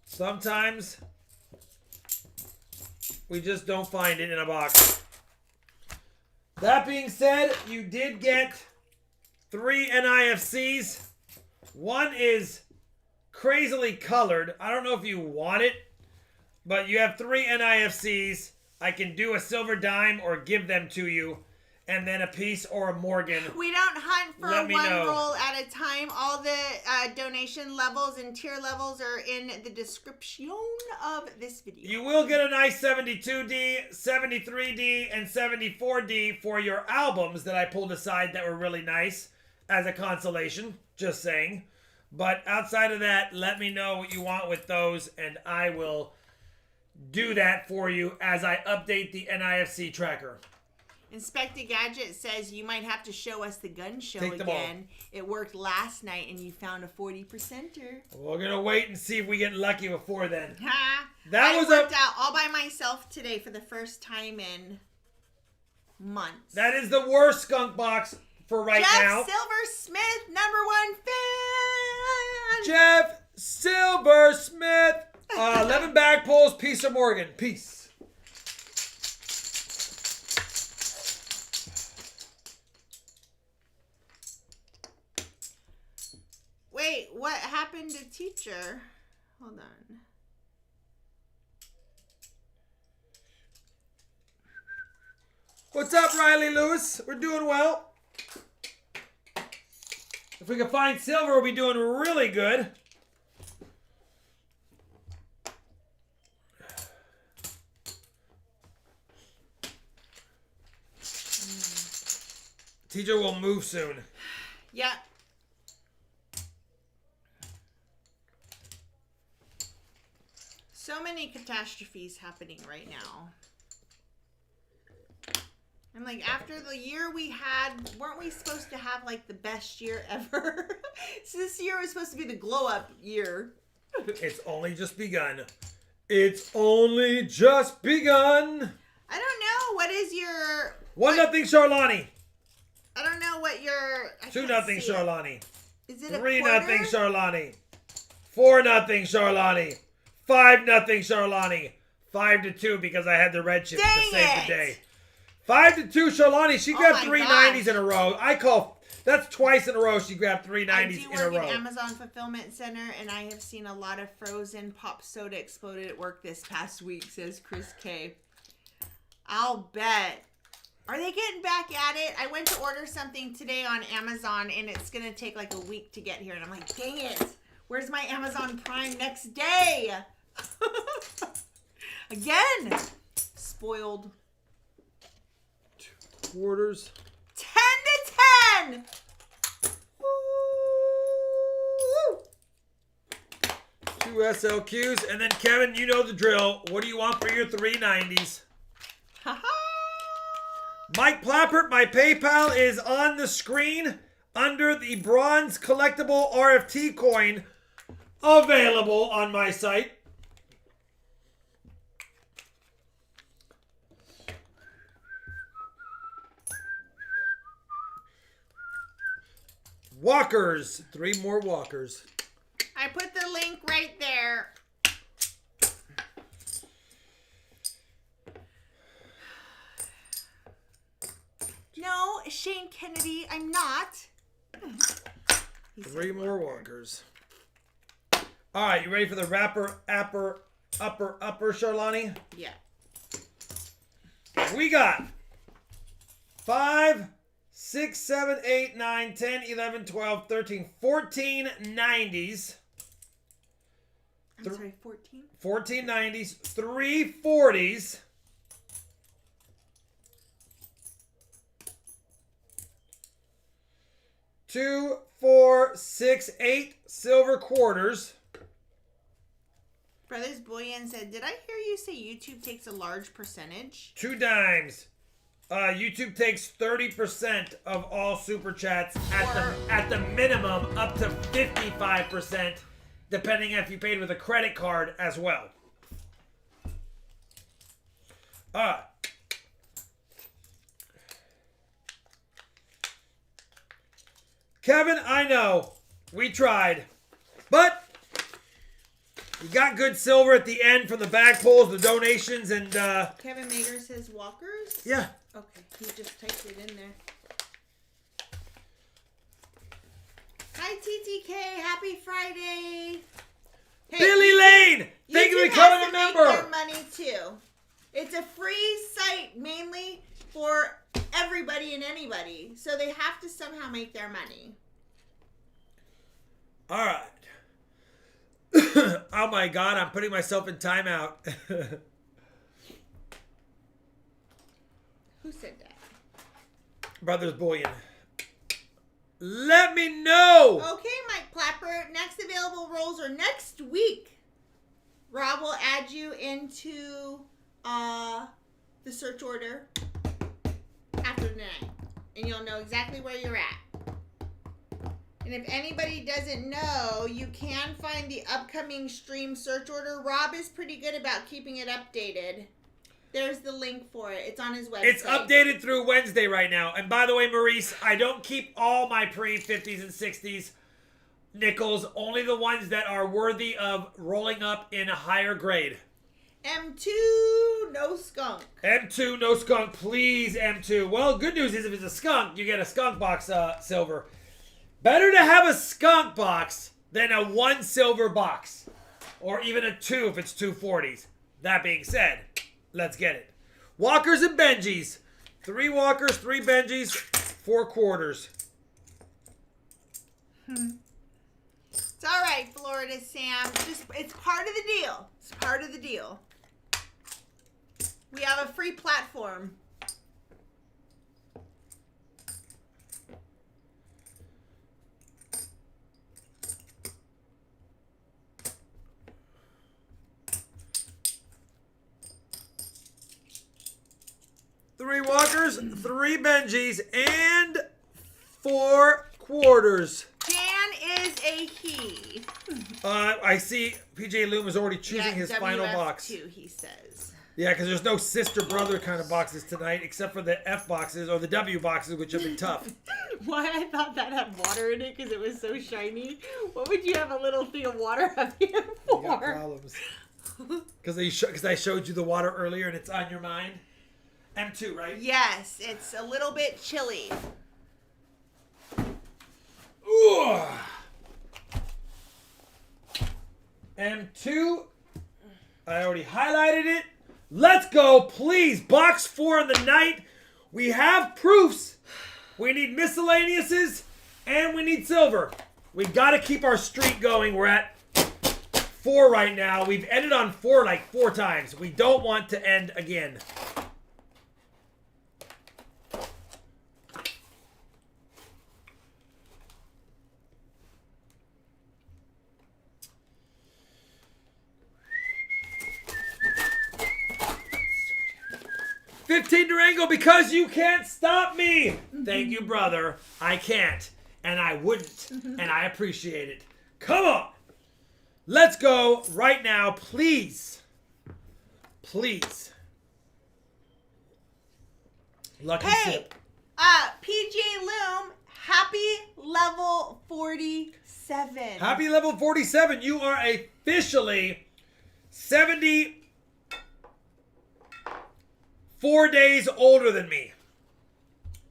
Speaker 1: Sometimes we just don't find it in a box. That being said, you did get 3 NIFCs. One is crazily colored. I don't know if you want it, but you have 3 NIFCs. I can do a silver dime or give them to you, and then a piece or a Morgan.
Speaker 2: We don't hunt for
Speaker 1: Let me
Speaker 2: one
Speaker 1: know.
Speaker 2: roll at a time. All the donation levels and tier levels are in the description of this video.
Speaker 1: You will get a nice 72D, 73D, and 74D for your albums that I pulled aside that were really nice as a consolation. Just saying. But outside of that, let me know what you want with those, and I will do that for you as I update the NIFC tracker.
Speaker 2: Inspector Gadget says you might have to show us the gun show
Speaker 1: Take them all.
Speaker 2: again. It worked last night and you found a 40%er.
Speaker 1: We're going to wait and see if we get lucky before then.
Speaker 2: Ha!
Speaker 1: That
Speaker 2: I
Speaker 1: was
Speaker 2: worked out all by myself today for the first time in months.
Speaker 1: That is the worst skunk box for right
Speaker 2: Jeff
Speaker 1: now.
Speaker 2: Silver Smith, #1 fan.
Speaker 1: Jeff Silver Smith. 11 bag pulls, piece of Morgan. Peace.
Speaker 2: Wait, what happened to teacher? Hold on.
Speaker 1: What's up, Riley Lewis? We're doing well. If we can find silver, we'll be doing really good. Teacher will move soon.
Speaker 2: Yeah. So many catastrophes happening right now. And like after the year we had, weren't we supposed to have like the best year ever? So this year was supposed to be the glow up year.
Speaker 1: It's only just begun. It's only just begun.
Speaker 2: I don't know. What is your...
Speaker 1: 1-0 Charlani.
Speaker 2: I don't know what your...
Speaker 1: 2-0 Charlani.
Speaker 2: Is it a
Speaker 1: 3-0
Speaker 2: quarter?
Speaker 1: Charlani. 4-0 Charlani. 5-0 Charlani. 5-2 because I had the red chips to
Speaker 2: Dang
Speaker 1: save
Speaker 2: it.
Speaker 1: the day. 5-2 Charlani. She grabbed
Speaker 2: my
Speaker 1: 3
Speaker 2: gosh.
Speaker 1: 90s in a row. That's twice in a row she grabbed 3
Speaker 2: I
Speaker 1: 90s
Speaker 2: do
Speaker 1: in a
Speaker 2: work
Speaker 1: row.
Speaker 2: at Amazon Fulfillment Center, and I have seen a lot of frozen pop soda exploded at work this past week, says Chris K. I'll bet. Are they getting back at it? I went to order something today on Amazon, and it's going to take like a week to get here. And I'm like, dang it. Where's my Amazon Prime next day? Again. Spoiled.
Speaker 1: Quarters.
Speaker 2: 10 to 10. Woo!
Speaker 1: 2 SLQs. And then, Kevin, you know the drill. What do you want for your 3 90s?
Speaker 2: Haha.
Speaker 1: Mike Plappert, my PayPal is on the screen under the bronze collectible RFT coin available on my site. Walkers. 3 more walkers.
Speaker 2: I put the link right there. No, Shane Kennedy, I'm not.
Speaker 1: 3 more walkers. All right, you ready for the upper, Charlani?
Speaker 2: Yeah.
Speaker 1: We got 5, 6, 7, 8, 9, 10, 11, 12, 13, 14 90s.
Speaker 2: I'm sorry, 14?
Speaker 1: 14 90s, 3 40s. 2, 4, 6, 8 silver quarters.
Speaker 2: Brothers Boyan said, did I hear you say YouTube takes a large percentage?
Speaker 1: 2 dimes. YouTube takes 30% of all super chats at the minimum, up to 55%, depending if you paid with a credit card as well. Kevin, I know we tried, but you got good silver at the end from the bag pulls, the donations, and
Speaker 2: Kevin Mager says walkers?
Speaker 1: Yeah.
Speaker 2: Okay, he just typed it in there. Hi TTK, happy Friday. Hey,
Speaker 1: Billy Lane, thank you for becoming a member.
Speaker 2: Make their money too. It's a free site mainly for everybody and anybody, so they have to somehow make their money.
Speaker 1: All right. Oh my God, I'm putting myself in timeout.
Speaker 2: Who said that?
Speaker 1: Brothers Bullion. Let me know.
Speaker 2: Okay, Mike Clapper. Next available rolls are next week. Rob will add you into the search order after tonight, and you'll know exactly where you're at. And if anybody doesn't know, you can find the upcoming stream search order. Rob is pretty good about keeping it updated. There's the link for it. It's on his website.
Speaker 1: It's updated through Wednesday right now. And by the way, Maurice, I don't keep all my pre-50s and 60s nickels, only the ones that are worthy of rolling up in a higher grade.
Speaker 2: M2, no skunk.
Speaker 1: M2, no skunk, please, M2. Well, good news is if it's a skunk, you get a skunk box silver. Better to have a skunk box than a 1 silver box. Or even a 2 if it's 2 40s. That being said, let's get it. Walkers and Benjis. 3 walkers, 3 Benjis, 4 quarters.
Speaker 2: It's all right, Florida Sam. It's part of the deal. It's part of the deal. We have a free platform.
Speaker 1: Three walkers, 3 Benjis, and 4 quarters.
Speaker 2: Jan is a he.
Speaker 1: I see PJ Loom is already choosing his final box.
Speaker 2: WF2, he says.
Speaker 1: Yeah, because there's no sister-brother kind of boxes tonight, except for the F boxes or the W boxes, which have been tough.
Speaker 2: Why I thought that had water in it because it was so shiny. What would you have a little thing of water up here for?
Speaker 1: You got problems. Because I showed you the water earlier and it's on your mind. M2, right?
Speaker 2: Yes, it's a little bit chilly.
Speaker 1: Ooh. M2. I already highlighted it. Let's go, please. Box 4 of the night. We have proofs. We need miscellaneouses and we need silver. We got to keep our streak going. We're at 4 right now. We've ended on 4 like 4 times. We don't want to end again. $15 Durango because you can't stop me. Thank you, brother. I can't. And I wouldn't. And I appreciate it. Come on. Let's go right now, please. Please. Lucky sip.
Speaker 2: PJ Loom, happy level 47.
Speaker 1: Happy level 47. You are officially 74 days older than me.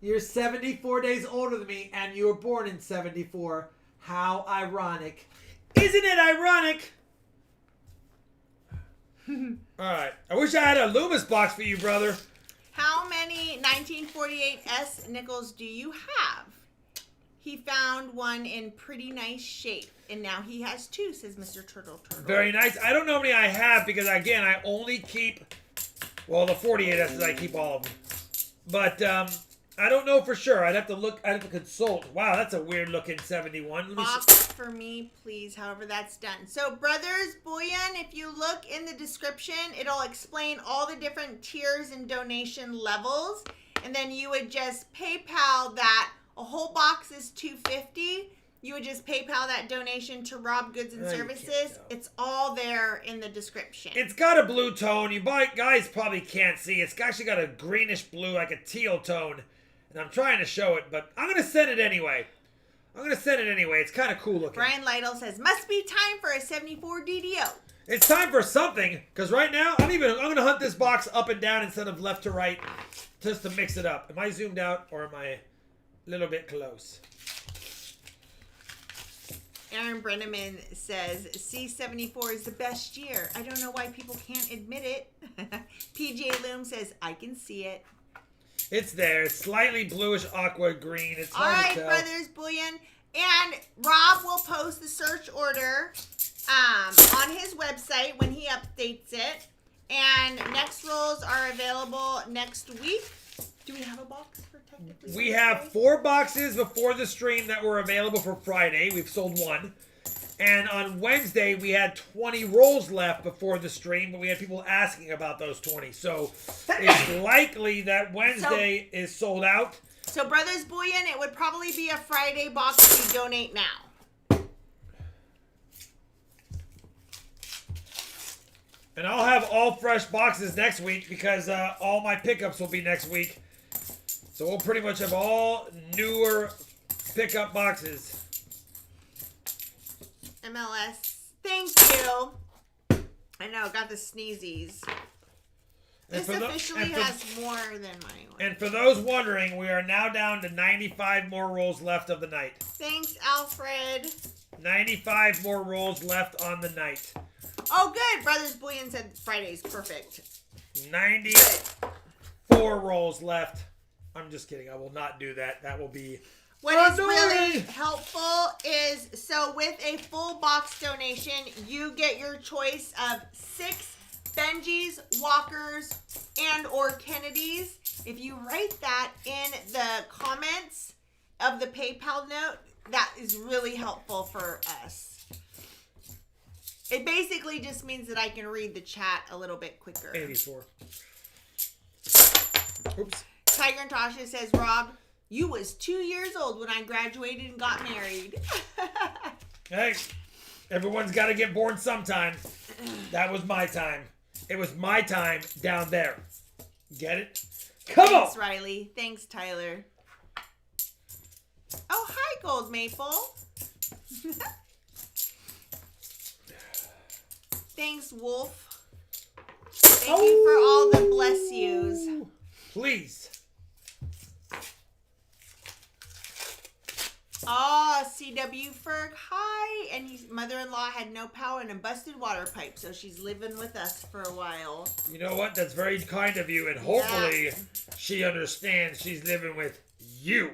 Speaker 1: You're 74 days older than me, and you were born in 74. How ironic. Isn't it ironic? Alright. I wish I had a Loomis box for you, brother.
Speaker 2: How many 1948S nickels do you have? He found one in pretty nice shape, and now he has 2, says Mr. Turtle.
Speaker 1: Very nice. I don't know how many I have because, again, I only keep... Well, the 48S's, I keep all of them. But I don't know for sure. I'd have to look. I'd have to consult. Wow, that's a weird looking 71. Let me
Speaker 2: Box for me, please. However that's done. So, Brothers Bullion, if you look in the description, it'll explain all the different tiers and donation levels. And then you would just PayPal that. A whole box is $250. You would just PayPal that donation to Rob Goods and Services. It's all there in the description.
Speaker 1: It's got a blue tone. You guys probably can't see. It's actually got a greenish blue, like a teal tone. And I'm trying to show it, but I'm going to send it anyway. It's kind of cool looking.
Speaker 2: Brian Lytle says, must be time for a 74 DDO.
Speaker 1: It's time for something, because right now, I'm going to hunt this box up and down instead of left to right, just to mix it up. Am I zoomed out, or am I a little bit close?
Speaker 2: Aaron Brenneman says, C74 is the best year. I don't know why people can't admit it. PJ Loom says, I can see it.
Speaker 1: It's there. It's slightly bluish aqua green. It's
Speaker 2: all
Speaker 1: hard
Speaker 2: right,
Speaker 1: to tell.
Speaker 2: Brothers Bullion. And Rob will post the search order on his website when he updates it. And next rolls are available next week. Do we have a box for technically?
Speaker 1: We have 4 boxes before the stream that were available for Friday. We've sold 1. And on Wednesday, we had 20 rolls left before the stream, but we had people asking about those 20. So it's likely that Wednesday is sold out.
Speaker 2: So, Brothers Bullion, it would probably be a Friday box if you donate now.
Speaker 1: And I'll have all fresh boxes next week because all my pickups will be next week. So we'll pretty much have all newer pickup boxes.
Speaker 2: MLS. Thank you. I know, got the sneezies. This officially has more than my one.
Speaker 1: And for those wondering, we are now down to 95 more rolls left of the night.
Speaker 2: Thanks, Alfred.
Speaker 1: 95 more rolls left on the night.
Speaker 2: Oh, good. Brothers Bullion said Friday's perfect.
Speaker 1: 94 rolls left. I'm just kidding. I will not do that. That will be...
Speaker 2: What is really helpful is, so with a full box donation, you get your choice of 6 Benjis, Walkers, and or Kennedys. If you write that in the comments of the PayPal note, that is really helpful for us. It basically just means that I can read the chat a little bit quicker.
Speaker 1: 84. Oops.
Speaker 2: Tiger and Tasha says, Rob, you was 2 years old when I graduated and got married.
Speaker 1: Hey, everyone's got to get born sometime. That was my time. It was my time down there. Get it? Come on!
Speaker 2: Thanks, Riley. Thanks, Tyler. Oh, hi, Gold Maple. Thanks, Wolf. Thank you for all the bless yous.
Speaker 1: Please.
Speaker 2: Oh, CW Ferg, hi. And his mother-in-law had no power and a busted water pipe, so she's living with us for a while.
Speaker 1: You know what? That's very kind of you, and hopefully she understands she's living with you.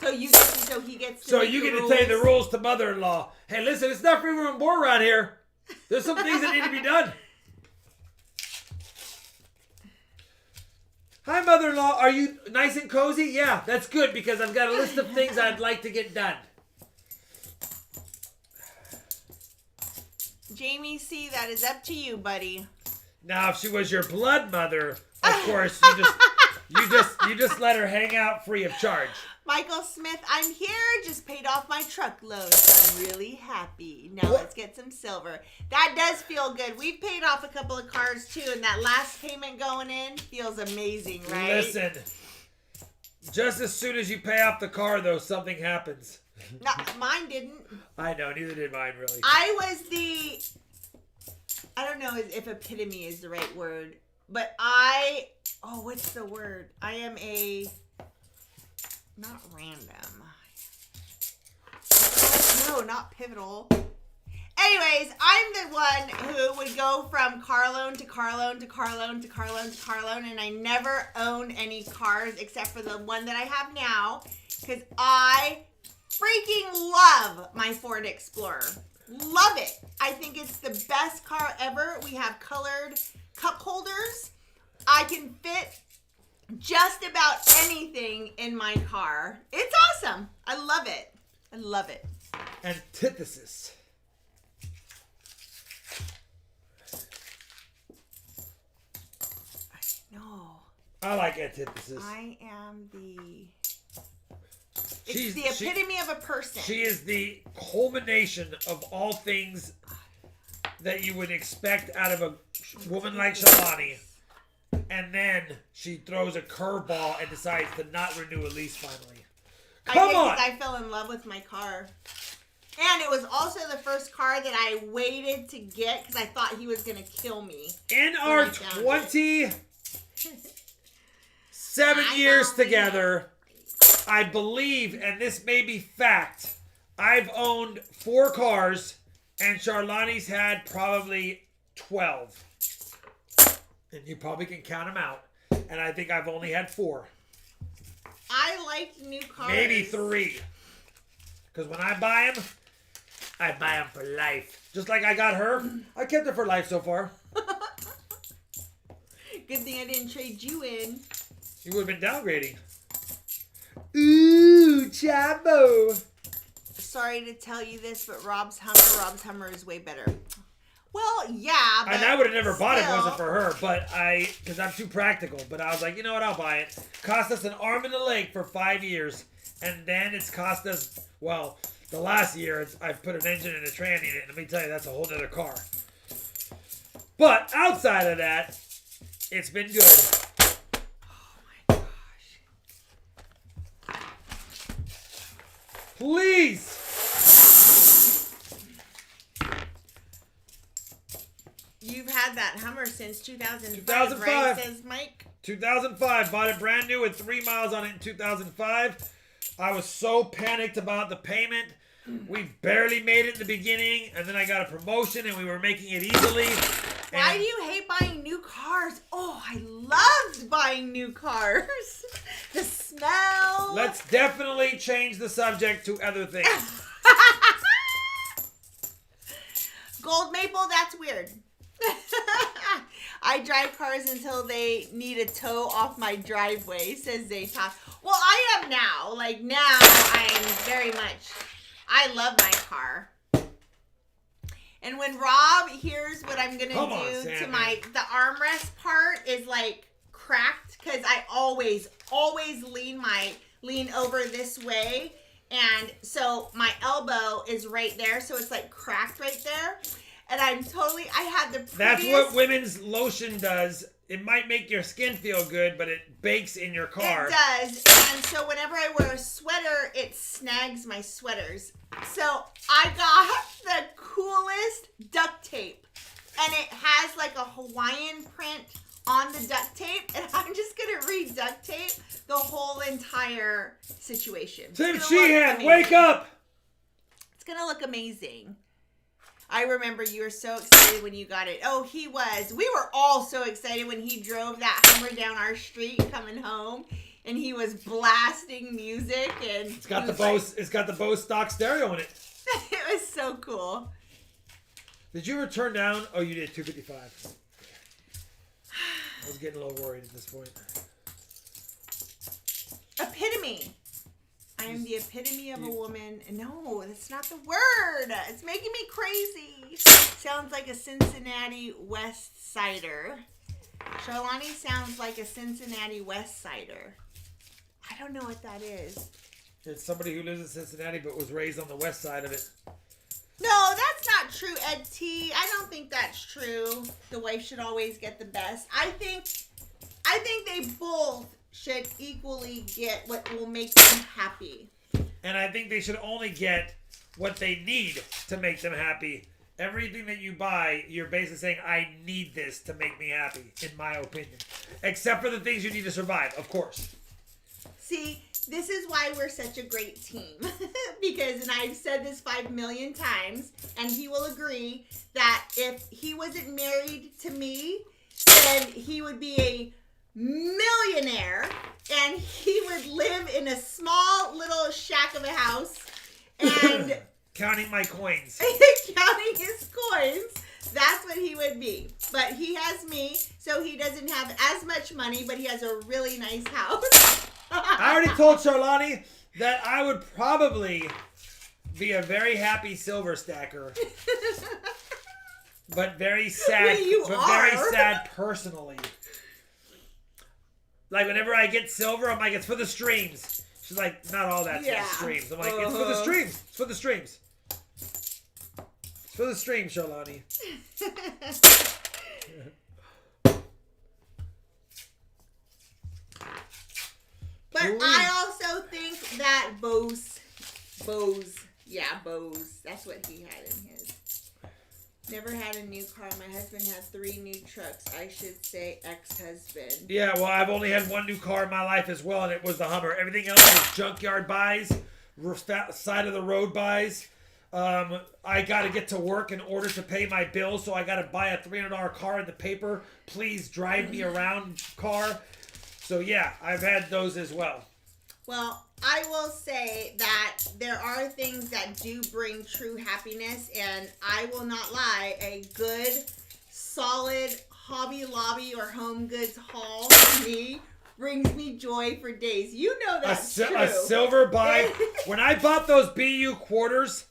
Speaker 2: So you get to, so he gets to.
Speaker 1: So you get to tell the rules to mother-in-law. Hey, listen, it's not free room and board around here. There's some things that need to be done. Hi, mother-in-law. Are you nice and cozy? Yeah, that's good because I've got a list of things I'd like to get done.
Speaker 2: Jamie C., that is up to you, buddy.
Speaker 1: Now, if she was your blood mother, of course, you just let her hang out free of charge.
Speaker 2: Michael Smith, I'm here. Just paid off my truck loan, so I'm really happy. Now let's get some silver. That does feel good. We've paid off a couple of cars too, and that last payment going in feels amazing, right?
Speaker 1: Listen, just as soon as you pay off the car, though, something happens.
Speaker 2: No, mine didn't.
Speaker 1: I know, neither did mine, really.
Speaker 2: I don't know if epitome is the right word, but what's the word? I am not random. No, not pivotal. Anyways, I'm the one who would go from car loan to car loan to car loan to car loan to car loan, and I never own any cars except for the one that I have now, because I freaking love my Ford Explorer. Love it. I think it's the best car ever. We have colored cup holders. I can fit just about anything in my car. It's awesome. I love it. I love it.
Speaker 1: Antithesis.
Speaker 2: No.
Speaker 1: I like antithesis.
Speaker 2: I am the...
Speaker 1: She's
Speaker 2: It's the epitome of a person.
Speaker 1: She is the culmination of all things that you would expect out of a woman like Shalani. And then she throws a curveball and decides to not renew a lease finally. Come on!
Speaker 2: I fell in love with my car. And it was also the first car that I waited to get because I thought he was going to kill me.
Speaker 1: In our 27 years together, I believe, and this may be fact, I've owned 4 cars and Charlani's had probably 12. And you probably can count them out. And I think I've only had 4.
Speaker 2: I liked new cars.
Speaker 1: Maybe 3. Because when I buy them for life. Just like I got her. I kept her for life so far.
Speaker 2: Good thing I didn't trade you in.
Speaker 1: You would have been downgrading. Ooh, Chavo.
Speaker 2: Sorry to tell you this, but Rob's Hummer is way better. Well, yeah, but
Speaker 1: and I would have never bought it if it wasn't for her, but because I'm too practical. But I was like, you know what, I'll buy it. Cost us an arm and a leg for 5 years, and then it's cost us, well, the last year I've put an engine and a tranny in it. Let me tell you, that's a whole other car. But outside of that, it's been good.
Speaker 2: Oh my gosh!
Speaker 1: Please.
Speaker 2: You've had that Hummer since 2005,
Speaker 1: 2005.
Speaker 2: right, says Mike?
Speaker 1: 2005. Bought it brand new with 3 miles on it in 2005. I was so panicked about the payment. We barely made it in the beginning, and then I got a promotion, and we were making it easily.
Speaker 2: Why do you hate buying new cars? Oh, I loved buying new cars. The smell.
Speaker 1: Let's definitely change the subject to other things.
Speaker 2: Gold maple, that's weird. I drive cars until they need a tow off my driveway, says Zaytosh. Well, I am now. Like, now I'm very much... I love my car. And when Rob hears what I'm going to do to the armrest part is, like, cracked, because I always lean over this way. And so my elbow is right there, so it's, like, cracked right there. And I had the prettiest...
Speaker 1: That's what women's lotion does. It might make your skin feel good, but it bakes in your car.
Speaker 2: It does. And so whenever I wear a sweater, it snags my sweaters. So I got the coolest duct tape. And it has like a Hawaiian print on the duct tape. And I'm just going to re-duct tape the whole entire situation.
Speaker 1: Tim Sheehan, wake up!
Speaker 2: It's going to look amazing. I remember you were so excited when you got it. Oh, he was. We were all so excited when he drove that Hummer down our street coming home, and he was blasting music. And
Speaker 1: it's got the Bose stock stereo in it.
Speaker 2: It was so cool.
Speaker 1: Did you ever turn down? Oh, you did 255. I was getting a little worried at this point.
Speaker 2: Epitome. I am the epitome of a woman. No, that's not the word. It's making me crazy. Sounds like a Cincinnati West Sider. Charlani sounds like a Cincinnati West Sider. I don't know what that is.
Speaker 1: It's somebody who lives in Cincinnati but was raised on the west side of it.
Speaker 2: No, that's not true, Ed T. I don't think that's true. The wife should always get the best. I think they both should equally get what will make them happy.
Speaker 1: And I think they should only get what they need to make them happy. Everything that you buy, you're basically saying, I need this to make me happy, in my opinion. Except for the things you need to survive, of course.
Speaker 2: See, this is why we're such a great team. Because, and I've said this 5 million times, and he will agree that if he wasn't married to me, then he would be a millionaire, and he would live in a small little shack of a house and
Speaker 1: counting my coins.
Speaker 2: counting his coins That's what he would be. But he has me, so he doesn't have as much money, but he has a really nice house.
Speaker 1: I already told Charlani that I would probably be a very happy silver stacker. But very sad. Very sad personally. Like whenever I get silver, I'm like, it's for the streams. She's like, not all that's for the streams. I'm like, it's for the streams. It's for the streams. It's for the streams, Charlani.
Speaker 2: But I also think that Bose, that's what he had in his. Never had a new car. My husband had 3 new trucks. I should say ex-husband.
Speaker 1: Yeah, well, I've only had 1 new car in my life as well, and it was the Hummer. Everything else was junkyard buys, side of the road buys. I got to get to work in order to pay my bills, so I got to buy a $300 car in the paper. Please drive me around car. So, yeah, I've had those as well.
Speaker 2: Well, I will say that there are things that do bring true happiness, and I will not lie, a good, solid Hobby Lobby or Home Goods haul for me brings me joy for days. You know that's true.
Speaker 1: A silver buy. When I bought those BU quarters,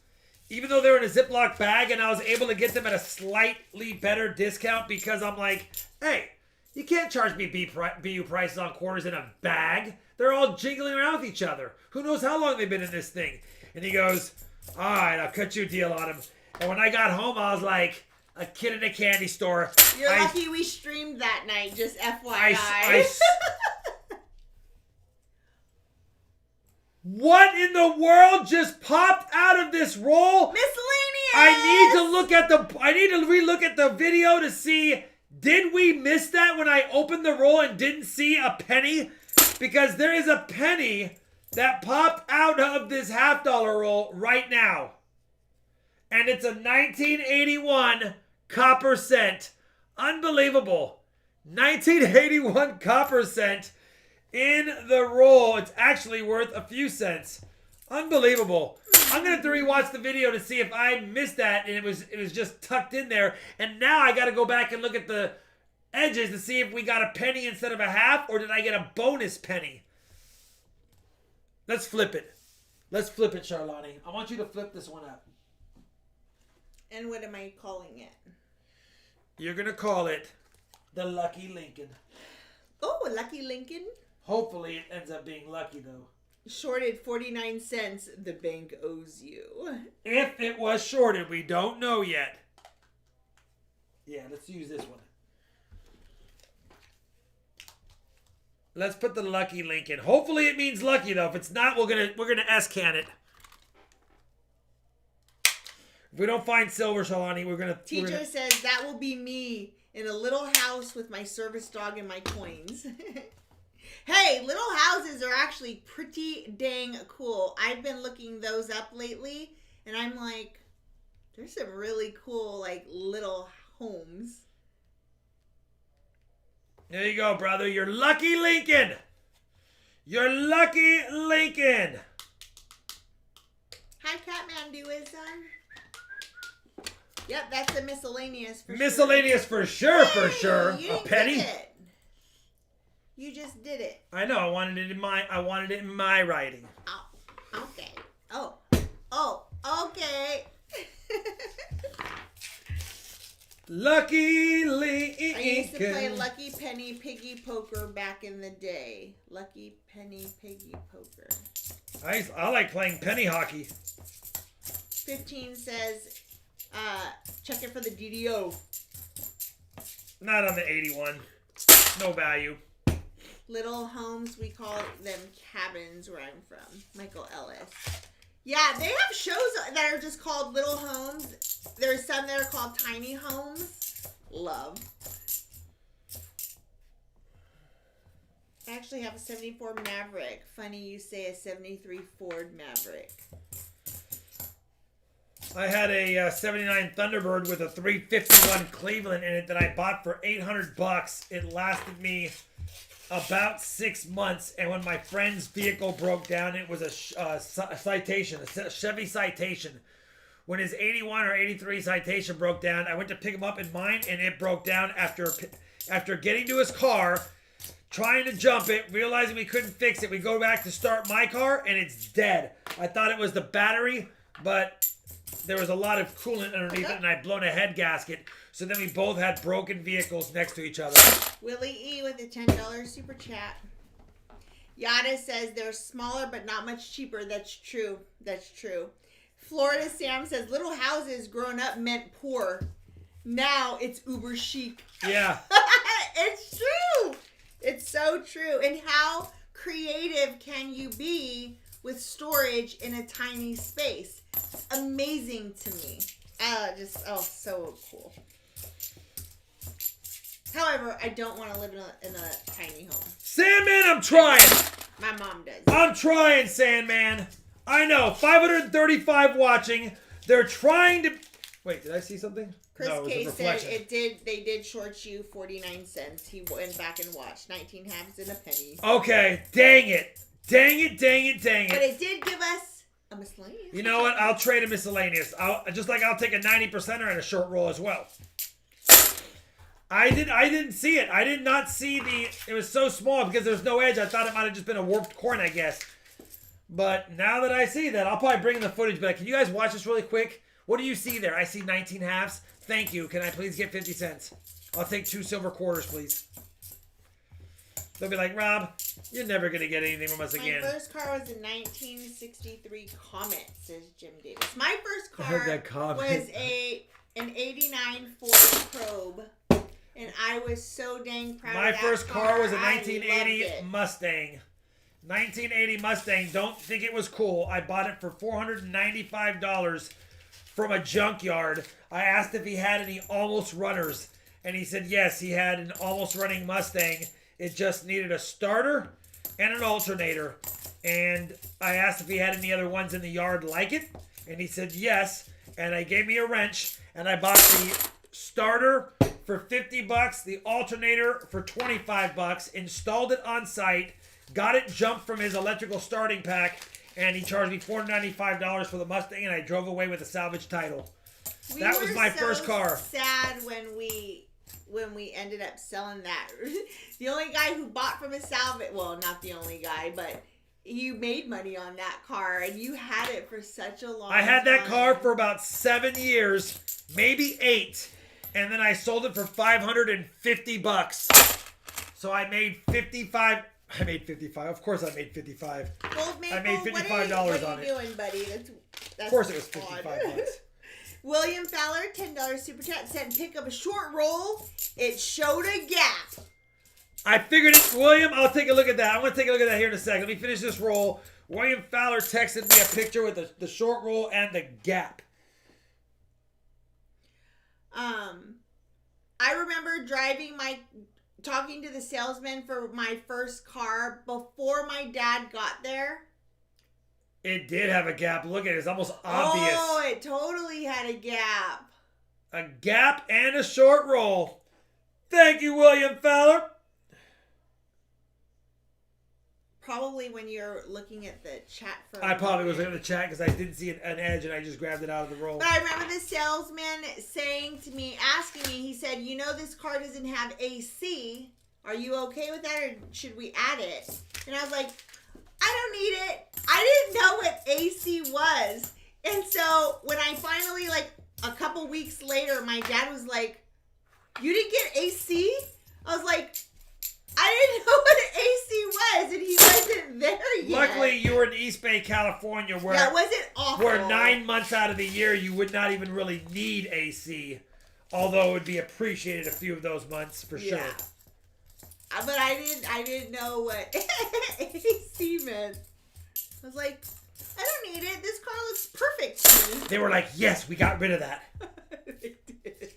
Speaker 1: even though they were in a Ziploc bag, and I was able to get them at a slightly better discount because I'm like, hey, you can't charge me BU prices on quarters in a bag. They're all jiggling around with each other. Who knows how long they've been in this thing? And he goes, all right, I'll cut you a deal on them. And when I got home, I was like a kid in a candy store.
Speaker 2: You're lucky we streamed that night, just FYI.
Speaker 1: What in the world just popped out of this roll?
Speaker 2: Miscellaneous!
Speaker 1: I need to relook at the video to see, did we miss that when I opened the roll and didn't see a penny? Because there is a penny that popped out of this $50 roll right now. And it's a 1981 copper cent. Unbelievable. 1981 copper cent in the roll. It's actually worth a few cents. Unbelievable. I'm going to have to rewatch the video to see if I missed that and it was just tucked in there. And now I got to go back and look at the edges to see if we got a penny instead of a half, or did I get a bonus penny? Let's flip it. Let's flip it, Charlani. I want you to flip this one up.
Speaker 2: And what am I calling it?
Speaker 1: You're going to call it the Lucky Lincoln.
Speaker 2: Oh, a Lucky Lincoln?
Speaker 1: Hopefully it ends up being lucky, though.
Speaker 2: Shorted 49 cents. The bank owes you.
Speaker 1: If it was shorted, we don't know yet. Yeah, let's use this one. Let's put the Lucky Lincoln. Hopefully it means lucky, though. If it's not, we're gonna S-can it. If we don't find silver, Shalani, we're gonna...
Speaker 2: Teacher says that will be me in a little house with my service dog and my coins. Hey, little houses are actually pretty dang cool. I've been looking those up lately, and I'm like, there's some really cool, like, little homes.
Speaker 1: There you go, brother. You're Lucky Lincoln. You're Lucky Lincoln.
Speaker 2: Hi, Catmandu is Yep, that's the miscellaneous for
Speaker 1: miscellaneous
Speaker 2: sure.
Speaker 1: for sure,
Speaker 2: hey,
Speaker 1: for sure. A penny.
Speaker 2: You just did it.
Speaker 1: I know. I wanted it in my writing.
Speaker 2: Oh, okay. Oh, okay.
Speaker 1: Lucky Lincoln.
Speaker 2: I used to play Lucky Penny Piggy Poker back in the day. Lucky Penny Piggy Poker.
Speaker 1: I like playing penny hockey.
Speaker 2: 15 says, check it for the DDO.
Speaker 1: Not on the 81. No value.
Speaker 2: Little homes, we call them cabins where I'm from. Michael Ellis. Yeah, they have shows that are just called Little Homes. There's some that are called Tiny Homes. Love. I actually have a 74 Maverick. Funny you say a 73 Ford Maverick.
Speaker 1: I had a 79 Thunderbird with a 351 Cleveland in it that I bought for $800. It lasted me about 6 months, and when my friend's vehicle broke down, it was a Citation, a Chevy Citation when his 81 or 83 Citation broke down. I went to pick him up in mine, and it broke down after getting to his car, trying to jump it, realizing we couldn't fix it. We go back to start my car, and it's dead. I thought it was the battery, but there was a lot of coolant underneath it, and I'd blown a head gasket. So then we both had broken vehicles next to each other.
Speaker 2: Willie E with a $10 super chat. Yada says they're smaller but not much cheaper. That's true. That's true. Florida Sam says little houses growing up meant poor. Now it's uber chic.
Speaker 1: Yeah.
Speaker 2: It's true. It's so true. And how creative can you be with storage in a tiny space? Amazing to me. So cool. However, I don't want to live in a tiny home.
Speaker 1: Sandman, I'm trying.
Speaker 2: My mom does.
Speaker 1: I'm trying, Sandman. I know. 535 watching. They're trying to... Wait, did I see something?
Speaker 2: Chris
Speaker 1: No, it was a
Speaker 2: K said
Speaker 1: reflection.
Speaker 2: they did short you 49 cents. He went back and watched 19 halves and a penny.
Speaker 1: Okay, dang it. Dang it.
Speaker 2: But it did give us a miscellaneous.
Speaker 1: You know what? I'll trade a miscellaneous. I'll take a 90%er and a short roll as well. I didn't see it. I did not see it was so small because there's no edge. I thought it might have just been a warped coin, I guess. But now that I see that, I'll probably bring in the footage. But can you guys watch this really quick? What do you see there? I see 19 halves. Thank you. Can I please get 50 cents? I'll take 2 silver quarters, please. They'll be like, Rob, you're never going to get anything from us again.
Speaker 2: My first car was a 1963 Comet, says Jim Davis. My first car was an 89 Ford Probe. And I was so dang proud of that car.
Speaker 1: My first car was a 1980 Mustang. 1980 Mustang. Don't think it was cool. I bought it for $495 from a junkyard. I asked if he had any almost runners. And he said yes, he had an almost running Mustang. It just needed a starter and an alternator. And I asked if he had any other ones in the yard like it. And he said yes. And I gave me a wrench. And I bought the starter for $50, the alternator for $25, installed it on site, got it jumped from his electrical starting pack, and he charged me $495 for the Mustang, and I drove away with a salvage title. That was my first car.
Speaker 2: Sad when we ended up selling that. The only guy who bought from a salvage, well, not the only guy, but you made money on that car, and you had it for such a long time.
Speaker 1: I had that car for about 7 years, maybe 8. And then I sold it for $550. So I made 55. I made 55. Of course I made 55.
Speaker 2: Gold Maple,
Speaker 1: I made $55 on it.
Speaker 2: What are you doing, buddy? That's
Speaker 1: of course it was $55.
Speaker 2: William Fowler, $10 super chat, said pick up a short roll. It showed a gap.
Speaker 1: I figured it. William, I'll take a look at that. I'm going to take a look at that here in a second. Let me finish this roll. William Fowler texted me a picture with the short roll and the gap.
Speaker 2: I remember talking to the salesman for my first car before my dad got there.
Speaker 1: It did have a gap. Look at it. It's almost obvious.
Speaker 2: Oh, it totally had a gap.
Speaker 1: A gap and a short roll. Thank you, William Fowler.
Speaker 2: Probably when you're looking at the chat for
Speaker 1: I probably was looking at the chat because I didn't see an edge and I just grabbed it out of the roll.
Speaker 2: But I remember the salesman saying to me, asking me, he said, you know this car doesn't have AC. Are you okay with that or should we add it? And I was like, I don't need it. I didn't know what AC was. And so when I finally, like a couple weeks later, my dad was like, you didn't get AC? I was like, I didn't know what AC was, and he wasn't there yet.
Speaker 1: Luckily, you were in East Bay, California, where
Speaker 2: that wasn't awful.
Speaker 1: Where 9 months out of the year you would not even really need AC, although it would be appreciated a few of those months for sure.
Speaker 2: But I didn't know what AC meant. I was like, I don't need it. This car looks perfect to me.
Speaker 1: They were like, yes, we got rid of that.
Speaker 2: They did.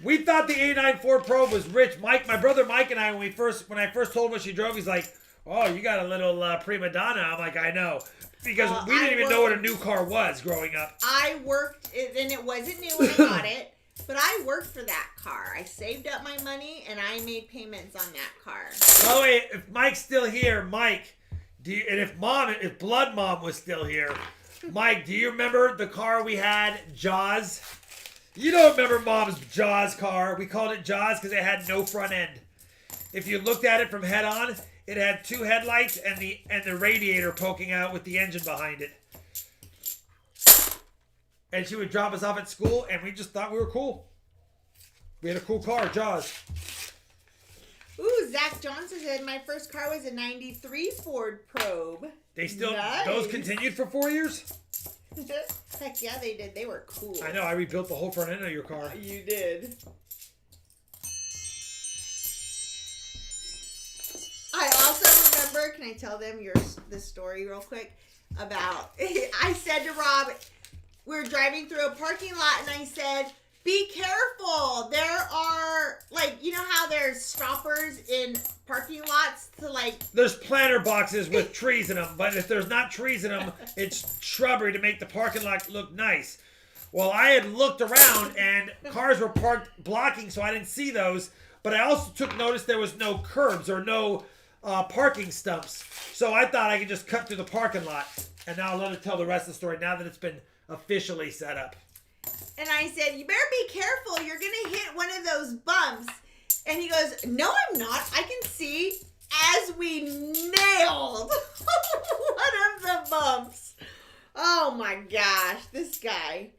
Speaker 1: We thought the 89 Ford Probe was rich. My brother Mike and I, when I first told him what she drove, he's like, oh, you got a little prima donna. I'm like, I know. Because we didn't even know what a new car was growing up.
Speaker 2: I worked, and it wasn't new when I got it, but I worked for that car. I saved up my money, and I made payments on that car.
Speaker 1: Oh, wait, if Mike's still here, Mike, and if Blood Mom was still here, Mike, do you remember the car we had, Jaws? You don't remember Mom's Jaws car. We called it Jaws because it had no front end. If you looked at it from head on, it had 2 headlights and the radiator poking out with the engine behind it. And she would drop us off at school, and we just thought we were cool. We had a cool car, Jaws.
Speaker 2: Ooh, Zach Johnson said my first car was a 93 Ford Probe.
Speaker 1: They still,
Speaker 2: nice.
Speaker 1: Those continued for 4 years?
Speaker 2: Heck yeah, they did. They were cool.
Speaker 1: I know, I rebuilt the whole front end of your car.
Speaker 2: You did. I also remember, can I tell them the story real quick? About, I said to Rob, we were driving through a parking lot, and I said, be careful. There are, like, you know how there's stoppers in parking lots to, like...
Speaker 1: There's planter boxes with trees in them, but if there's not trees in them, it's shrubbery to make the parking lot look nice. Well, I had looked around, and cars were parked blocking, so I didn't see those. But I also took notice there was no curbs or no parking stumps. So I thought I could just cut through the parking lot. And now I'll let her tell the rest of the story now that it's been officially set up.
Speaker 2: And I said, you better be careful. You're going to hit one of those bumps. And he goes, no, I'm not. I can see, as we nailed one of the bumps. Oh, my gosh. This guy.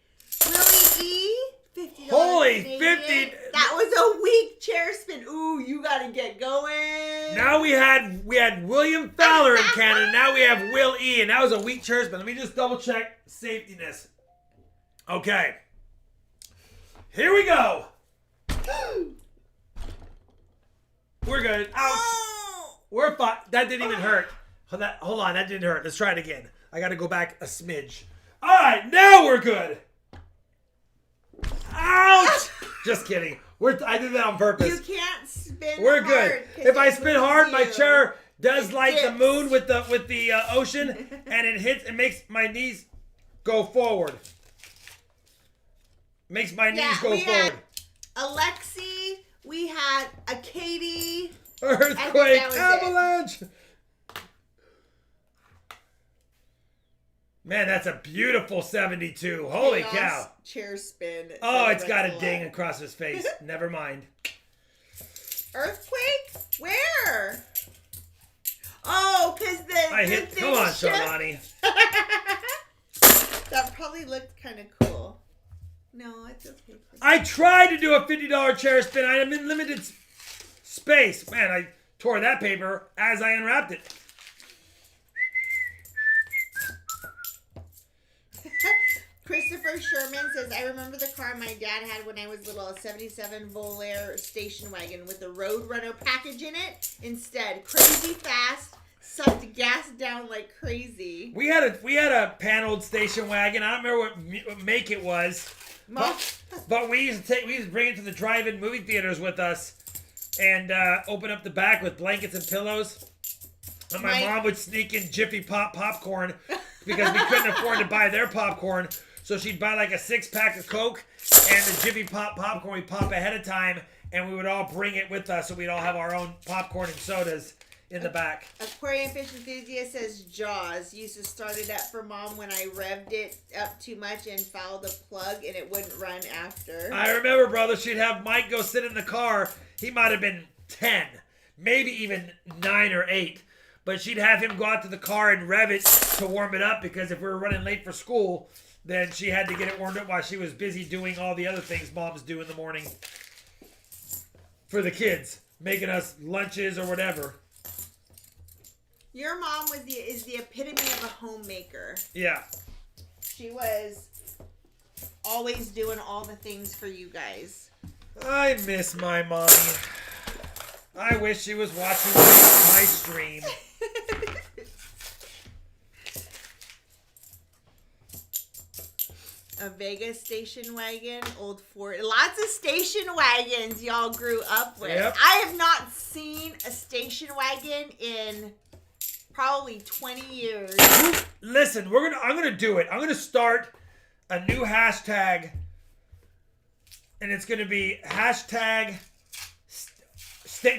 Speaker 2: Willie E. $50.
Speaker 1: Holy
Speaker 2: Canadian.
Speaker 1: 50.
Speaker 2: That was a weak chair spin. Ooh, you got to get going.
Speaker 1: Now we had William Fowler in Canada. Now we have Will E. And that was a weak chair spin. Let me just double check safetyness. Okay. Here we go. We're good. Ouch.
Speaker 2: Oh.
Speaker 1: We're fine. That didn't even hurt. Hold on. That didn't hurt. Let's try it again. I got to go back a smidge. All right. Now we're good. Ouch. Just kidding. I did that on purpose.
Speaker 2: You can't spin
Speaker 1: We're
Speaker 2: hard
Speaker 1: good. If I spin hard, my
Speaker 2: you.
Speaker 1: chair does like the
Speaker 2: dips.
Speaker 1: moon with the ocean, and it makes my knees go forward. Makes my knees go
Speaker 2: we
Speaker 1: forward.
Speaker 2: Had Alexi, we had a Katie.
Speaker 1: Earthquake,
Speaker 2: that was
Speaker 1: avalanche. Man, that's a beautiful 72. Holy cow.
Speaker 2: Chair spin.
Speaker 1: Oh, it's got a ding across his face. Never mind.
Speaker 2: Earthquake? Where? Oh, because
Speaker 1: I hit. Come on, Sharlani.
Speaker 2: That probably looked kind of cool. No, it's okay.
Speaker 1: I tried to do a $50 chair spin. I'm in limited space. Man, I tore that paper as I unwrapped it.
Speaker 2: Christopher Sherman says, I remember the car my dad had when I was little, a 77 Volair station wagon with a Roadrunner package in it. Instead, crazy fast, sucked gas down like crazy.
Speaker 1: We had a paneled station wagon. I don't remember what make it was. But we used to bring it to the drive-in movie theaters with us and open up the back with blankets and pillows. And my mom would sneak in Jiffy Pop popcorn because we couldn't afford to buy their popcorn. So she'd buy like a 6-pack of Coke and the Jiffy Pop popcorn we'd pop ahead of time, and we would all bring it with us so we'd all have our own popcorn and sodas in the back.
Speaker 2: Aquarium Fish Enthusiast says Jaws. Used to start it up for Mom when I revved it up too much and fouled the plug and it wouldn't run after.
Speaker 1: I remember, brother, she'd have Mike go sit in the car. He might have been 10, maybe even 9 or 8. But she'd have him go out to the car and rev it to warm it up because if we were running late for school, then she had to get it warmed up while she was busy doing all the other things moms do in the morning for the kids, making us lunches or whatever.
Speaker 2: Your mom is the epitome of a homemaker.
Speaker 1: Yeah.
Speaker 2: She was always doing all the things for you guys.
Speaker 1: I miss my mommy. I wish she was watching my stream.
Speaker 2: A Vegas station wagon, old Ford. Lots of station wagons y'all grew up with.
Speaker 1: Yep.
Speaker 2: I have not seen a station wagon in probably 20 years.
Speaker 1: Listen, I'm gonna do it. I'm gonna start a new hashtag, and it's gonna be hashtag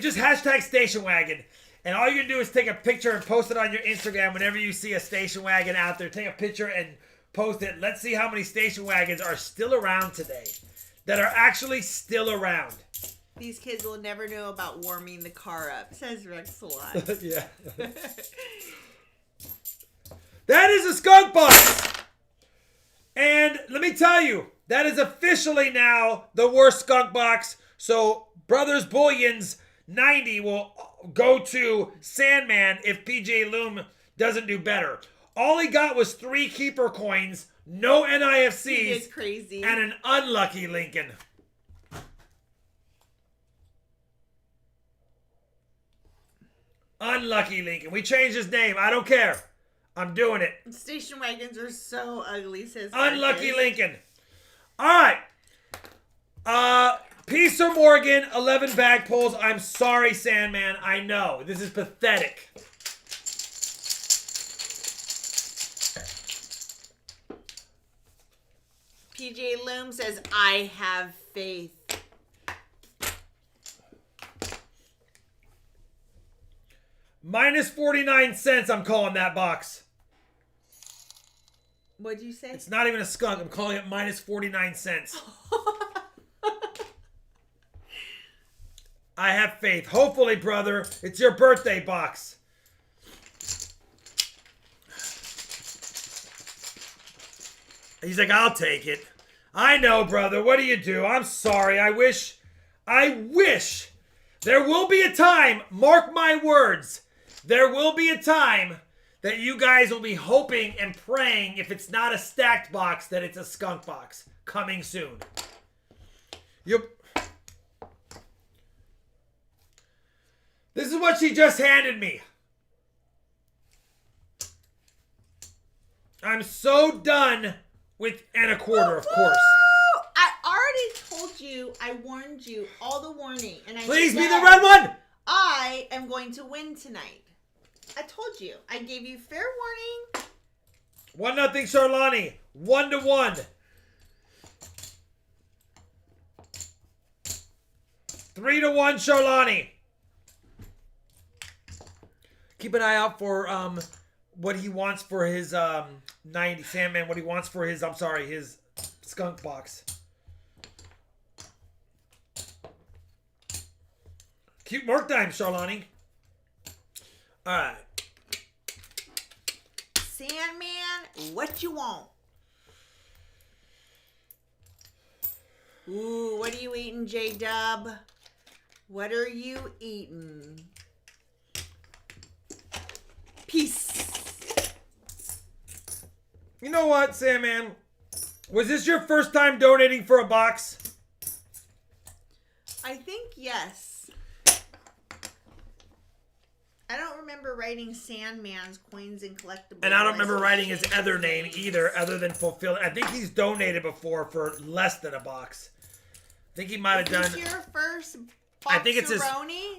Speaker 1: just hashtag station wagon. And all you do is take a picture and post it on your Instagram whenever you see a station wagon out there. Take a picture and post it. Let's see how many station wagons are still around today. That are actually still around.
Speaker 2: These kids will never know about warming the car up, says Rex a lot.
Speaker 1: Yeah. That is a skunk box. And let me tell you, that is officially now the worst skunk box. So Brothers Bullions 90 will go to Sandman if PJ Loom doesn't do better. All he got was 3 keeper coins, no NIFCs,
Speaker 2: He did crazy.
Speaker 1: and an unlucky Lincoln. Unlucky Lincoln. We changed his name. I don't care. I'm doing it.
Speaker 2: Station wagons are so ugly, says
Speaker 1: Unlucky
Speaker 2: Marcus.
Speaker 1: Lincoln. All right. Peace or Morgan, 11 bag pulls. I'm sorry, Sandman. I know. This is pathetic.
Speaker 2: PJ Loom says, I have faith.
Speaker 1: Minus 49 cents, I'm calling that box.
Speaker 2: What'd you say?
Speaker 1: It's not even a skunk. I'm calling it minus 49 cents. I have faith. Hopefully, brother, it's your birthday box. He's like, I'll take it. I know, brother. What do you do? I'm sorry. I wish there will be a time, mark my words, there will be a time that you guys will be hoping and praying, if it's not a stacked box, that it's a skunk box. Coming soon. This is what she just handed me. I'm so done with and a quarter, of course.
Speaker 2: I already told you, I warned you, all the warning. And I
Speaker 1: Please be
Speaker 2: said,
Speaker 1: the red one.
Speaker 2: I am going to win tonight. I told you. I gave you fair warning.
Speaker 1: 1-0 Charlani. 1-1. 3-1 Charlani. Keep an eye out for what he wants for his 90 Sandman. What he wants for his his skunk box. Cute mark time, Charlani. All right.
Speaker 2: Sandman, what you want? Ooh, what are you eating, J-Dub? What are you eating? Peace.
Speaker 1: You know what, Sandman? Was this your first time donating for a box?
Speaker 2: I think yes. I don't remember writing Sandman's coins and collectibles.
Speaker 1: And I don't remember writing his other name either, other than Fulfill. I think he's donated before for less than a box. I think he might have done.
Speaker 2: Is this your first box?
Speaker 1: I think it's his.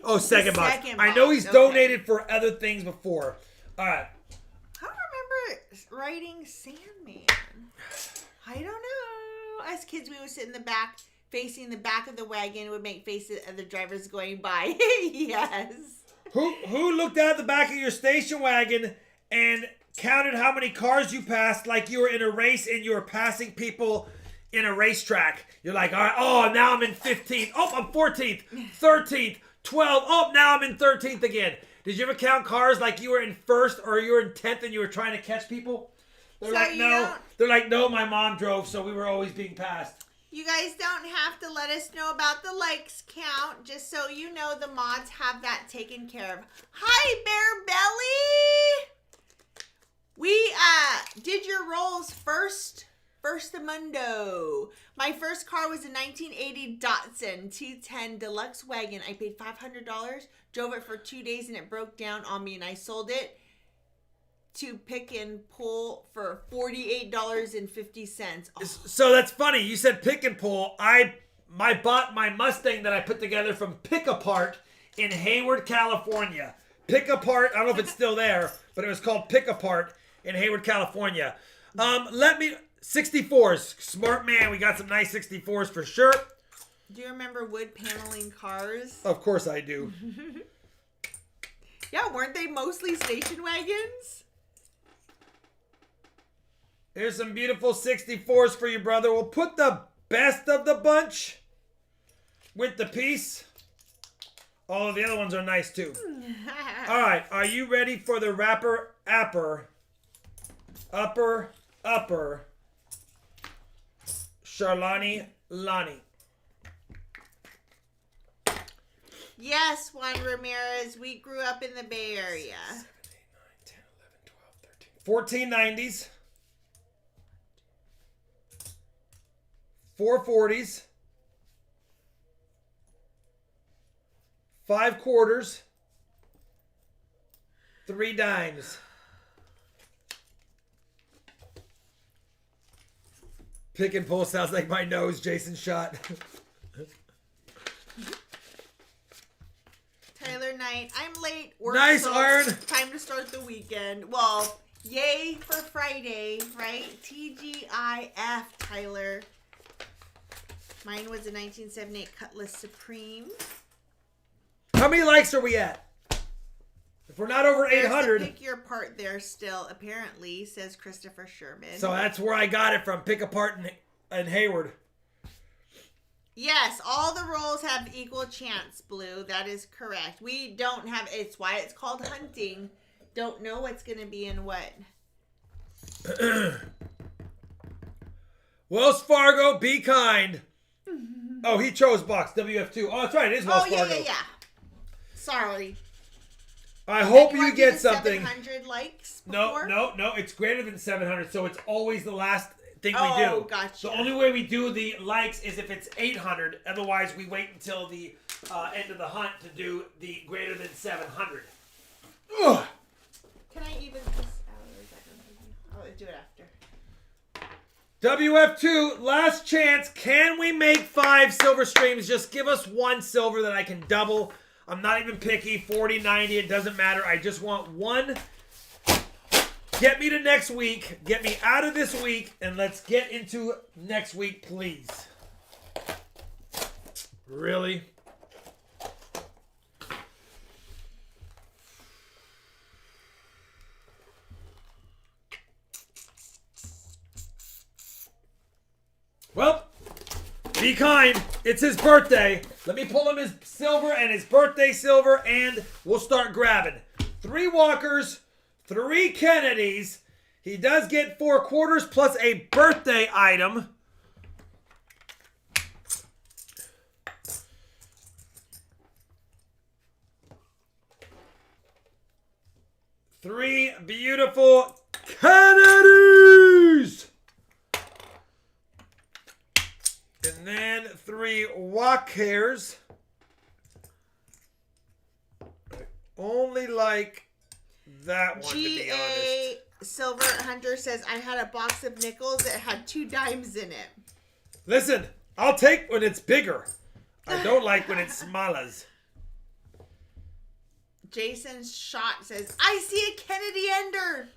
Speaker 2: Oh,
Speaker 1: second box. I know he's donated for other things before. All right.
Speaker 2: I don't remember writing Sandman. I don't know. As kids, we would sit in the back, facing the back of the wagon, would make faces at the drivers going by. Yes.
Speaker 1: Who looked out the back of your station wagon and counted how many cars you passed like you were in a race and you were passing people in a racetrack? You're like, all right, oh, now I'm in 15th. Oh, I'm 14th, 13th, 12th. Oh, now I'm in 13th again. Did you ever count cars like you were in first or you were in 10th and you were trying to catch people? They're like, no. They're like, no, my mom drove, so we were always being passed.
Speaker 2: You guys don't have to let us know about the likes count. Just so you know, the mods have that taken care of. Hi, Bear Belly! We did your rolls first Mundo. My first car was a 1980 Datsun T10 Deluxe wagon. I paid $500, drove it for 2 days, and it broke down on me, and I sold it to Pick and Pull for $48.50. Oh.
Speaker 1: So that's funny. You said Pick and Pull. I bought my Mustang that I put together from Pick Apart in Hayward, California. Pick Apart. I don't know if it's still there, but it was called Pick Apart in Hayward, California. 64s. Smart man. We got some nice 64s for sure.
Speaker 2: Do you remember wood paneling cars?
Speaker 1: Of course I do.
Speaker 2: Yeah, weren't they mostly station wagons?
Speaker 1: Here's some beautiful 64s for you, brother. We'll put the best of the bunch with the piece. All of the other ones are nice too. All right, are you ready for the rapper upper Charlani Lani?
Speaker 2: Yes, Juan Ramirez. We grew up in the Bay Area.
Speaker 1: 7, 8, 9, 10, 11, 12, 13. 1490s. 440s. 5 quarters. 3 dimes. Pick and pull sounds like my nose, Jason shot.
Speaker 2: Tyler Knight, I'm late. Work
Speaker 1: Nice,
Speaker 2: so
Speaker 1: Iron.
Speaker 2: Time to start the weekend. Well, yay for Friday, right? TGIF, Tyler. Mine was a 1978 Cutlass Supreme.
Speaker 1: How many likes are we at? If we're not over
Speaker 2: There's
Speaker 1: 800.
Speaker 2: the pick your part there still, apparently, says Christopher Sherman.
Speaker 1: So that's where I got it from. Pick apart and Hayward.
Speaker 2: Yes, all the rolls have equal chance, Blue. That is correct. We don't have, it's why it's called hunting. Don't know what's going to be in what.
Speaker 1: Wells Fargo, be kind. Oh, he chose box WF2. Oh, that's right. It is Wells Fargo.
Speaker 2: Yeah. Sorry.
Speaker 1: I hope you
Speaker 2: Want
Speaker 1: get
Speaker 2: the
Speaker 1: something.
Speaker 2: 700 likes
Speaker 1: No,
Speaker 2: before?
Speaker 1: it's greater than 700, so it's always the last thing we do.
Speaker 2: Oh, gotcha.
Speaker 1: The only way we do the likes is if it's 800. Otherwise, we wait until the end of the hunt to do the greater than 700. Ugh.
Speaker 2: Can I even this out or is that gonna be? I'll do it after.
Speaker 1: WF2, last chance. Can we make 5 silver streams? Just give us 1 silver that I can double. I'm not even picky. 40, 90, it doesn't matter. I just want 1. Get me to next week. Get me out of this week. And let's get into next week, please. Really? Well, be kind. It's his birthday. Let me pull him his silver and his birthday silver, and we'll start grabbing. 3 Walkers, 3 Kennedys. He does get 4 quarters plus a birthday item. Three beautiful Kennedys. And then 3 Walkers. I only like that one, to be honest.
Speaker 2: GA Silver Hunter says, I had a box of nickels that had 2 dimes in it.
Speaker 1: Listen, I'll take when it's bigger. I don't like when it's smallas.
Speaker 2: Jason Shot says, I see a Kennedy Ender.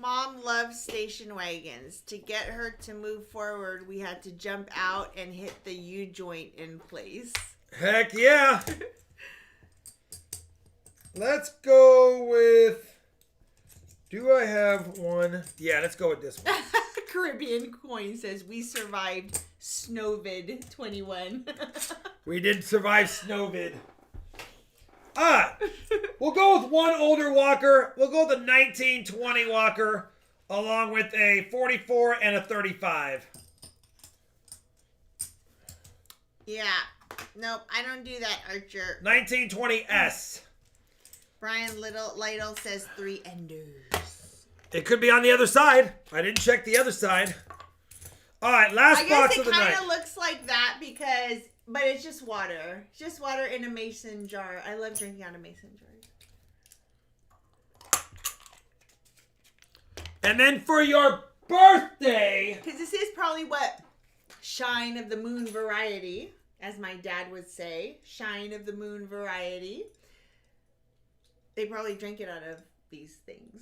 Speaker 2: Mom loves station wagons. To get her to move forward, we had to jump out and hit the U-joint in place.
Speaker 1: Heck yeah. Let's go with... Do I have one? Yeah, let's go with this one.
Speaker 2: Caribbean Coin says, we survived Snowvid 21.
Speaker 1: We did survive Snowvid. We'll go with 1 older Walker. We'll go with a 1920 Walker along with a 44 and a 35.
Speaker 2: Yeah. Nope, I don't do that, Archer.
Speaker 1: 1920S.
Speaker 2: Brian Lytle says 3 Enders.
Speaker 1: It could be on the other side. I didn't check the other side. All right, last box of the night.
Speaker 2: I guess it kind of looks like that because... But it's just water. It's just water in a mason jar. I love drinking out of mason jars.
Speaker 1: And then for your birthday...
Speaker 2: Because this is probably what? Shine of the moon variety. As my dad would say. Shine of the moon variety. They probably drink it out of these things.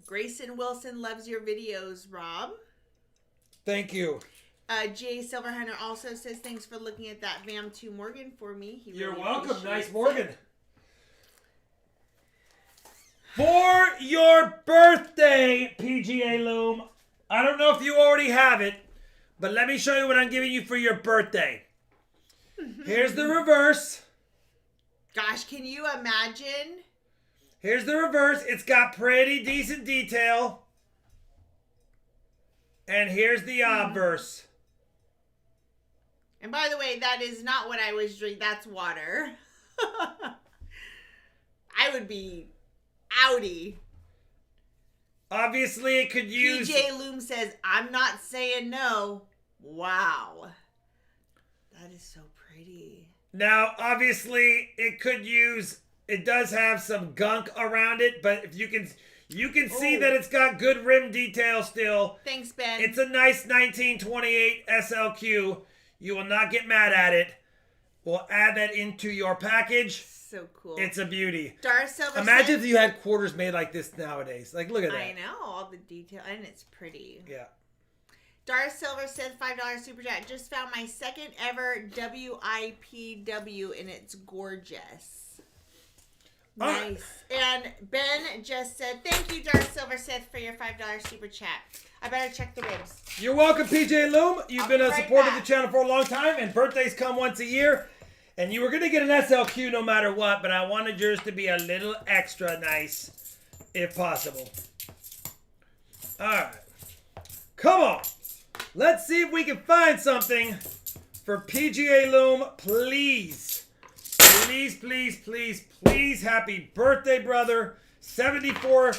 Speaker 2: Grayson Wilson loves your videos, Rob.
Speaker 1: Thank you.
Speaker 2: Jay Silverhunter also says, thanks for looking at that VAM2 Morgan for me.
Speaker 1: You're
Speaker 2: really
Speaker 1: welcome. Nice
Speaker 2: appreciates
Speaker 1: Morgan.
Speaker 2: it.
Speaker 1: For your birthday, PGA Loom. I don't know if you already have it, but let me show you what I'm giving you for your birthday. Here's the reverse.
Speaker 2: Gosh, can you imagine?
Speaker 1: Here's the reverse. It's got pretty decent detail. And here's the obverse.
Speaker 2: And by the way, that is not what I was drinking. That's water. I would be outie.
Speaker 1: Obviously, it could use...
Speaker 2: PJ Loom says, I'm not saying no. Wow. That is so pretty.
Speaker 1: Now, obviously, it could use... It does have some gunk around it, but if you can see that it's got good rim detail still.
Speaker 2: Thanks, Ben.
Speaker 1: It's a nice 1928 SLQ. You will not get mad at it. We'll add that into your package.
Speaker 2: So cool.
Speaker 1: It's a beauty.
Speaker 2: Dar Silver
Speaker 1: Imagine
Speaker 2: says,
Speaker 1: if you had quarters made like this nowadays. Like, look at that.
Speaker 2: I know, all the detail, and it's pretty.
Speaker 1: Yeah.
Speaker 2: Dar Silver said $5 super chat. Just found my second ever WIPW, and it's gorgeous. Nice. And Ben just said, thank you, Dar Silver Sith, for your $5 super chat. I better check the ribs.
Speaker 1: You're welcome, PJ Loom. You've been a
Speaker 2: right
Speaker 1: supporter of
Speaker 2: back.
Speaker 1: the channel for a long time, and birthdays come once a year. And you were going to get an SLQ no matter what, but I wanted yours to be a little extra nice, if possible. All right. Come on. Let's see if we can find something for PGA Loom, please. Please, please, please, please. Happy birthday, brother. 74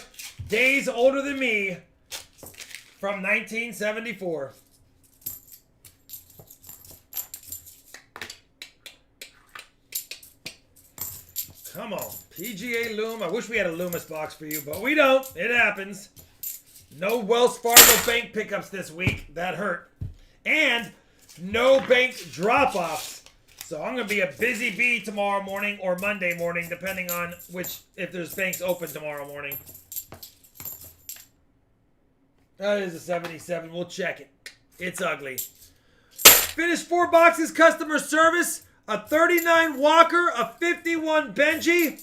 Speaker 1: days older than me from 1974. Come on, PGA Loom. I wish we had a Loomis box for you, but we don't. It happens. No Wells Fargo bank pickups this week. That hurt. And no bank drop-offs. So I'm going to be a busy bee tomorrow morning or Monday morning, depending on if there's banks open tomorrow morning. That is a 77. We'll check it. It's ugly. Finished 4 boxes, customer service. A 39 Walker, a 51 Benji,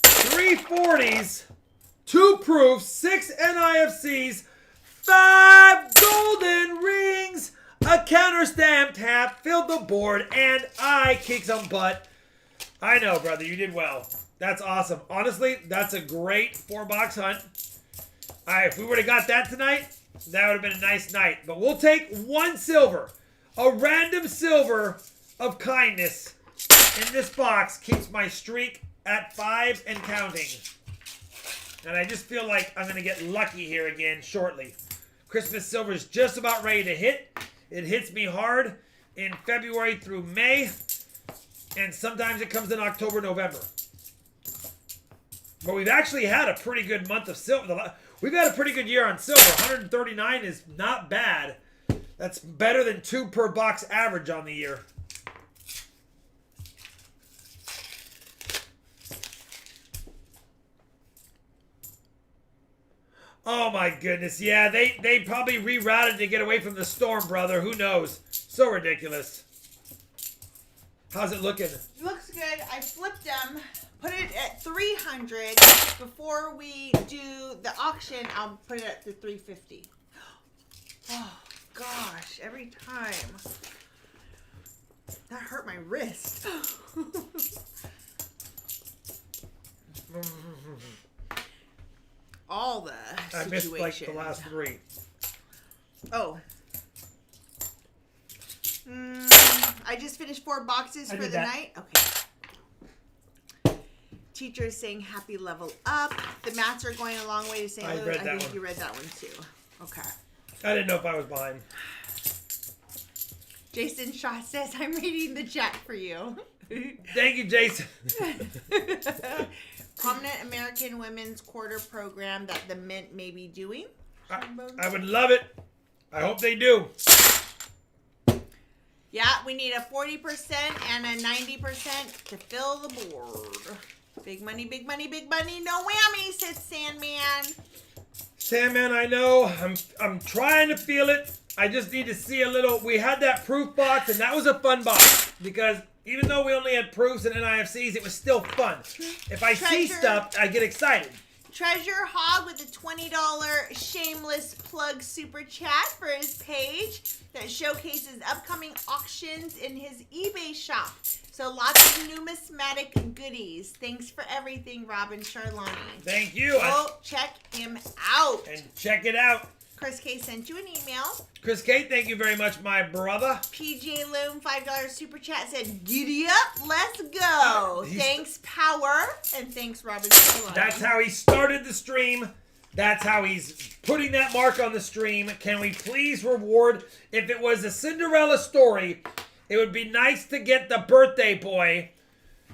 Speaker 1: 3 40s, 2 proofs, 6 NIFCs, 5 golden rings, a counter stamped hat, filled the board, and I kicked some butt. I know, brother, you did well. That's awesome. Honestly, that's a great 4-box hunt. If we would have got that tonight, that would have been a nice night. But we'll take 1 silver, a random silver of kindness in this box keeps my streak at 5 and counting. And I just feel like I'm going to get lucky here again shortly. Christmas silver is just about ready to hit. It hits me hard in February through May. And sometimes it comes in October, November. But we've actually had a pretty good month of silver. We've had a pretty good year on silver. 139 is not bad. That's better than 2 per box average on the year. Oh my goodness, yeah, they probably rerouted to get away from the storm, brother. Who knows? So ridiculous. How's it looking?
Speaker 2: It looks good. I flipped them, put it at 300. Before we do the auction, I'll put it at the 350. Oh gosh, every time. That hurt my wrist. All the
Speaker 1: I
Speaker 2: situations.
Speaker 1: missed like the last 3.
Speaker 2: Oh. I just finished 4 boxes for the night. Okay. Teacher is saying happy level up. The mats are going a long way to St. Louis. I think you read that one too. Okay.
Speaker 1: I didn't know if I was behind.
Speaker 2: Jason Shaw says, I'm reading the chat for you.
Speaker 1: Thank you, Jason.
Speaker 2: Prominent American Women's Quarter program that the Mint may be doing.
Speaker 1: I would love it. I hope they do.
Speaker 2: Yeah, we need a 40% and a 90% to fill the board. Big money, big money, big money. No whammy, says Sandman.
Speaker 1: Sandman, I know. I'm trying to feel it. I just need to see a little. We had that proof box, and that was a fun box because even though we only had proofs and NIFCs, it was still fun. If I see stuff, I get excited.
Speaker 2: Treasure Hog with a $20 shameless plug super chat for his page that showcases upcoming auctions in his eBay shop. So lots of numismatic goodies. Thanks for everything, Robin Charlani.
Speaker 1: Thank you.
Speaker 2: Go check him out.
Speaker 1: And check it out.
Speaker 2: Chris K sent you an email.
Speaker 1: Chris K, thank you very much, my brother.
Speaker 2: PJ Loom, $5 super chat said, giddy up, let's go. Thanks, Power, and thanks, Robin Charlani.
Speaker 1: That's how he started the stream. That's how he's putting that mark on the stream. Can we please reward, if it was a Cinderella story, it would be nice to get the birthday boy,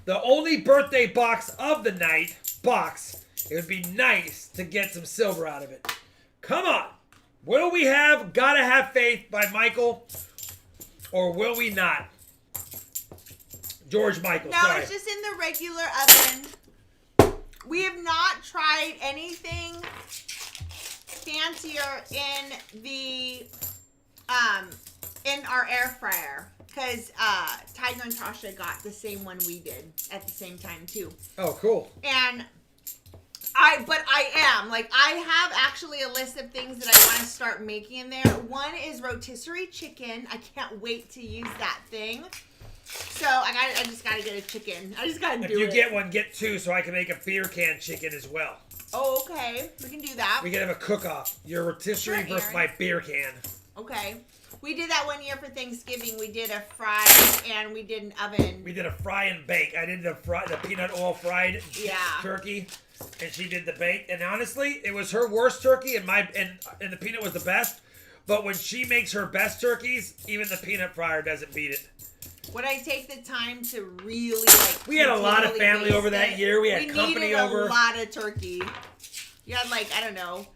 Speaker 1: the only birthday box of the night, it would be nice to get some silver out of it. Come on. Will we have Gotta Have Faith by Michael, or will we not? George Michael,
Speaker 2: no,
Speaker 1: sorry.
Speaker 2: It's just in the regular oven. We have not tried anything fancier in the in our air fryer because Tiger and Tasha got the same one we did at the same time too.
Speaker 1: Oh, cool.
Speaker 2: And I have actually a list of things that I want to start making in there. One is rotisserie chicken. I can't wait to use that thing. So I just gotta get a chicken. I just gotta do it.
Speaker 1: If you get one, get two, so I can make a beer can chicken as well.
Speaker 2: Oh, okay. We can do that.
Speaker 1: We can have a cook-off. Your rotisserie versus my beer can.
Speaker 2: Okay. We did that one year for Thanksgiving. We did a fry and we did an oven.
Speaker 1: We did a fry and bake. I did the peanut oil fried turkey, and she did the bake. And honestly, it was her worst turkey, and the peanut was the best. But when she makes her best turkeys, even the peanut fryer doesn't beat it.
Speaker 2: Would I take the time to really
Speaker 1: We had a lot of family over that year. We had company over.
Speaker 2: We needed a lot of turkey. You had I don't know.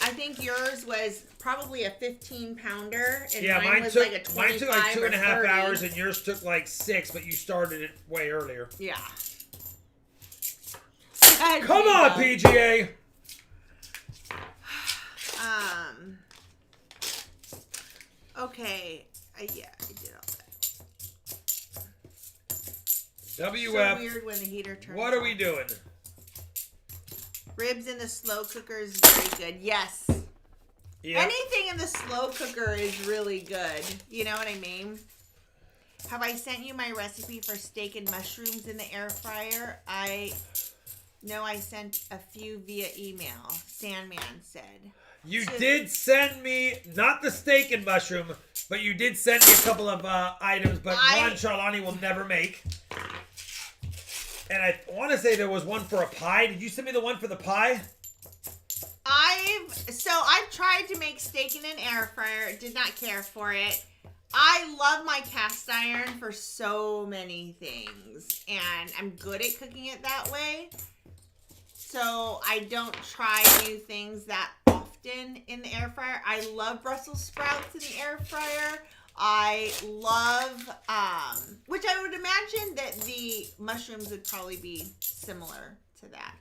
Speaker 2: I think yours was probably a 15-pounder, and mine was like a 25
Speaker 1: mine took like 2.5 hours,
Speaker 2: 30.
Speaker 1: and yours took like 6, but you started it way earlier.
Speaker 2: Yeah.
Speaker 1: Come on, PGA.
Speaker 2: Okay. Yeah, I did all that.
Speaker 1: WF.
Speaker 2: So weird when the heater turns
Speaker 1: What are
Speaker 2: on.
Speaker 1: we doing?
Speaker 2: Ribs in the slow cooker is very good. Yes.
Speaker 1: Yep.
Speaker 2: Anything in the slow cooker is really good. You know what I mean? Have I sent you my recipe for steak and mushrooms in the air fryer? No, I sent a few via email. Sandman said.
Speaker 1: You did send me, not the steak and mushroom, but you did send me a couple of items, but one Charlani will never make. And I want to say there was one for a pie. Did you send me the one for the pie?
Speaker 2: I've tried to make steak in an air fryer. Did not care for it. I love my cast iron for so many things, and I'm good at cooking it that way. So I don't try new things that often in the air fryer. I love Brussels sprouts in the air fryer. I love, which I would imagine that the mushrooms would probably be similar to that.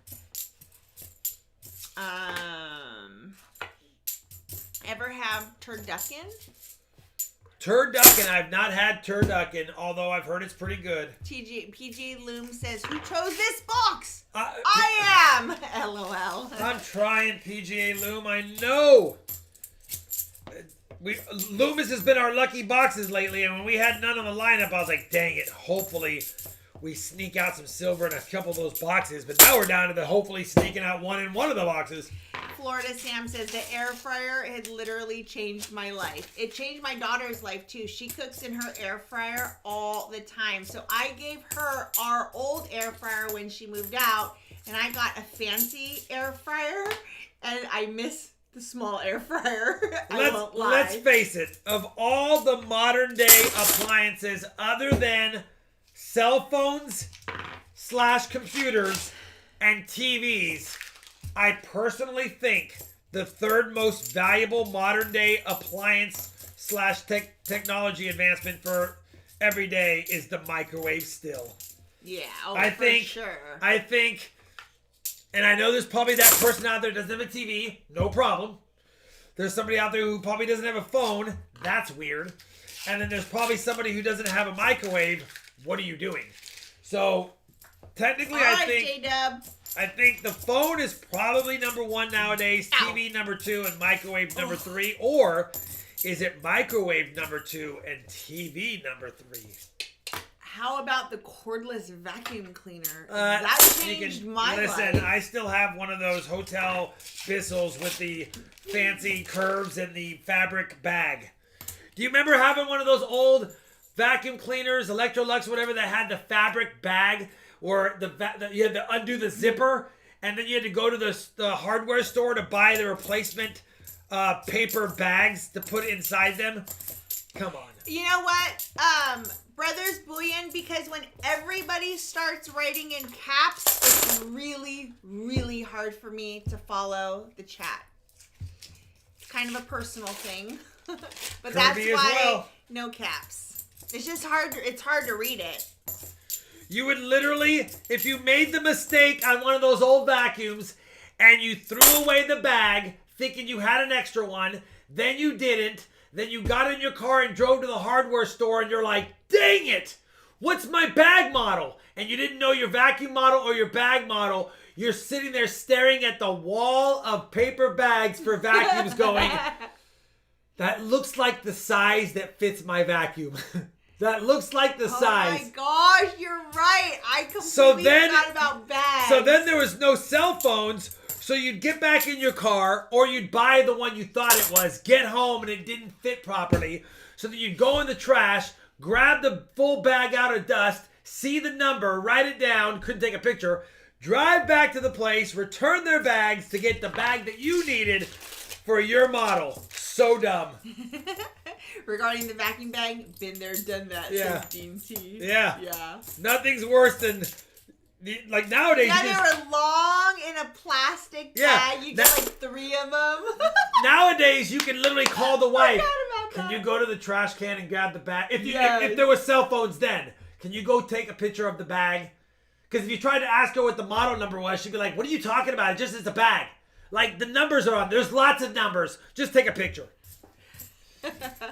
Speaker 2: Ever have turducken?
Speaker 1: Turducken, I've not had turducken, although I've heard it's pretty good.
Speaker 2: PG Loom says, who chose this box? I am! LOL.
Speaker 1: I'm trying, PGA Loom, I know. Loomis has been our lucky boxes lately, and when we had none on the lineup, I was like, dang it, hopefully we sneak out some silver in a couple of those boxes. But now we're down to the hopefully sneaking out one in one of the boxes.
Speaker 2: Florida Sam says, the air fryer had literally changed my life. It changed my daughter's life, too. She cooks in her air fryer all the time. So I gave her our old air fryer when she moved out, and I got a fancy air fryer, and I miss the small air fryer. I won't lie.
Speaker 1: Let's face it. Of all the modern day appliances other than cell phones / computers and TVs, I personally think the third most valuable modern day appliance / technology advancement for every day is the microwave still.
Speaker 2: Yeah,
Speaker 1: for sure. I think, and I know there's probably that person out there that doesn't have a TV, no problem. There's somebody out there who probably doesn't have a phone. That's weird. And then there's probably somebody who doesn't have a microwave. What are you doing? So technically, I think the phone is probably number 1 nowadays. TV number 2 and microwave number 3. Or is it microwave number 2 and TV number 3?
Speaker 2: How about the cordless vacuum cleaner? That changed my life.
Speaker 1: Listen, I still have one of those hotel Bissells with the fancy curves and the fabric bag. Do you remember having one of those old vacuum cleaners, Electrolux, whatever, that had the fabric bag, or you had to undo the zipper, and then you had to go to the hardware store to buy the replacement paper bags to put inside them? Come on.
Speaker 2: You know what? Brothers Bullion, because when everybody starts writing in caps, it's really, really hard for me to follow the chat. It's kind of a personal thing. But that's why no caps. It's just hard. It's hard to read it.
Speaker 1: You would literally, if you made the mistake on one of those old vacuums and you threw away the bag thinking you had an extra one, then you didn't, then you got in your car and drove to the hardware store and you're like, dang it, what's my bag model? And you didn't know your vacuum model or your bag model. You're sitting there staring at the wall of paper bags for vacuums going, that looks like the size that fits my vacuum. That looks like the size.
Speaker 2: Oh my gosh, you're right. I completely forgot about bags.
Speaker 1: So then there was no cell phones, so you'd get back in your car, or you'd buy the one you thought it was, get home and it didn't fit properly, so that you'd go in the trash, grab the full bag out of dust, see the number, write it down, couldn't take a picture, drive back to the place, return their bags to get the bag that you needed for your model. So dumb.
Speaker 2: Regarding the vacuum bag, been there, done that.
Speaker 1: Yeah.
Speaker 2: Says Dean T.
Speaker 1: Yeah.
Speaker 2: Yeah.
Speaker 1: Nothing's worse than, like nowadays.
Speaker 2: Yeah, they were long in a plastic bag. You get like 3 of them.
Speaker 1: Nowadays, you can literally call the wife.
Speaker 2: Can
Speaker 1: you go to the trash can and grab the bag? If there were cell phones then, can you go take a picture of the bag? Because if you tried to ask her what the model number was, she'd be like, what are you talking about? It just is a bag. Like, the numbers are on. There's lots of numbers. Just take a picture.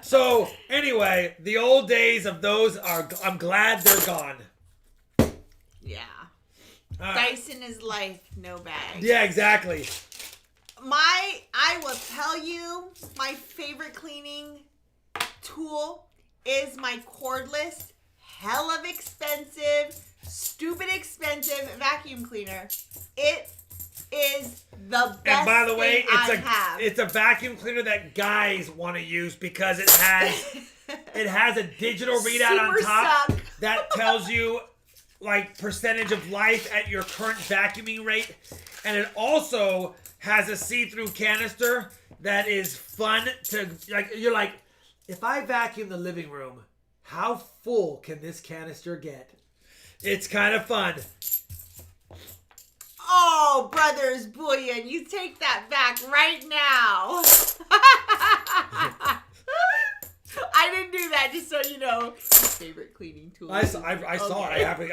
Speaker 1: So, anyway, the old days of those I'm glad they're gone.
Speaker 2: Yeah. Dyson is life, no bag.
Speaker 1: Yeah, exactly.
Speaker 2: I will tell you, my favorite cleaning tool is my cordless, hell of expensive, stupid expensive vacuum cleaner. It is the best. And by the way,
Speaker 1: it's a vacuum cleaner that guys want to use because it has a digital readout on top that tells you like percentage of life at your current vacuuming rate, and it also has a see-through canister that is fun to like. You're like, if I vacuum the living room, how full can this canister get? It's kind of fun.
Speaker 2: Oh, Brothers Bullion, you take that back right now. I didn't do that, just so you know. Your favorite cleaning tool.
Speaker 1: I saw it. I caught it right.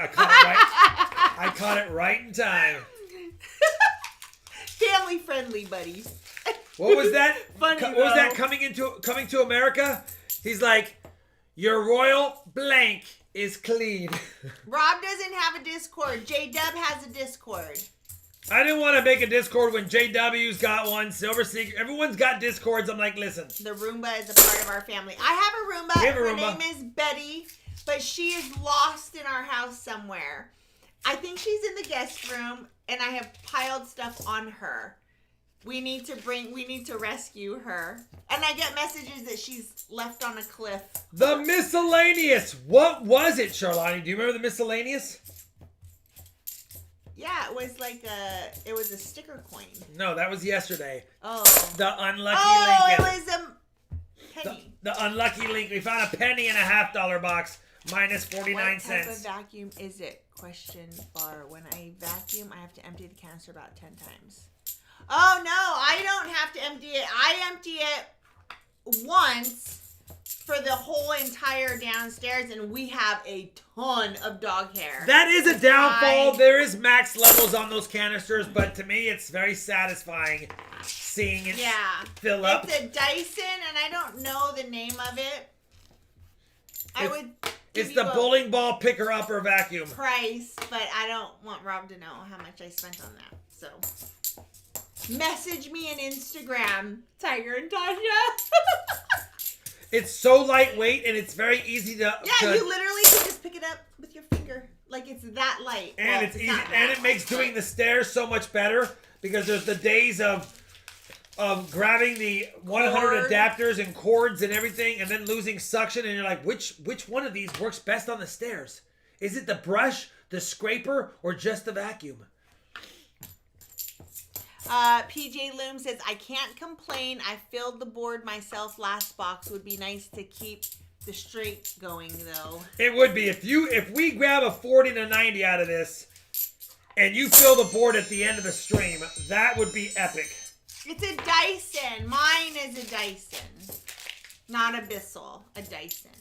Speaker 1: I caught it right in time.
Speaker 2: Family friendly, buddies.
Speaker 1: What was that?
Speaker 2: Funny,
Speaker 1: what was that coming to America? He's like, your royal blank is clean.
Speaker 2: Rob doesn't have a Discord. J-Dub has a Discord.
Speaker 1: I didn't want to make a Discord when JW's got one, Silver Secret. Everyone's got Discords. I'm like, listen.
Speaker 2: The Roomba is a part of our family. I have a Roomba.
Speaker 1: We have a Roomba.
Speaker 2: Her name is Betty, but she is lost in our house somewhere. I think she's in the guest room, and I have piled stuff on her. We need to rescue her. And I get messages that she's left on a cliff.
Speaker 1: The miscellaneous. What was it, Charlotte? Do you remember the miscellaneous?
Speaker 2: Yeah, it was like it was a sticker coin.
Speaker 1: No, that was yesterday.
Speaker 2: Oh.
Speaker 1: The unlucky
Speaker 2: Oh,
Speaker 1: Lincoln.
Speaker 2: it was a penny.
Speaker 1: The unlucky Lincoln. We found a penny in a $50 box, minus 49 cents.
Speaker 2: What type of vacuum is it? Question bar. When I vacuum, I have to empty the canister about 10 times. Oh, no, I don't have to empty it. I empty it once, for the whole entire downstairs, and we have a ton of dog hair.
Speaker 1: That is a downfall. There is max levels on those canisters, but to me, it's very satisfying seeing it fill up.
Speaker 2: It's a Dyson, and I don't know the name of it.
Speaker 1: It's the bowling ball picker-upper vacuum.
Speaker 2: Price, but I don't want Rob to know how much I spent on that. So, message me on Instagram, Tiger and Tasha.
Speaker 1: It's so lightweight, and it's very easy to...
Speaker 2: Yeah, you literally can just pick it up with your finger. Like, it's that light.
Speaker 1: And it's easy, and it makes doing the stairs so much better, because there's the days of grabbing the 100 adapters and cords and everything, and then losing suction, and you're like, which one of these works best on the stairs? Is it the brush, the scraper, or just the vacuum?
Speaker 2: PJ Loom says, I can't complain. I filled the board myself last box. Would be nice to keep the straight going, though.
Speaker 1: It would be. If we grab a 40 to 90 out of this, and you fill the board at the end of the stream, that would be epic.
Speaker 2: It's a Dyson. Mine is a Dyson. Not a Bissell. A Dyson.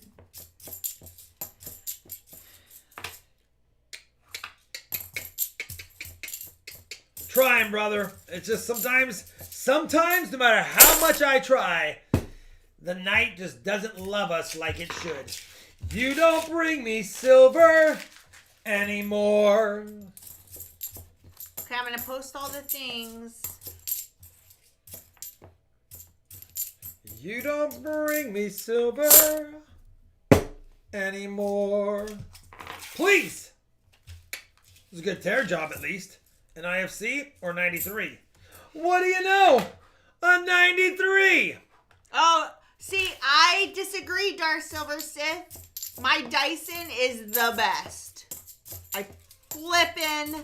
Speaker 1: Trying, brother. It's just sometimes, no matter how much I try, the night just doesn't love us like it should. You don't bring me silver anymore.
Speaker 2: Okay, I'm going to post all the things.
Speaker 1: You don't bring me silver anymore. Please. It was a good tear job, at least. An IFC or 93? What do you know? A 93.
Speaker 2: Oh, see, I disagree, Dark Silver Sith. My Dyson is the best. I flippin'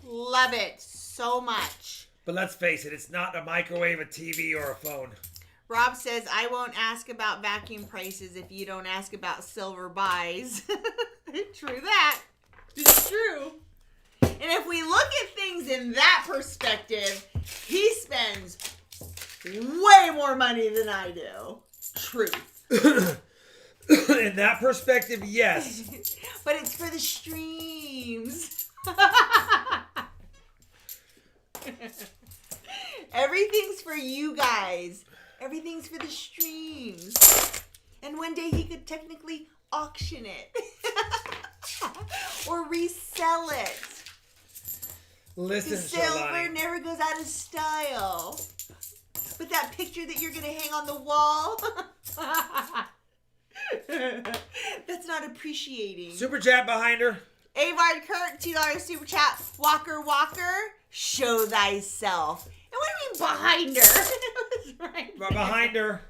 Speaker 2: love it so much.
Speaker 1: But let's face it, it's not a microwave, a TV, or a phone.
Speaker 2: Rob says, I won't ask about vacuum prices if you don't ask about silver buys. True that. It's true. And if we look at things in that perspective, he spends way more money than I do. Truth.
Speaker 1: In that perspective, yes.
Speaker 2: But it's for the streams. Everything's for you guys. Everything's for the streams. And one day he could technically auction it. Or resell it.
Speaker 1: Listen,
Speaker 2: silver
Speaker 1: Shalani.
Speaker 2: never goes out of style. But that picture that you're going to hang on the wall, that's not appreciating.
Speaker 1: Super chat behind her.
Speaker 2: Avard Kurt, $2 super chat. Walker, show thyself. And what do you mean behind her?
Speaker 1: Right behind her.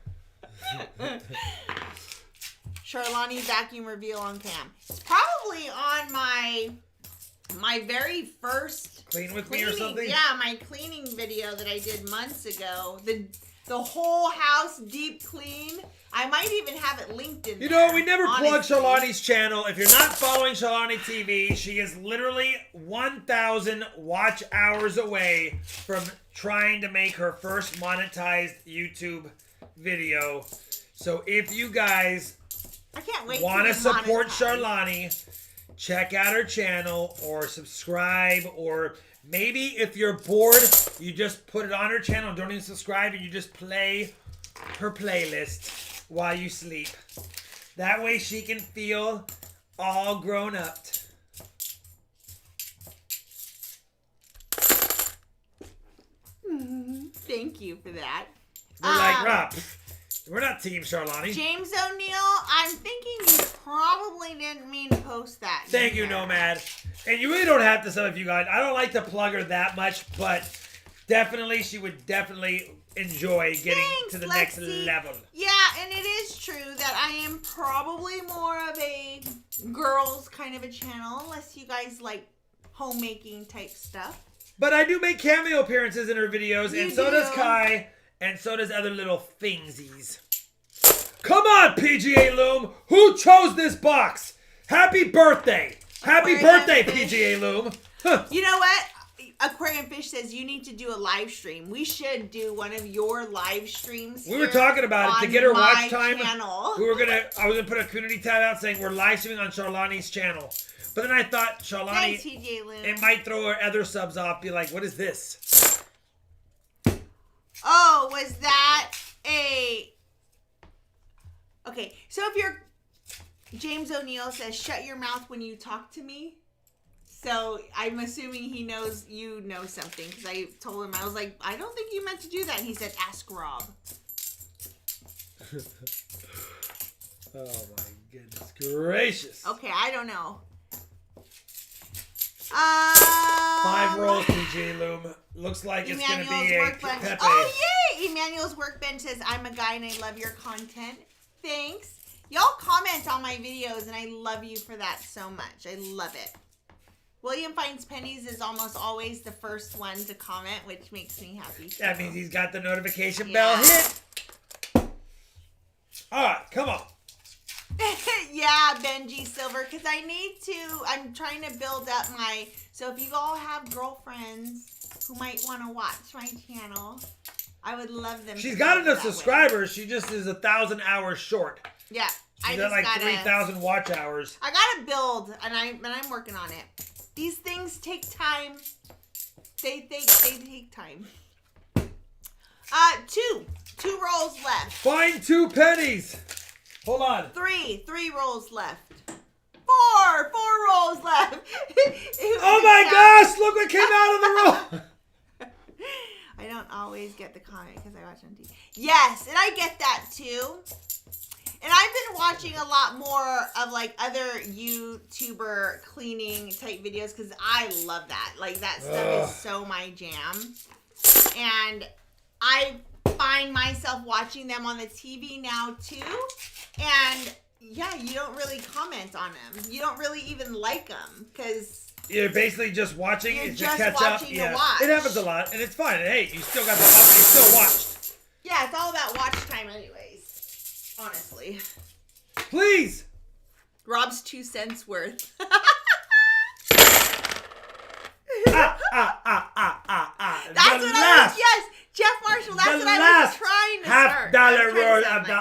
Speaker 2: Charlani vacuum reveal on cam. It's probably on my very first
Speaker 1: Clean with me or something?
Speaker 2: Yeah, my cleaning video that I did months ago. The whole house deep clean. I might even have it linked in there.
Speaker 1: You know, we never plug Shalani's channel. If you're not following Shalani TV, she is literally 1,000 watch hours away from trying to make her first monetized YouTube video. So if you guys want to support Shalani, check out her channel or subscribe, or maybe if you're bored, you just put it on her channel, don't even subscribe, and you just play her playlist while you sleep. That way she can feel all grown up.
Speaker 2: Thank you for that.
Speaker 1: We're like, Rob, we're not Team Charlani.
Speaker 2: James O'Neill, I'm thinking you probably didn't mean to post that.
Speaker 1: Thank you, Nomad. And you really don't have to, some of you guys. I don't like to plug her that much, but definitely, she would definitely enjoy getting to the next level.
Speaker 2: Yeah, and it is true that I am probably more of a girls kind of a channel, unless you guys like homemaking type stuff.
Speaker 1: But I do make cameo appearances in her videos, and so does Kai, and so does other little thingsies. Come on, PGA Loom! Who chose this box? Happy birthday! Happy birthday, PGA Loom! Huh.
Speaker 2: You know what? Aquarium Fish says you need to do a live stream. We should do one of your live streams.
Speaker 1: We were talking about it to get her watch time.
Speaker 2: Channel.
Speaker 1: I was gonna put a community tab out saying we're live streaming on Charlani's channel. But then I thought Charlani,
Speaker 2: TJ Lou.
Speaker 1: it might throw her other subs off. Be like, what is this?
Speaker 2: Oh, was that a? Okay, so if you're James O'Neill says, "Shut your mouth when you talk to me." So I'm assuming he knows you know something because I told him, I was like, I don't think you meant to do that. And he said, ask Rob.
Speaker 1: Oh my goodness gracious.
Speaker 2: Okay, I don't know.
Speaker 1: 5 rolls, PJ Loom. Looks like it's going to be a Pepe.
Speaker 2: Oh, yay! Emmanuel's Workbench says, I'm a guy and I love your content. Thanks. Y'all comment on my videos and I love you for that so much. I love it. William Finds Pennies is almost always the first one to comment, which makes me happy.
Speaker 1: That means he's got the notification bell hit. All right, come on.
Speaker 2: Yeah, Benji Silver, because I'm trying to build up my, so if you all have girlfriends who might want to watch my channel, I would love them.
Speaker 1: She's got enough subscribers. She just is 1,000 hours short.
Speaker 2: Yeah.
Speaker 1: She's got like 3,000 watch hours.
Speaker 2: I gotta build, and I'm working on it. These things take time. They take time. 2 rolls left.
Speaker 1: Find 2 pennies. Hold on.
Speaker 2: 3 rolls left. 4 rolls left.
Speaker 1: Oh my gosh! Look what came out of the roll.
Speaker 2: I don't always get the comment because I watch on TV. Yes, and I get that too. And I've been watching a lot more of like other YouTuber cleaning type videos because I love that. Like that stuff is so my jam. And I find myself watching them on the TV now too. And yeah, you don't really comment on them. You don't really even like them because
Speaker 1: you're basically just watching it to catch up. Yeah,
Speaker 2: watch.
Speaker 1: It happens a lot, and it's fine. And hey, you still got the option. You still watched.
Speaker 2: Yeah, it's all about watch time, anyways. Honestly.
Speaker 1: Please.
Speaker 2: Rob's 2 cents worth. That's what I was. Yes, Jeff Marshall. That's what I was trying to start.
Speaker 1: $50 roll of the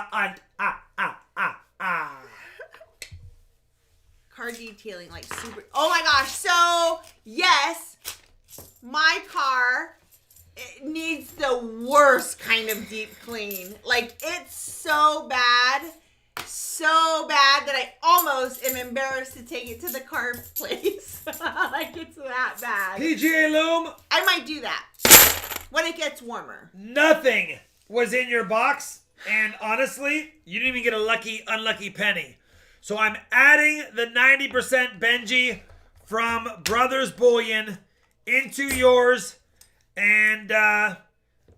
Speaker 2: car detailing, like super. Oh my gosh! So yes, my car needs the worst kind of deep clean. Like it's so bad that I almost am embarrassed to take it to the car place. Like it's that bad.
Speaker 1: PGA Loom.
Speaker 2: I might do that when it gets warmer.
Speaker 1: Nothing was in your box, and honestly, you didn't even get a unlucky penny. So I'm adding the 90% Benji from Brothers Bullion into yours, and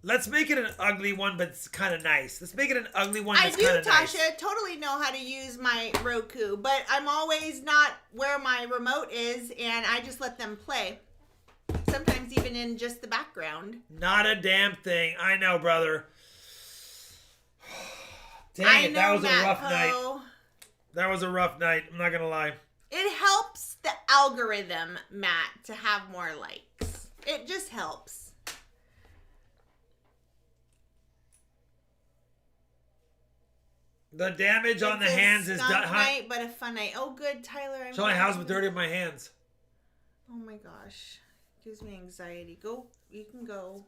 Speaker 1: let's make it an ugly one, but it's kind of nice. Let's make it an ugly one that's kind of nice.
Speaker 2: I do, Tasha, totally know how to use my Roku, but I'm always not where my remote is, and I just let them play. Sometimes even in just the background.
Speaker 1: Not a damn thing. I know, brother. Dang it, that was a rough night. That was a rough night. I'm not going to lie.
Speaker 2: It helps the algorithm, Matt, to have more likes. It just helps.
Speaker 1: The damage on the hands is done.
Speaker 2: It's a night, but a fun night. Oh, good, Tyler.
Speaker 1: Show my house with dirty on my hands.
Speaker 2: Oh, my gosh. Gives me anxiety. Go. You can go.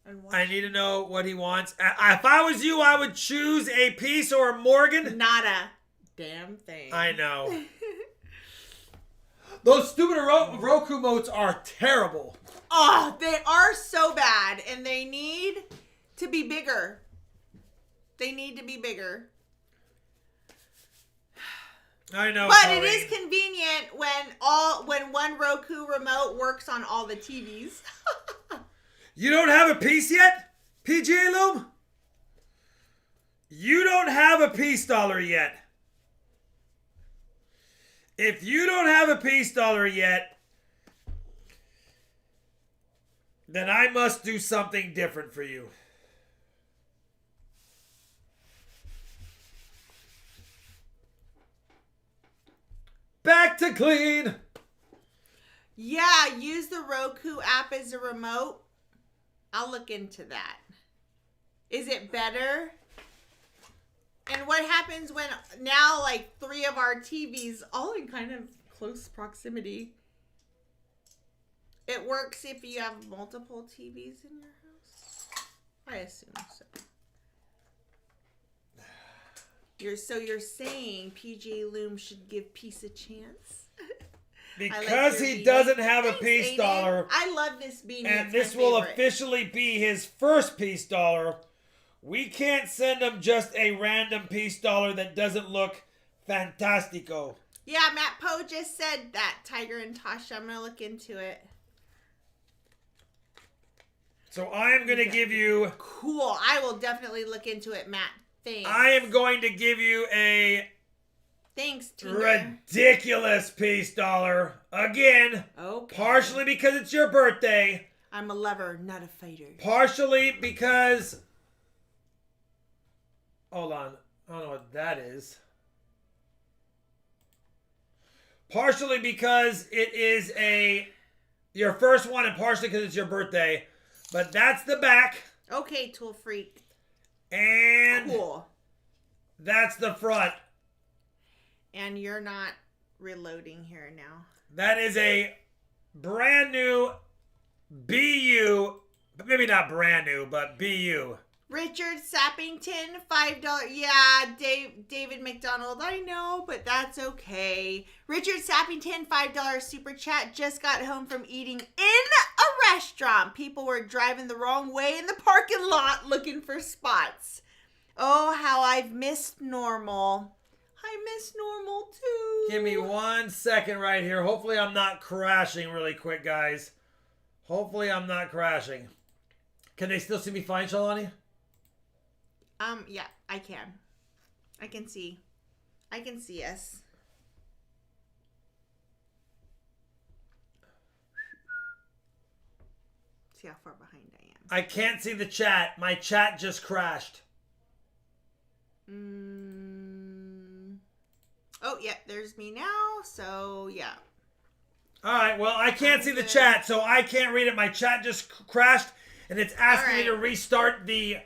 Speaker 2: And watch.
Speaker 1: I need to know what he wants. If I was you, I would choose a piece or a Morgan.
Speaker 2: Not a damn thing.
Speaker 1: I know. Those stupid Roku modes are terrible.
Speaker 2: Oh, they are so bad, and they need to be bigger. They need to be bigger.
Speaker 1: I know.
Speaker 2: But Colleen, it is convenient when one Roku remote works on all the TVs.
Speaker 1: You don't have a piece yet, PGA Loom? You don't have a peace dollar yet. If you don't have a peace dollar yet, then I must do something different for you. Back to clean.
Speaker 2: Yeah, use the Roku app as a remote. I'll look into that. Is it better? And what happens when now like 3 of our TVs all in kind of close proximity? It works if you have multiple TVs in your house? I assume so. You're saying PJ Loom should give peace a chance?
Speaker 1: Because he doesn't have a peace
Speaker 2: Aiden.
Speaker 1: dollar.
Speaker 2: I love this beanie.
Speaker 1: And
Speaker 2: It's
Speaker 1: this
Speaker 2: my
Speaker 1: will
Speaker 2: favorite.
Speaker 1: officially be his first peace dollar. We can't send him just a random peace dollar that doesn't look fantastico.
Speaker 2: Yeah, Matt Poe just said that, Tiger and Tasha. I'm going to look into it.
Speaker 1: So I am going to give you...
Speaker 2: Cool. I will definitely look into it, Matt. Thanks.
Speaker 1: I am going to give you a...
Speaker 2: Thanks, Tina.
Speaker 1: ridiculous peace dollar. Again.
Speaker 2: Okay.
Speaker 1: Partially because it's your birthday.
Speaker 2: I'm a lover, not a fighter.
Speaker 1: Partially because... Hold on. I don't know what that is. Partially because it is your first one, and partially because it's your birthday. But that's the back.
Speaker 2: Okay, Tool Freak.
Speaker 1: And
Speaker 2: cool.
Speaker 1: That's the front.
Speaker 2: And you're not reloading here now.
Speaker 1: That is a brand new BU. Maybe not brand new, but BU.
Speaker 2: Richard Sappington, $5. Yeah, David McDonald, I know, but that's okay. Richard Sappington, $5 super chat. Just got home from eating in a restaurant. People were driving the wrong way in the parking lot looking for spots. Oh, how I've missed normal. I miss normal too.
Speaker 1: Give me 1 second right here. Hopefully I'm not crashing really quick, guys. Hopefully I'm not crashing. Can they still see me fine, Shalani?
Speaker 2: Yeah, I can. I can see. I can see us. See how far behind I am.
Speaker 1: I can't see the chat. My chat just crashed.
Speaker 2: Oh, yeah, there's me now. So, yeah.
Speaker 1: All right, well, I can't see the chat, so I can't read it. My chat just crashed, and it's asking me to restart the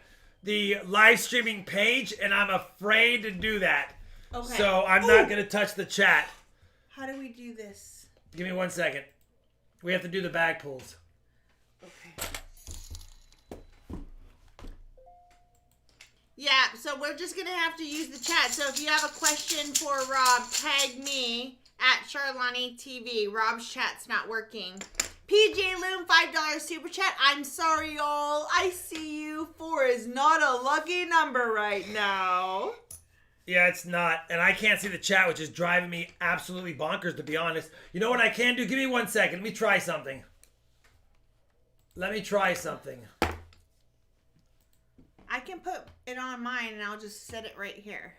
Speaker 1: live streaming page, and I'm afraid to do that. Okay. So I'm not going to touch the chat.
Speaker 2: How do we do this?
Speaker 1: Give me 1 second. We have to do the bag pulls.
Speaker 2: Okay. Yeah, so we're just going to have to use the chat. So if you have a question for Rob, tag me at Charlani TV. Rob's chat's not working. PJ Loom, $5 super chat. I'm sorry, y'all. I see you. 4 is not a lucky number right now.
Speaker 1: Yeah, it's not. And I can't see the chat, which is driving me absolutely bonkers, to be honest. You know what I can do? Give me 1 second. Let me try something.
Speaker 2: I can put it on mine, and I'll just set it right here.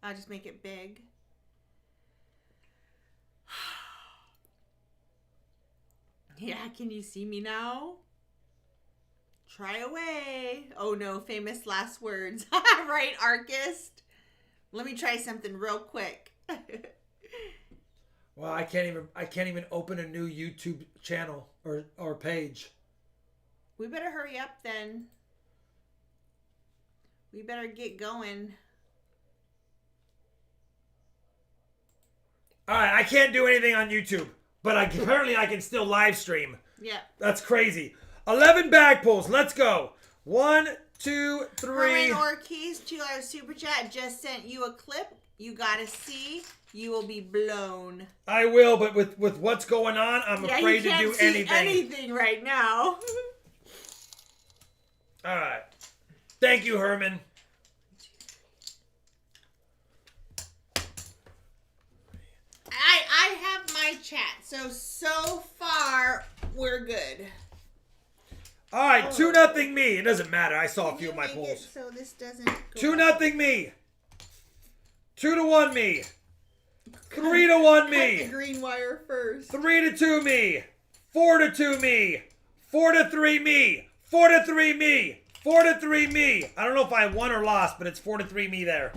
Speaker 2: I'll just make it big. Yeah, can you see me now? Try away. Oh no, famous last words. Right, Archist? Let me try something real quick.
Speaker 1: Well, I can't even open a new YouTube channel or page.
Speaker 2: We better hurry up then. We better get going.
Speaker 1: All right, I can't do anything on YouTube, but apparently I can still live stream.
Speaker 2: Yeah.
Speaker 1: That's crazy. 11 bag pulls. Let's go. 1, 2, 3.
Speaker 2: Herman Ortiz, $2 super chat. Just sent you a clip. You gotta see. You will be blown.
Speaker 1: I will, but with what's going on, I'm afraid to do anything.
Speaker 2: You can't see anything right now.
Speaker 1: All right. Thank you, Herman.
Speaker 2: I have my chat, so far we're good.
Speaker 1: All right, 2-0 me. It doesn't matter. I saw a few of my pulls.
Speaker 2: So this doesn't.
Speaker 1: 2-0 me. 2-1 me. 3-1 me.
Speaker 2: Cut the green wire first.
Speaker 1: 3-2 me. 4-2 me. 4-3 me. 4-3 me. 4-3 me. I don't know if I won or lost, but it's 4-3 me there.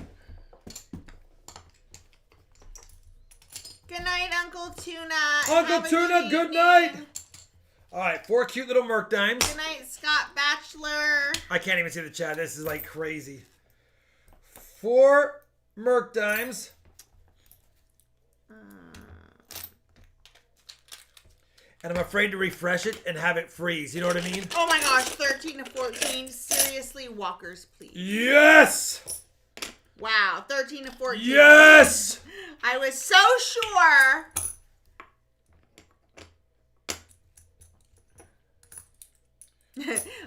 Speaker 2: Good night, Uncle Tuna.
Speaker 1: Uncle
Speaker 2: Have a
Speaker 1: Tuna, good
Speaker 2: evening.
Speaker 1: night. All right, 4 cute little Merc dimes.
Speaker 2: Good night, Scott Bachelor.
Speaker 1: I can't even see the chat. This is like crazy. 4 Merc dimes. And I'm afraid to refresh it and have it freeze. You know what I mean?
Speaker 2: Oh my gosh, 13 to 14. Seriously, walkers, please.
Speaker 1: Yes!
Speaker 2: Wow, 13 to 14.
Speaker 1: Yes!
Speaker 2: I was so sure.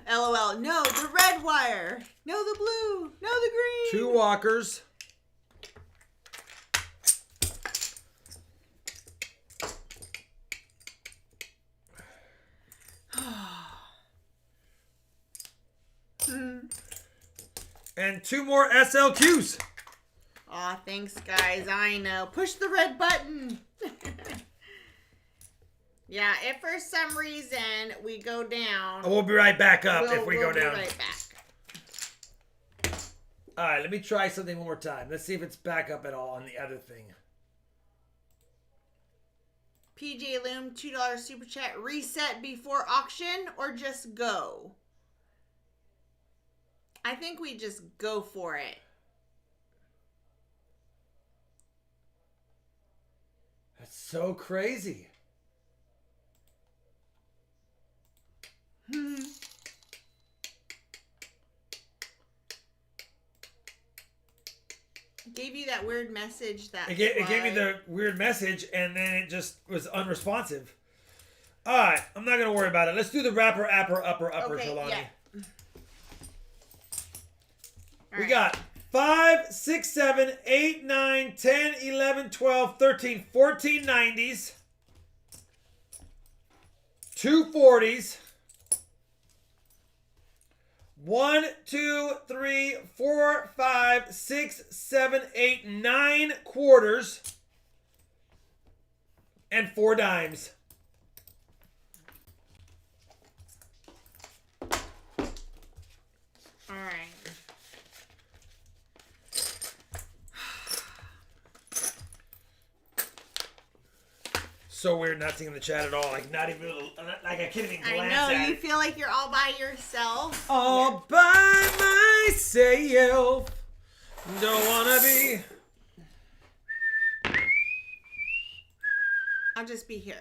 Speaker 2: LOL. No, the red wire. No, the blue. No, the green.
Speaker 1: 2 walkers. And 2 more SLQs.
Speaker 2: Aw, thanks, guys. I know. Push the red button. Yeah, if for some reason we go down,
Speaker 1: We'll be right back up if we go
Speaker 2: be
Speaker 1: down.
Speaker 2: right back.
Speaker 1: All right, let me try something one more time. Let's see if it's back up at all on the other thing.
Speaker 2: PJ Loom, $2 super chat. Reset before auction or just go? I think we just go for it.
Speaker 1: That's so crazy.
Speaker 2: Gave you that weird message that
Speaker 1: It gave me the weird message, and then it just was unresponsive. All right, I'm not going to worry about it. Let's do the rapper, upper,
Speaker 2: Okay,
Speaker 1: Trelawney.
Speaker 2: yeah.
Speaker 1: We got 5, 6, 7, 8, 9, 10, 11, 12, 13, 14 90s. 2 40s. 1, 2, 3, 4, 5, 6, 7, 8, 9 quarters. And 4 dimes.
Speaker 2: All right.
Speaker 1: So weird not seeing the chat at all. Like, not even, like I can't even glance
Speaker 2: I know,
Speaker 1: at
Speaker 2: you
Speaker 1: it.
Speaker 2: feel like you're all by yourself.
Speaker 1: All by myself. Don't wanna be.
Speaker 2: I'll just be here.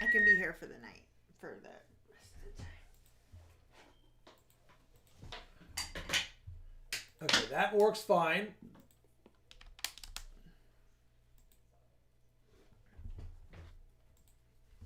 Speaker 2: I can be here for the night. For the rest of the time.
Speaker 1: Okay, that works fine.